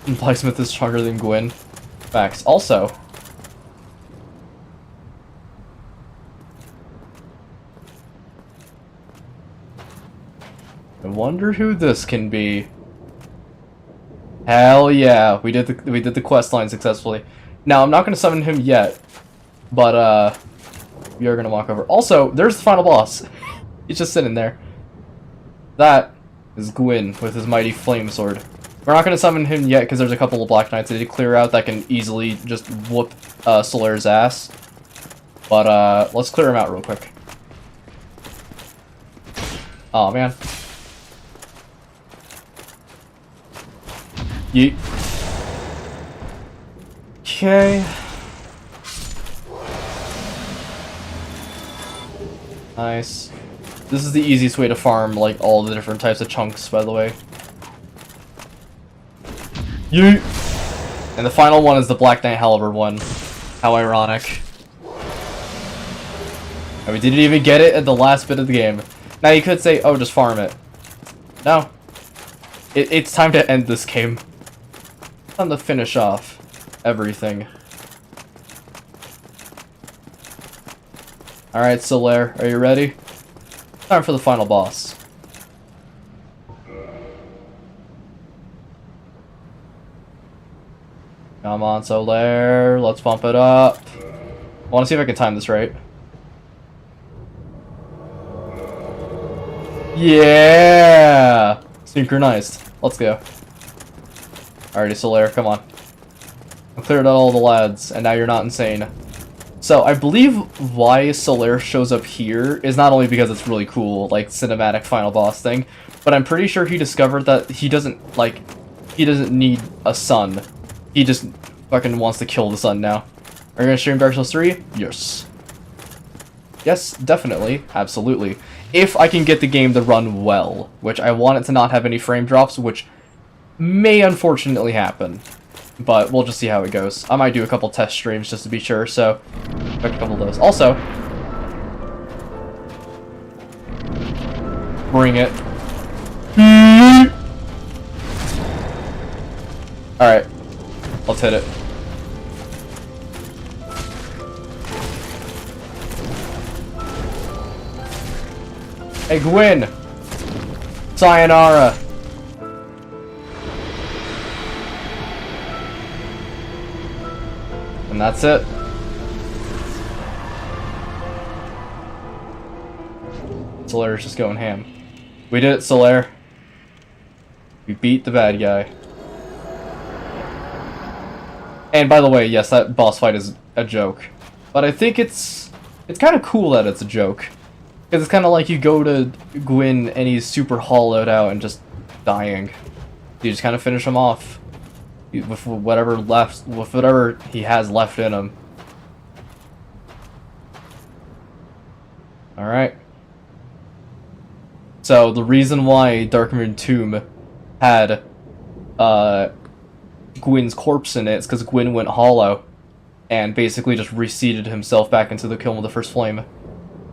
Blacksmith is stronger than Gwyn. Facts. Also, I wonder who this can be. Hell yeah, we did the quest line successfully. Now I'm not gonna summon him yet, but we are gonna walk over. Also, there's the final boss. He's just sitting there. That is Gwyn with his mighty flame sword. We're not gonna summon him yet because there's a couple of Black Knights that need to clear out that can easily just whoop Solaire's ass. But let's clear him out real quick. Oh man. Yeet. Okay. Nice. This is the easiest way to farm, like, all the different types of chunks, by the way. Yeet! And the final one is the Black Knight Halberd one. How ironic. And we didn't even get it at the last bit of the game. Now you could say, oh, just farm it. No. It's time to end this game. Time to finish off everything. Alright, Solaire, are you ready? Time for the final boss. Come on, Solaire, let's bump it up. I want to see if I can time this right. Yeah! Synchronized. Let's go. Alrighty, Solaire, come on. I cleared out all the lads, and now you're not insane. So, I believe why Solaire shows up here is not only because it's really cool, like, cinematic final boss thing, but I'm pretty sure he discovered that he doesn't need a son. He just fucking wants to kill the sun now. Are you gonna stream Dark Souls 3? Yes. Yes, definitely. Absolutely. If I can get the game to run well, which I want it to not have any frame drops, which may unfortunately happen. But we'll just see how it goes. I might do a couple test streams just to be sure, so expect a couple of those. Also, bring it. Alright, let's hit it. Hey, Gwyn! Sayonara! And that's it. Solaire's just going ham. We did it, Solaire. We beat the bad guy. And by the way, yes, that boss fight is a joke. But I think it's kind of cool that it's a joke. Because it's kind of like you go to Gwyn and he's super hollowed out and just dying. You just kind of finish him off. With whatever he has left in him. Alright. So, the reason why Darkmoon Tomb had Gwyn's corpse in it is because Gwyn went hollow and basically just reseated himself back into the Kiln with the First Flame.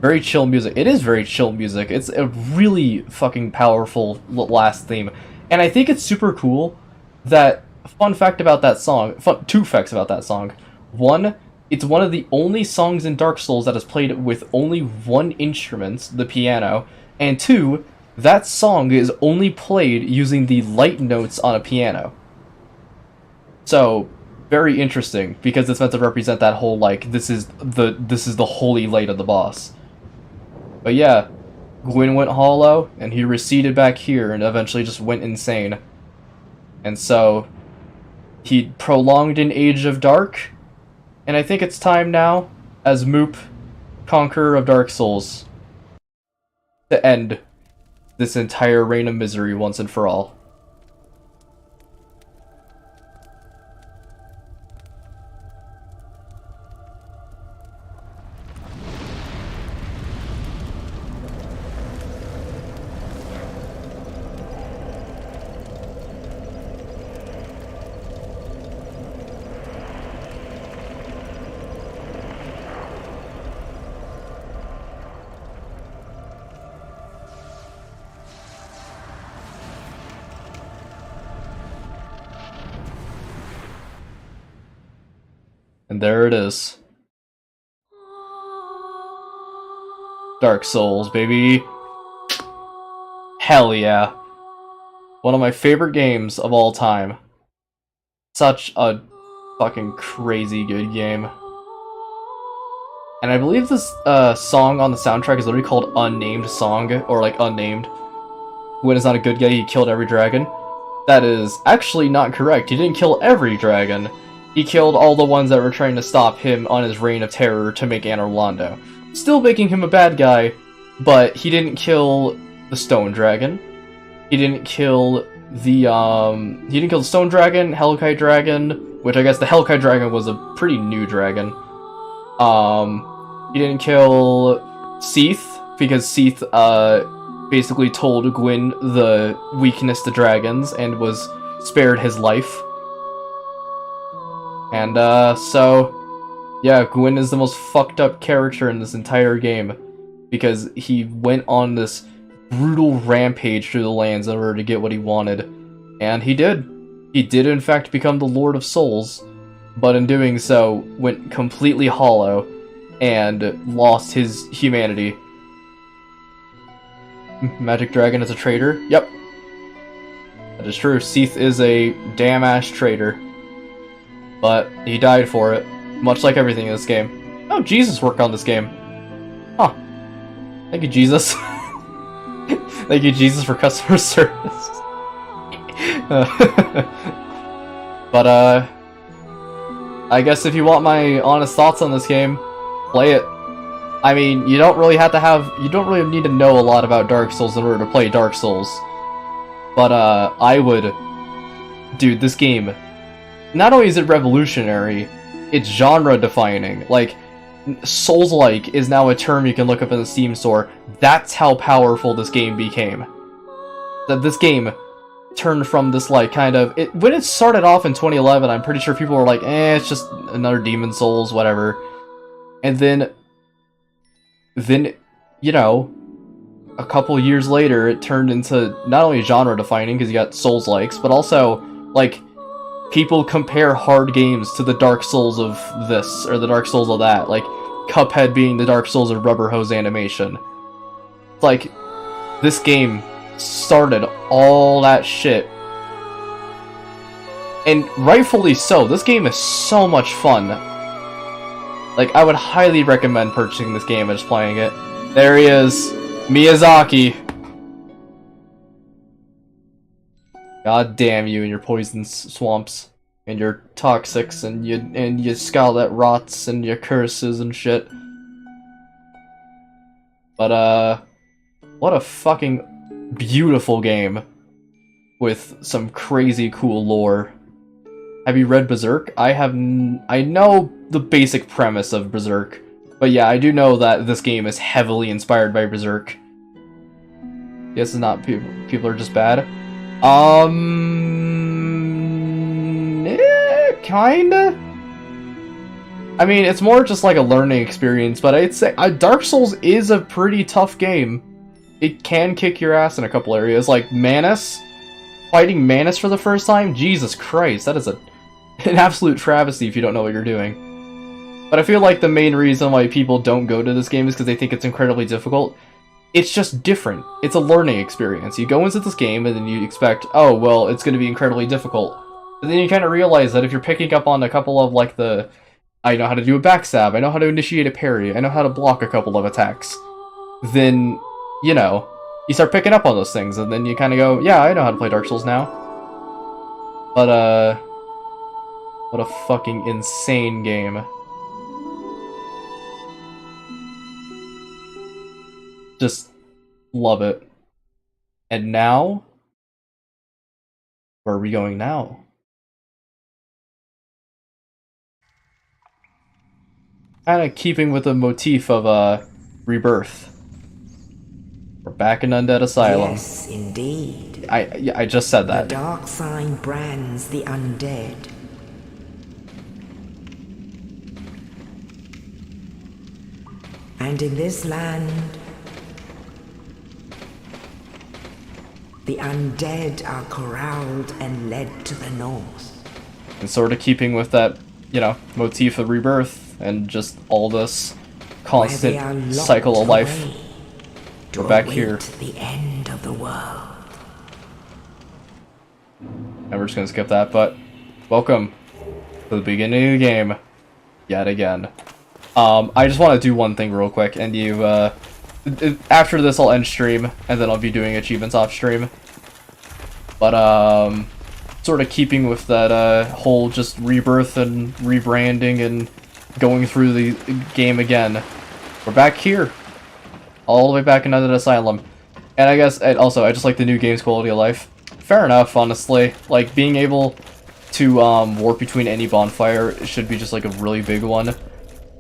Very chill music. It is very chill music. It's a really fucking powerful last theme. And I think it's super cool that... Fun fact about that song, two facts about that song. One, it's one of the only songs in Dark Souls that is played with only one instrument, the piano. And two, that song is only played using the light notes on a piano. So, very interesting, because it's meant to represent that whole, like, this is the holy light of the boss. But yeah, Gwyn went hollow, and he receded back here, and eventually just went insane. And so, he prolonged an Age of Dark, and I think it's time now, as Moop, Conqueror of Dark Souls, to end this entire reign of misery once and for all. And there it is. Dark Souls, baby. Hell yeah. One of my favorite games of all time. Such a fucking crazy good game. And I believe this song on the soundtrack is literally called Unnamed Song, or like Unnamed. Gwyn is not a good guy, he killed every dragon. That is actually not correct. He didn't kill every dragon. He killed all the ones that were trying to stop him on his reign of terror to make Anor Londo. Still making him a bad guy, but he didn't kill the Stone Dragon. He didn't kill the Stone Dragon, Hellkite Dragon, which I guess the Hellkite Dragon was a pretty new dragon. He didn't kill Seath, because Seath, basically told Gwyn the weakness to dragons and was spared his life. And, so, yeah, Gwyn is the most fucked up character in this entire game, because he went on this brutal rampage through the lands in order to get what he wanted. And he did. He did, in fact, become the Lord of Souls, but in doing so, went completely hollow, and lost his humanity. Magic Dragon is a traitor? Yep. That is true. Seath is a damn-ass traitor. But he died for it, much like everything in this game. Oh, Jesus worked on this game. Huh. Thank you, Jesus. Thank you, Jesus, for customer service. But, I guess if you want my honest thoughts on this game, play it. I mean, you don't really need to know a lot about Dark Souls in order to play Dark Souls. But, I would... Dude, this game... Not only is it revolutionary, it's genre-defining. Like, Souls-like is now a term you can look up in the Steam store. That's how powerful this game became. That this game turned from this, like, kind of... when it started off in 2011, I'm pretty sure people were like, it's just another Demon Souls, whatever. And then, you know, a couple years later, it turned into not only genre-defining, because you got Souls-likes, but also, like... People compare hard games to the Dark Souls of this, or the Dark Souls of that, like Cuphead being the Dark Souls of rubber hose animation. Like, this game started all that shit. And rightfully so, this game is so much fun. Like, I would highly recommend purchasing this game and just playing it. There he is, Miyazaki. God damn you and your poison swamps, and your toxics, and your scarlet rots, and your curses and shit. But what a fucking beautiful game with some crazy cool lore. Have you read Berserk? I know the basic premise of Berserk, but yeah, I do know that this game is heavily inspired by Berserk. Yes, it's not people are just bad. Kinda? I mean, it's more just like a learning experience, but I'd say Dark Souls is a pretty tough game. It can kick your ass in a couple areas, like Manus. Fighting Manus for the first time? Jesus Christ, that is an absolute travesty if you don't know what you're doing. But I feel like the main reason why people don't go to this game is because they think it's incredibly difficult. it's just different. It's a learning experience. You go into this game and then you expect, oh, well, it's going to be incredibly difficult. And then you kind of realize that if you're picking up on a couple of, like, I know how to do a backstab, I know how to initiate a parry, I know how to block a couple of attacks, then, you know, you start picking up on those things, and then you kind of go, yeah, I know how to play Dark Souls now. But, what a fucking insane game. Just love it. And now, where are we going now? Kind of keeping with the motif of Rebirth. We're back in Undead Asylum. Yes, indeed. I just said that. The dark sign brands the undead. And in this land, the undead are corralled and led to the north. And sort of keeping with that, you know, motif of Rebirth and just all this constant cycle of life. We're back here. The end of the world. And we're just gonna skip that, but welcome to the beginning of the game yet again. I just want to do one thing real quick, and after this I'll end stream, and then I'll be doing achievements off stream. But sort of keeping with that whole just rebirth and rebranding and going through the game again, we're back here. All the way back in Undead Asylum. And I guess, and also, I just like the new game's quality of life. Fair enough, honestly. Like, being able to warp between any bonfire should be just like a really big one.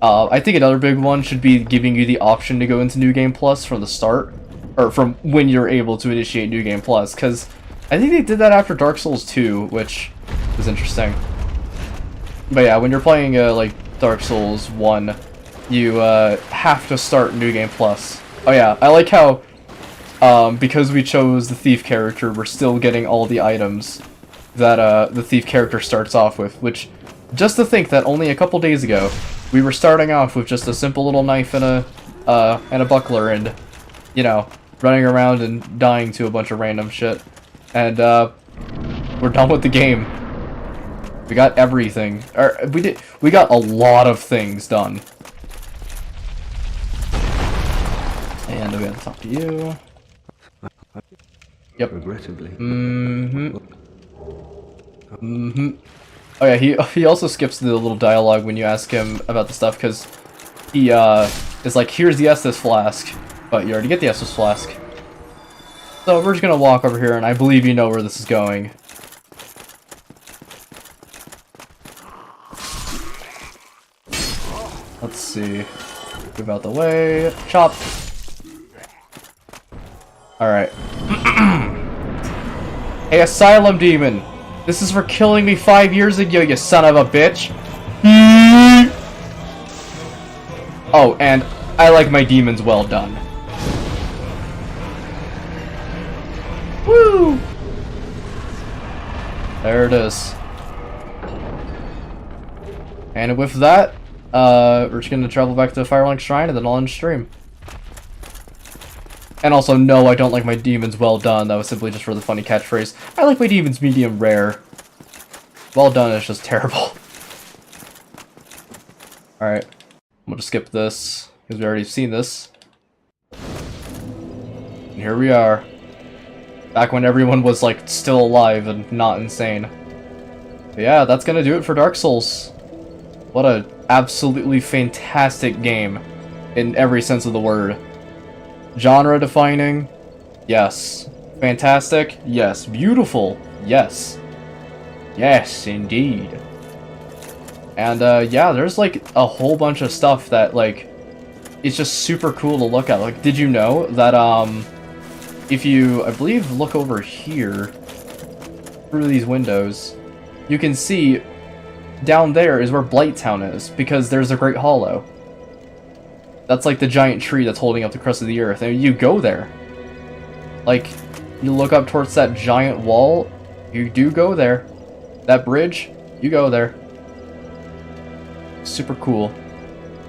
I think another big one should be giving you the option to go into New Game Plus from the start. Or from when you're able to initiate New Game Plus. Because I think they did that after Dark Souls 2, which is interesting. But yeah, when you're playing like Dark Souls 1, you have to start New Game Plus. Oh yeah, I like how, because we chose the Thief character, we're still getting all the items that the Thief character starts off with, which, just to think that only a couple days ago, we were starting off with just a simple little knife and a buckler and, you know, running around and dying to a bunch of random shit. And, we're done with the game. We got everything. We got a lot of things done. And we gotta talk to you. Yep. Regrettably. Oh yeah, he also skips the little dialogue when you ask him about the stuff, because he is like, here's the Estus flask, but you already get the Estus flask. So we're just gonna walk over here, and I believe you know where this is going. Let's see. Move out the way. Chop. Alright. Hey, Asylum Demon! This is for killing me 5 years ago, you son of a bitch! Oh, and I like my demons well done. Woo! There it is. And with that, we're just gonna travel back to the Firelink Shrine and then I'll end stream. And also, no, I don't like my demons well done. That was simply just for the funny catchphrase. I like my demons medium rare. Well done is just terrible. Alright. I'm gonna skip this, because we already seen this. And here we are. Back when everyone was, like, still alive and not insane. But yeah, that's gonna do it for Dark Souls. What a absolutely fantastic game. In every sense of the word. Genre defining? Yes. Fantastic? Yes. Beautiful? Yes. Yes, indeed. And, yeah, there's, like, a whole bunch of stuff that, like, it's just super cool to look at. Like, did you know that, if you, I believe, look over here, through these windows, you can see down there is where Blighttown is, because there's a Great Hollow. That's like the giant tree that's holding up the crust of the earth, and you go there. Like, you look up towards that giant wall, you do go there. That bridge, you go there. Super cool.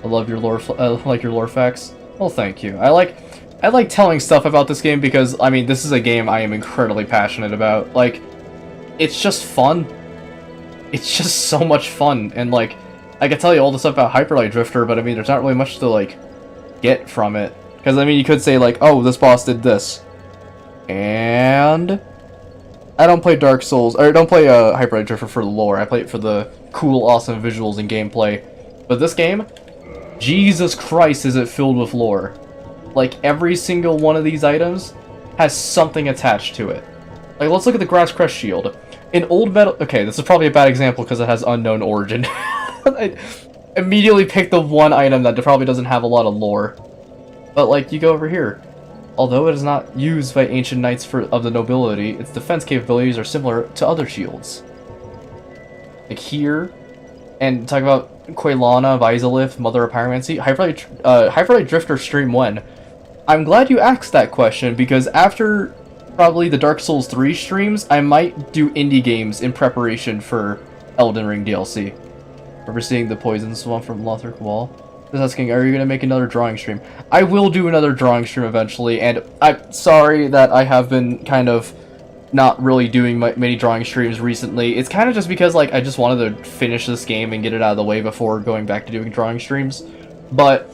I love your lore, like your lore facts. Well, thank you. I like I like telling stuff about this game because, I mean, this is a game I am incredibly passionate about. Like, it's just fun. It's just so much fun, and like, I could tell you all the stuff about Hyper Light Drifter, but I mean, there's not really much to like get from it. Because I mean, you could say like, oh, this boss did this, and I don't play Dark Souls, or I don't play Hyper Light Drifter for the lore. I play it for the cool, awesome visuals and gameplay. But this game, Jesus Christ, is it filled with lore. Like, every single one of these items has something attached to it. Like, let's look at the Grass Crest Shield. In Old Metal... Okay, this is probably a bad example because it has unknown origin. I immediately picked the one item that probably doesn't have a lot of lore. But, like, you go over here. Although it is not used by ancient knights of the nobility, its defense capabilities are similar to other shields. Like here, and talk about Quaylana, Vizalith, Mother of Pyromancy, Hyper Light Drifter stream when? I'm glad you asked that question, because after probably the Dark Souls 3 streams, I might do indie games in preparation for Elden Ring DLC. Remember seeing the poison swamp from Lothric Wall? Just asking, are you going to make another drawing stream? I will do another drawing stream eventually, and I'm sorry that I have been kind of not really doing many drawing streams recently. It's kind of just because, like, I just wanted to finish this game and get it out of the way before going back to doing drawing streams. But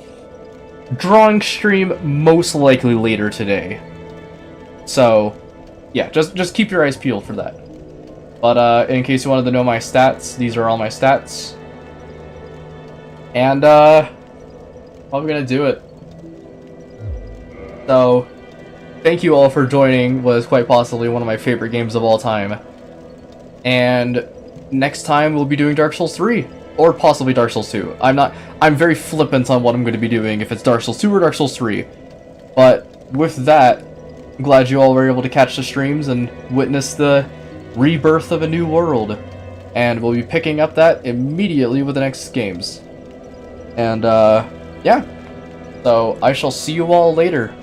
drawing stream most likely later today. So, yeah, just keep your eyes peeled for that. But, in case you wanted to know my stats, these are all my stats. And, probably gonna do it. So, thank you all for joining what is quite possibly one of my favorite games of all time. And next time we'll be doing Dark Souls 3. Or possibly Dark Souls 2. I'm very flippant on what I'm going to be doing, if it's Dark Souls 2 or Dark Souls 3. But with that, I'm glad you all were able to catch the streams and witness the rebirth of a new world. And we'll be picking up that immediately with the next games. And, yeah. So, I shall see you all later.